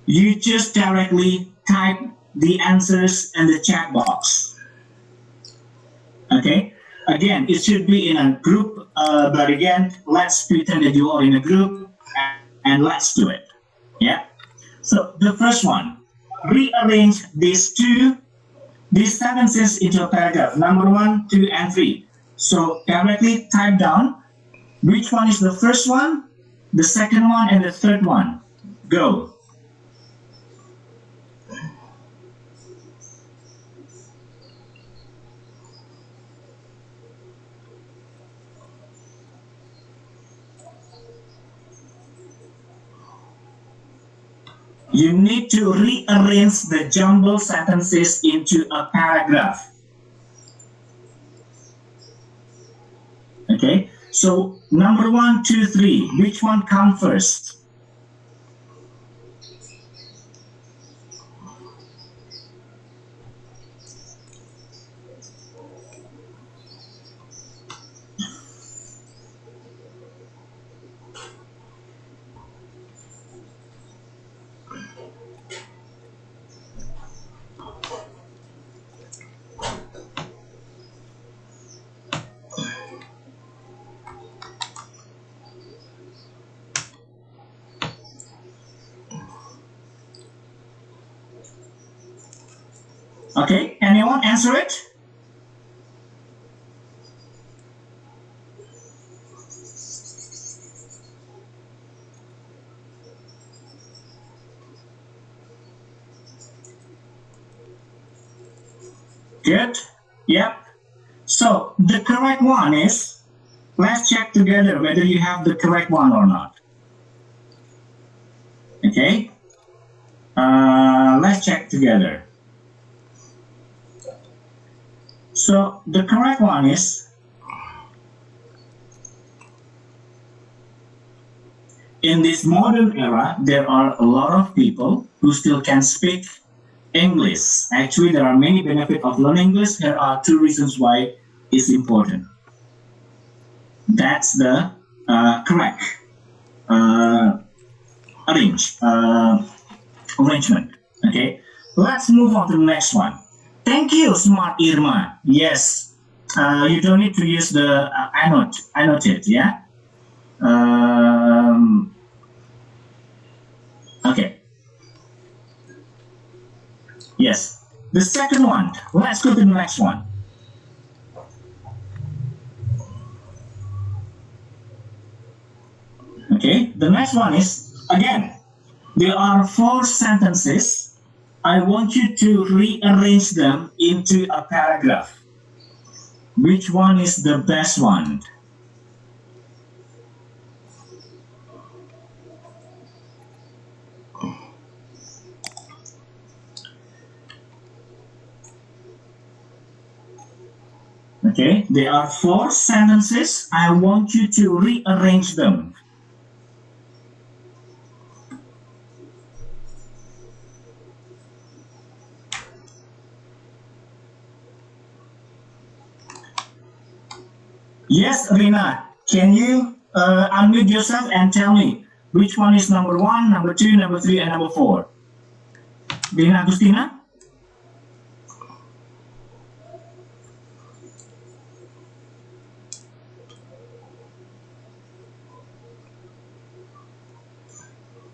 you just directly type the answers in the chat box. Okay, again, it should be in a group, but again, let's pretend that you are in a group and let's do it. Yeah. So the first one, rearrange these sentences into a paragraph, number 1, 2, and 3. So directly type down which one is the first one, the second one, and the third one. Go. You need to rearrange the jumbled sentences into a paragraph. Okay, so number 1, 2, 3, which one comes first? Okay, anyone answer it? Good. Yep. So the correct one is, let's check together whether you have the correct one or not. Okay. Let's check together. So the correct one is, in this modern era, there are a lot of people who still can speak English. Actually, there are many benefits of learning English. There are 2 reasons why it's important. That's the correct arrangement. Okay, let's move on to the next one. Thank you, Smart Irma. Yes, you don't need to use the annotate, yeah? Okay. Yes. The second one, let's go to the next one. Okay, the next one is, again, there are 4 sentences. I want you to rearrange them into a paragraph. Which one is the best one? Okay, there are 4 sentences. I want you to rearrange them. Yes, Rina. Can you unmute yourself and tell me which one is number 1, number 2, number 3, and number 4? Rina Agustina?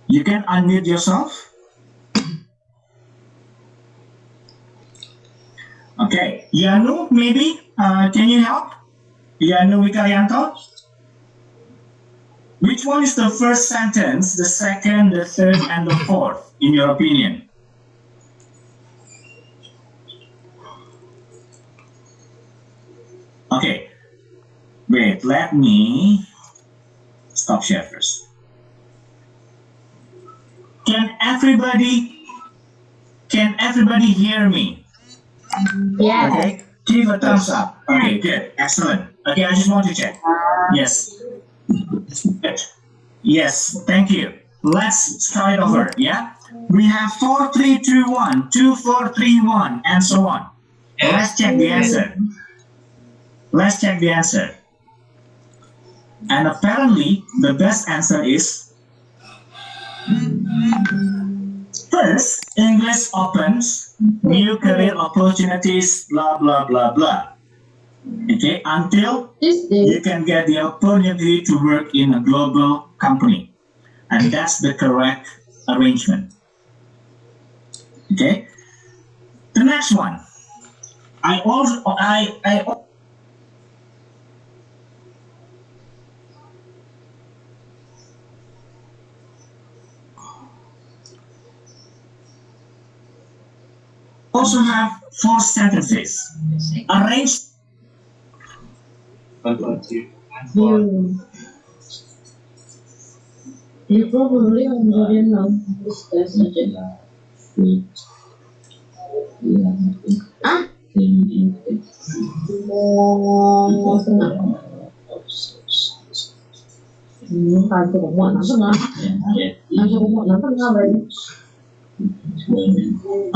You can unmute yourself. Okay, Yanu, maybe, can you help? Yanu Wikaryanto? Which one is the first sentence, the second, the third, and the fourth, in your opinion? Okay, wait, let me stop share first. Can everybody hear me? Yes. Okay, give a thumbs up. Okay, good, excellent. Okay, I just want to check. Yes. Good. Yes, thank you. Let's start over, yeah? We have 4, 3, 2, 1, 2, 4, 3, 1, and so on. Let's check the answer. Let's check the answer. And apparently, the best answer is first, English opens new career opportunities, blah, blah, blah, blah. Okay, until you can get the opportunity to work in a global company. And that's the correct arrangement. Okay, the next one. I also have 4 sentences. Arrange. You probably already know this message. Ah?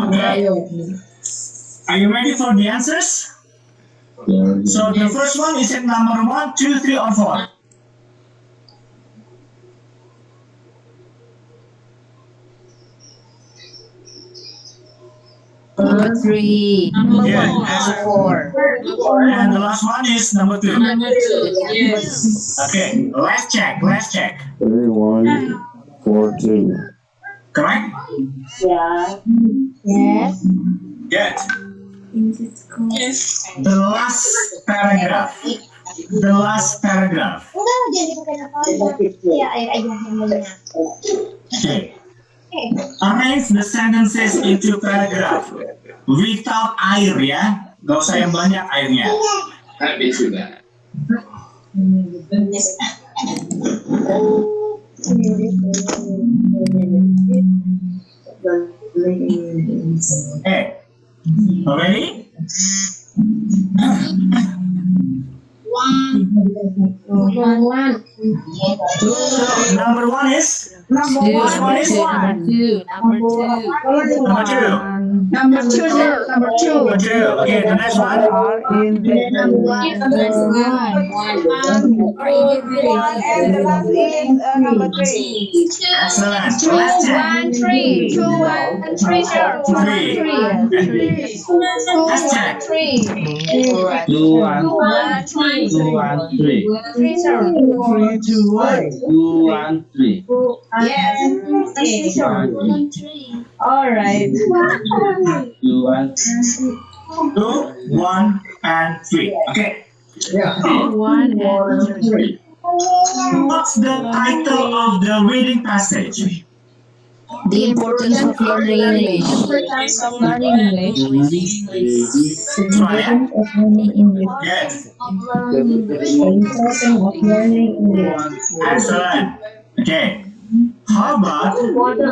Okay. Are you ready for the answers? So the first one is at number 1, 2, 3, or 4? Number 3. Number 4. And the last one is number 2. Number 2. Yes. Okay, let's check. 1, 4, 2. Correct? Yeah. Yes. Good. The last paragraph. Enggak, jadi pakai apa? Ya, air aja namanya. Okay. Arrange the sentences into paragraph without air, ya. Gak usah yang banyak airnya. Habis sudah. Hey, ready? One. So, number 1 is? Number 2. Okay, the next one. And the last is number 3. Excellent. Let's check. 3. 2, 1, 3, sir. 2, 1, 3. Let's check. 2, 1, 3. 2, 1, 3. 3, sir. 3, 2, 1. 2, 1, 3. Yes. 1, 3. All right. 2, 1. 2, 1, and 3. Okay. 1 and 3. What's the title of the reading passage? The importance of learning English. Importance of learning English. Try it. Yes. Excellent. Okay. How about one?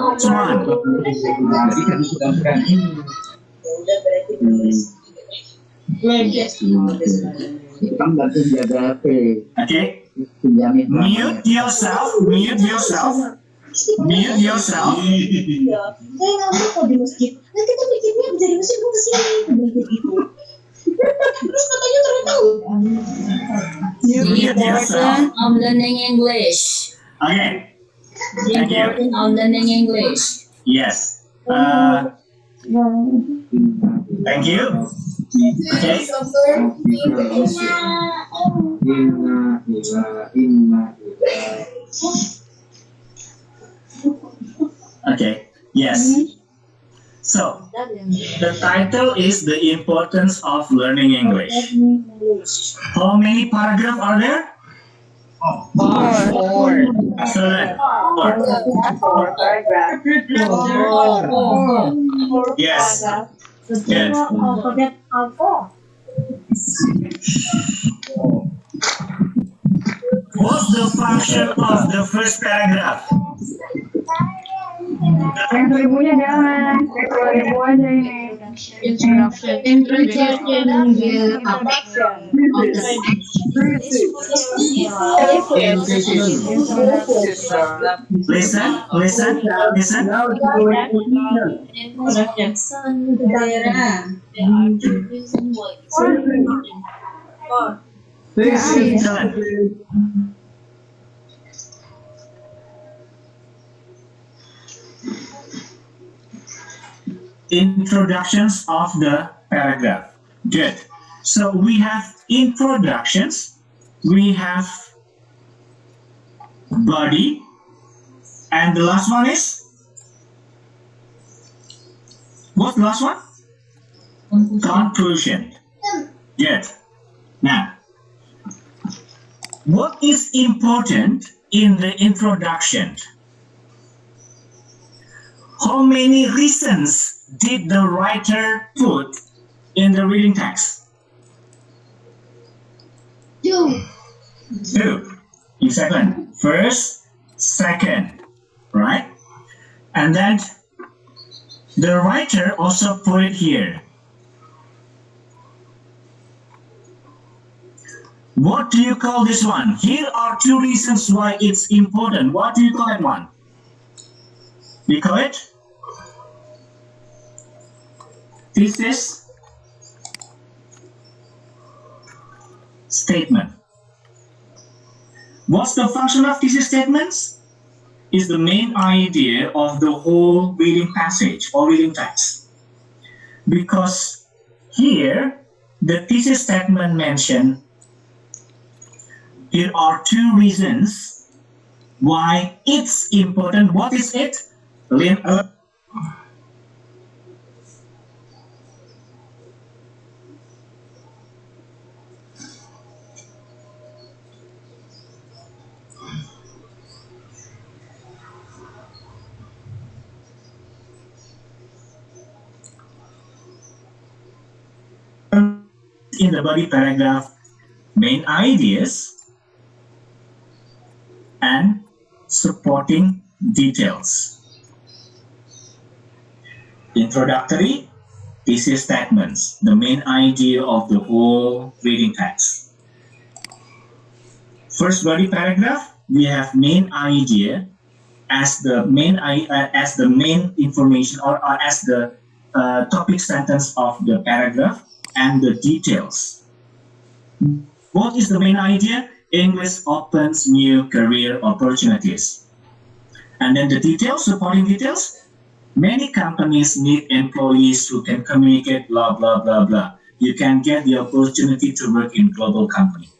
Okay. Mute yourself. Mute yourself. Mute yourself. Saya nggak mau kok di masjid. Nah kita bikinnya bisa di masjid, gue kesini. Begitu. Terus katanya tertahu. You read Importance yourself. of learning English. Okay. The Thank you. importance of learning English. Yes. Thank you. Okay. Okay. Yes. So, the title is The Importance of Learning English. How many paragraphs are there? Four. Excellent. Four. Yes. Good. What's the function of the first paragraph? Listen. Introductions of the paragraph. Good. So we have introductions, we have body, and the last one is? What's the last one? Conclusion. Good. Now, what is important in the introduction? How many reasons did the writer put in the reading text? Two. Exactly. First, second, right? And then the writer also put it here. What do you call this one? Here are two reasons why it's important. What do you call it one? You call it thesis statement. What's the function of thesis statements? Is the main idea of the whole reading passage or reading text. Because here, the thesis statement mentioned, here are two reasons why it's important. What is it? In the body paragraph, main ideas and supporting details. Introductory, thesis statements, the main idea of the whole reading text. First body paragraph, we have main idea as the main information or as the topic sentence of the paragraph and the details. What is the main idea? English opens new career opportunities. And then the details, supporting details. Many companies need employees who can communicate, blah, blah, blah, blah. You can get the opportunity to work in global company.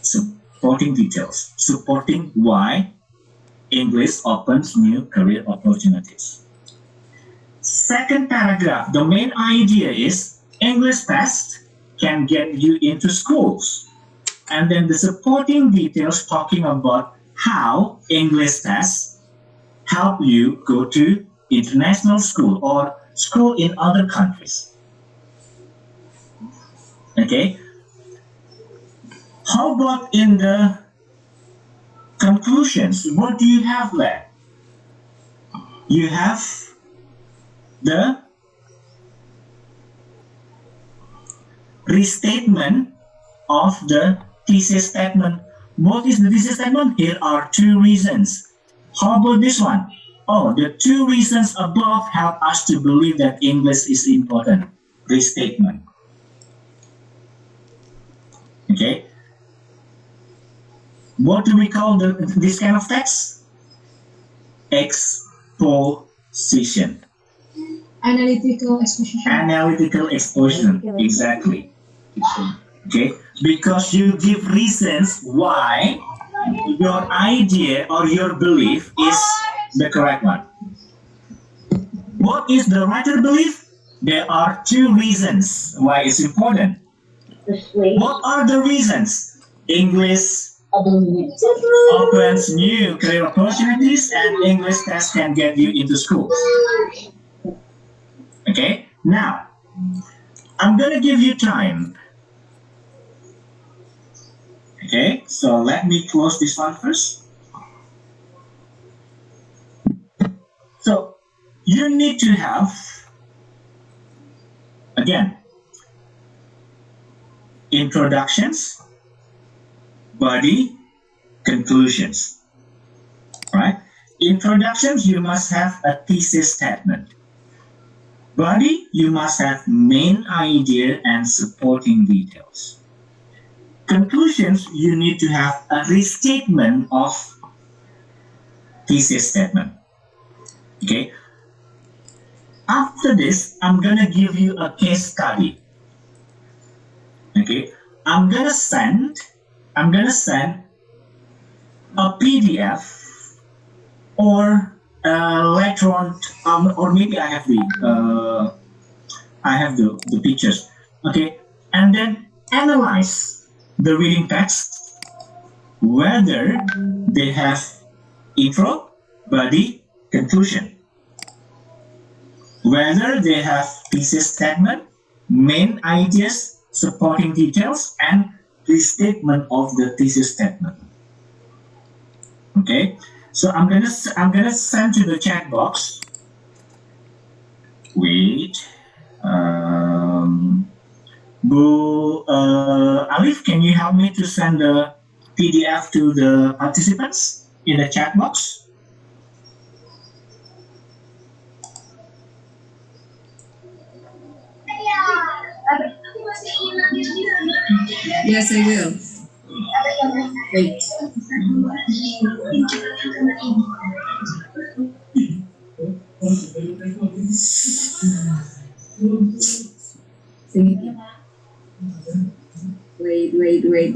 Supporting details, supporting why English opens new career opportunities. Second paragraph, the main idea is English test can get you into schools. And then the supporting details talking about how English tests help you go to international school or school in other countries. Okay. How about in the conclusions? What do you have there? You have the restatement of the thesis statement. What is the thesis statement? Here are two reasons. How about this one? Oh, the two reasons above help us to believe that English is important. Restatement. Okay. What do we call this kind of text? Exposition. Analytical exposition. Analytical exposition, exactly. Okay, because you give reasons why your idea or your belief is the correct one. What is the writer belief? There are two reasons why it's important. What are the reasons? English opens new career opportunities and English test can get you into schools. Okay, now I'm gonna give you time. Okay, so let me close this one first. So you need to have, again, introductions, body, conclusions. Right? Introductions, you must have a thesis statement. Body, you must have main idea and supporting details. Conclusions, you need to have a restatement of thesis statement. Okay. After this, I'm gonna give you a case study. Okay. I'm gonna send a PDF or electron, or maybe I have the pictures. Okay, and then analyze the reading text, whether they have intro, body, conclusion, whether they have thesis statement, main ideas, supporting details, and restatement of the thesis statement. Okay, so I'm gonna send to the chat box. Wait, Alif, can you help me to send the PDF to the participants in the chat box? Yes, I will. Wait.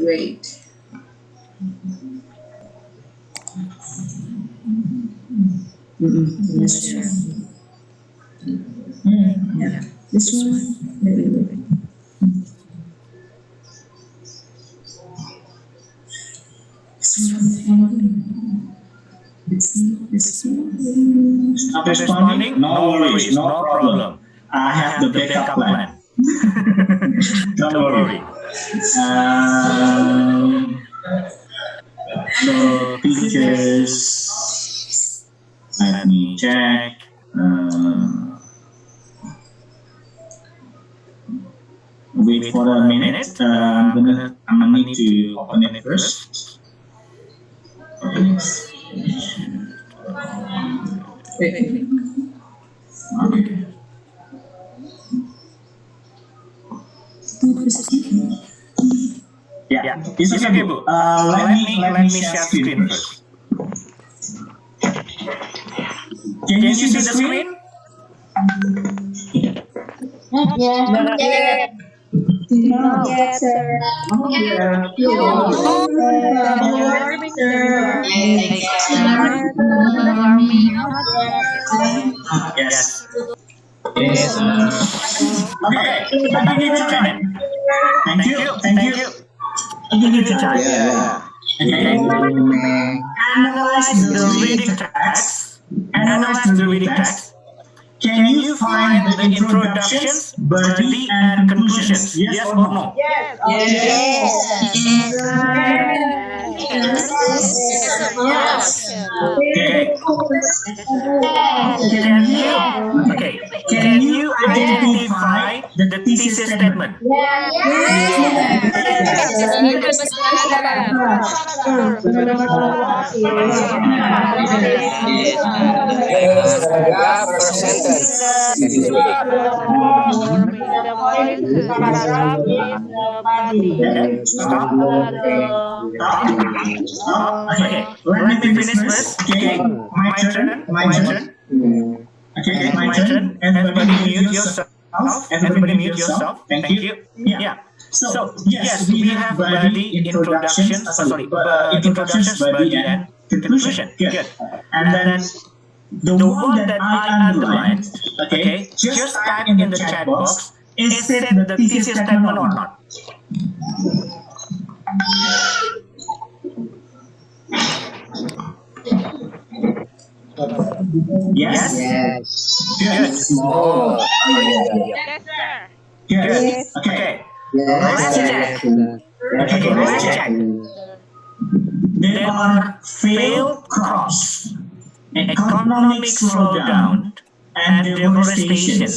Wait. This one. Yeah. This one. Wait. Stop responding? No worries, no problem. I have the backup plan. Don't worry. So pictures. Let me check. Wait for a minute. I'm gonna need to open it first. Wait. Okay. Yeah, it's okay, Bu. Let me share screen first. Can you see the screen? Not yet. Not yet, sir. Yes. Okay, let me give you time. Thank you. I'll give you time. Yeah. Okay. Analyze the reading text. Can you find the introductions, body, and conclusions? Yes or no? Yes. Okay. Can you identify the thesis statement? Paragraph or sentence. Paragraph is Okay, stop. Okay, let me finish first. Okay, my turn. Okay, my turn. Everybody mute yourself. Everybody mute yourself. Thank you. Yeah. So yes, we have body introductions. Introductions, body, and conclusion. Good. And then the one that I underlined. Okay, just type in the chat box. Is it the thesis statement or not? Yes? Good. Oh, Good. Okay. Let's check. Okay, let's check. There are failed crops, economic slowdown, and deforestation.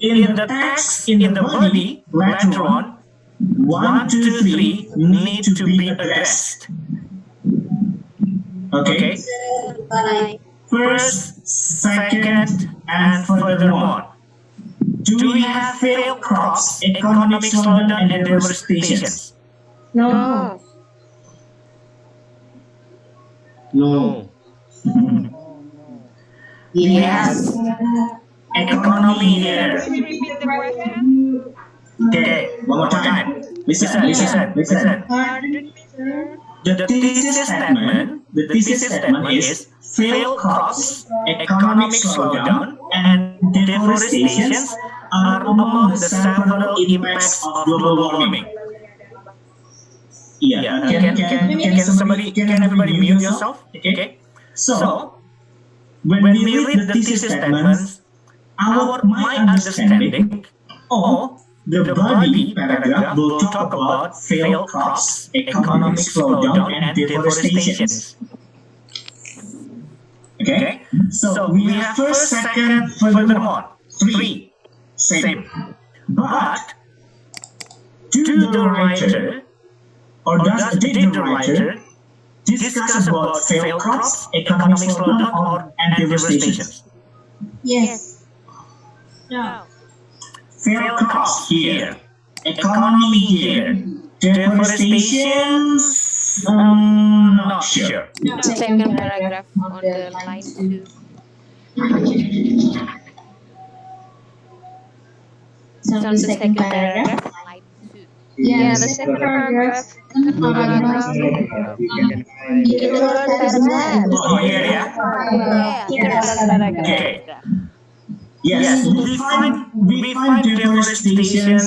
In the text, in the body, later on, 1, 2, 3 need to be addressed. Okay? First, second, and furthermore. Do we have failed crops, economic slowdown, and deforestation? No. No. Yes. Economy here. Okay, one more time. Listen. The thesis statement is failed crops, economic slowdown, and deforestation are among the several impacts of global warming. Yeah. Can everybody mute yourself? Okay. So when we read the thesis statements, my understanding of the body paragraph will talk about failed crops, economic slowdown, and deforestation. Okay? So we have first, second, furthermore. 3. Same. But did the writer discuss about failed crops, economic slowdown, and deforestation? Yes. No. Failed crops here, economy here, deforestation, not sure. Second paragraph on the line 2. So the second paragraph. Yeah, the second paragraph. Oh, yeah. Okay. Yes, we find deforestation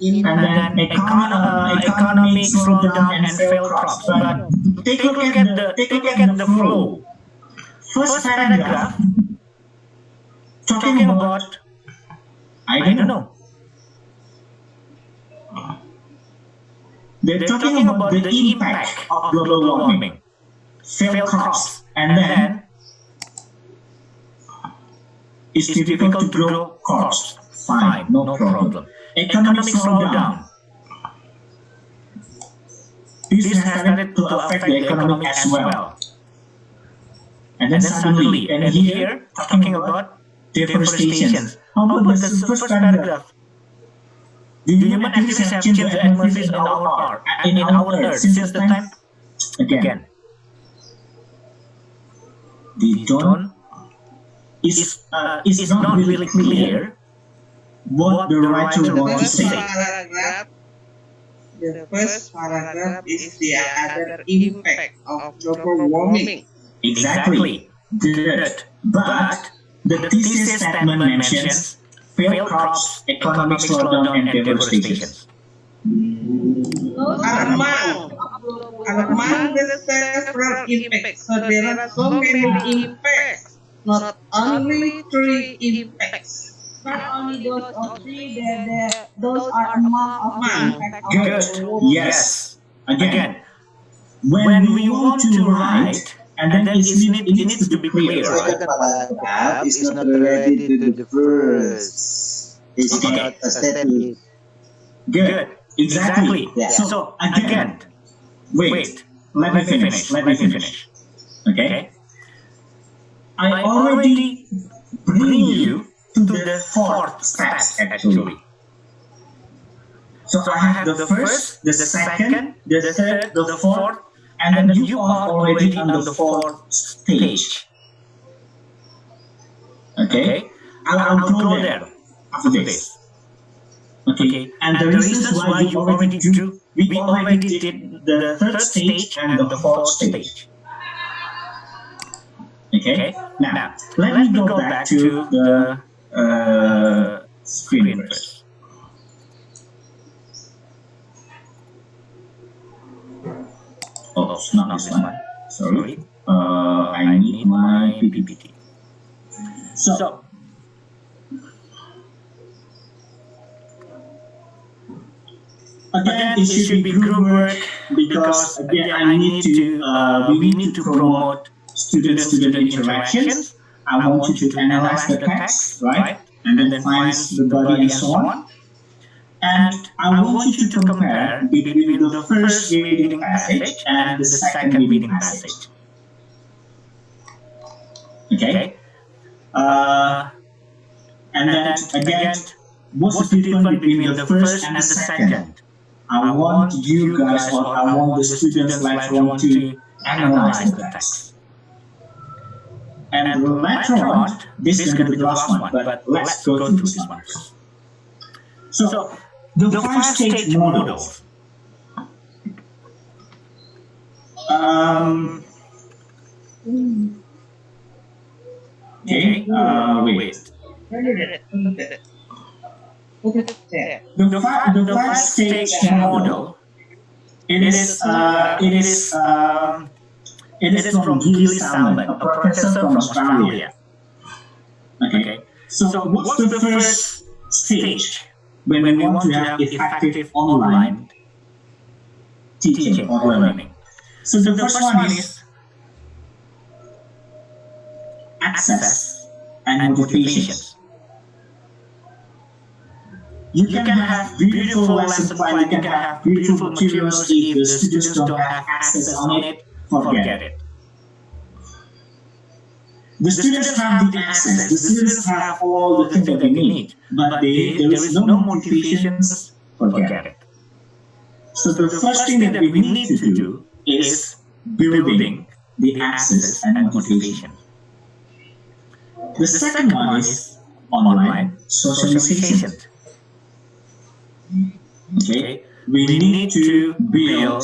and then economic slowdown and failed crops. But take a look at the flow. First paragraph talking about I don't know. They're talking about the impact of global warming, failed crops, and then it's difficult to grow crops. Fine, no problem. Economic slowdown. This has started to affect the economy as well. And then suddenly, and here, talking about deforestation. How about the first paragraph? The human activities have changed the atmosphere in our Earth since the time. Again, the tone is not really clear what the writer wants to say. The first paragraph is the other impact of global warming. Exactly. Good. But the thesis statement mentions failed crops, economic slowdown, and deforestation. Among the several impacts, so there are so many impacts, not only 3 impacts. Not only those of 3, those are among impacts. Good. Yes. Again, when we want to write, and then it needs to be clear. Second paragraph is not related to the first. It's not a statement. Good. Exactly. Yeah. So again, wait. Let me finish. Okay. I already bring you to the 4th step actually. So I have the first, the second, the third, the fourth, and then you are already on the fourth stage. Okay, I'll go there after this. Okay, and the reasons why we already did the third stage and the fourth stage. Okay, now let me go back to the screen first. Oh, not this one. Sorry. I need my PPT. So again, it should be group work because again I need to we need to promote student-student interactions. I want you to analyze the text, right, and then find the body and so on. And I want you to compare between the first reading passage and the second reading passage. Okay. And then again, what's the difference between the first and the second? I want you guys, or I want the students later on to analyze the text. And later on, this is going to be the last one, but let's go through this one first. So, the five-stage model. Okay, wait. The five-stage model, it is from Gilly Salmon, a professor from Australia. Okay, so what's the first stage when we want to have effective online teaching or learning? So the first one is access and motivation. You can have beautiful lesson plan, you can have beautiful materials. If the students don't have access on it, forget it. The students have the access, the students have all the things that they need, but there is no motivation, forget it. So the first thing that we need to do is building the access and motivation. The second one is online socialization. Okay, we need to build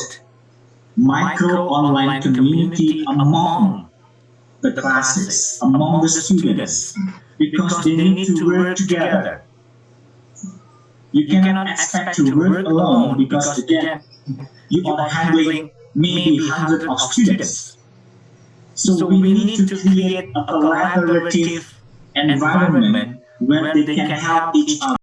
micro online community among the classes, among the students, because they need to work together. You cannot expect to work alone because again, you are handling maybe hundreds of students. So we need to create a collaborative environment where they can help each other.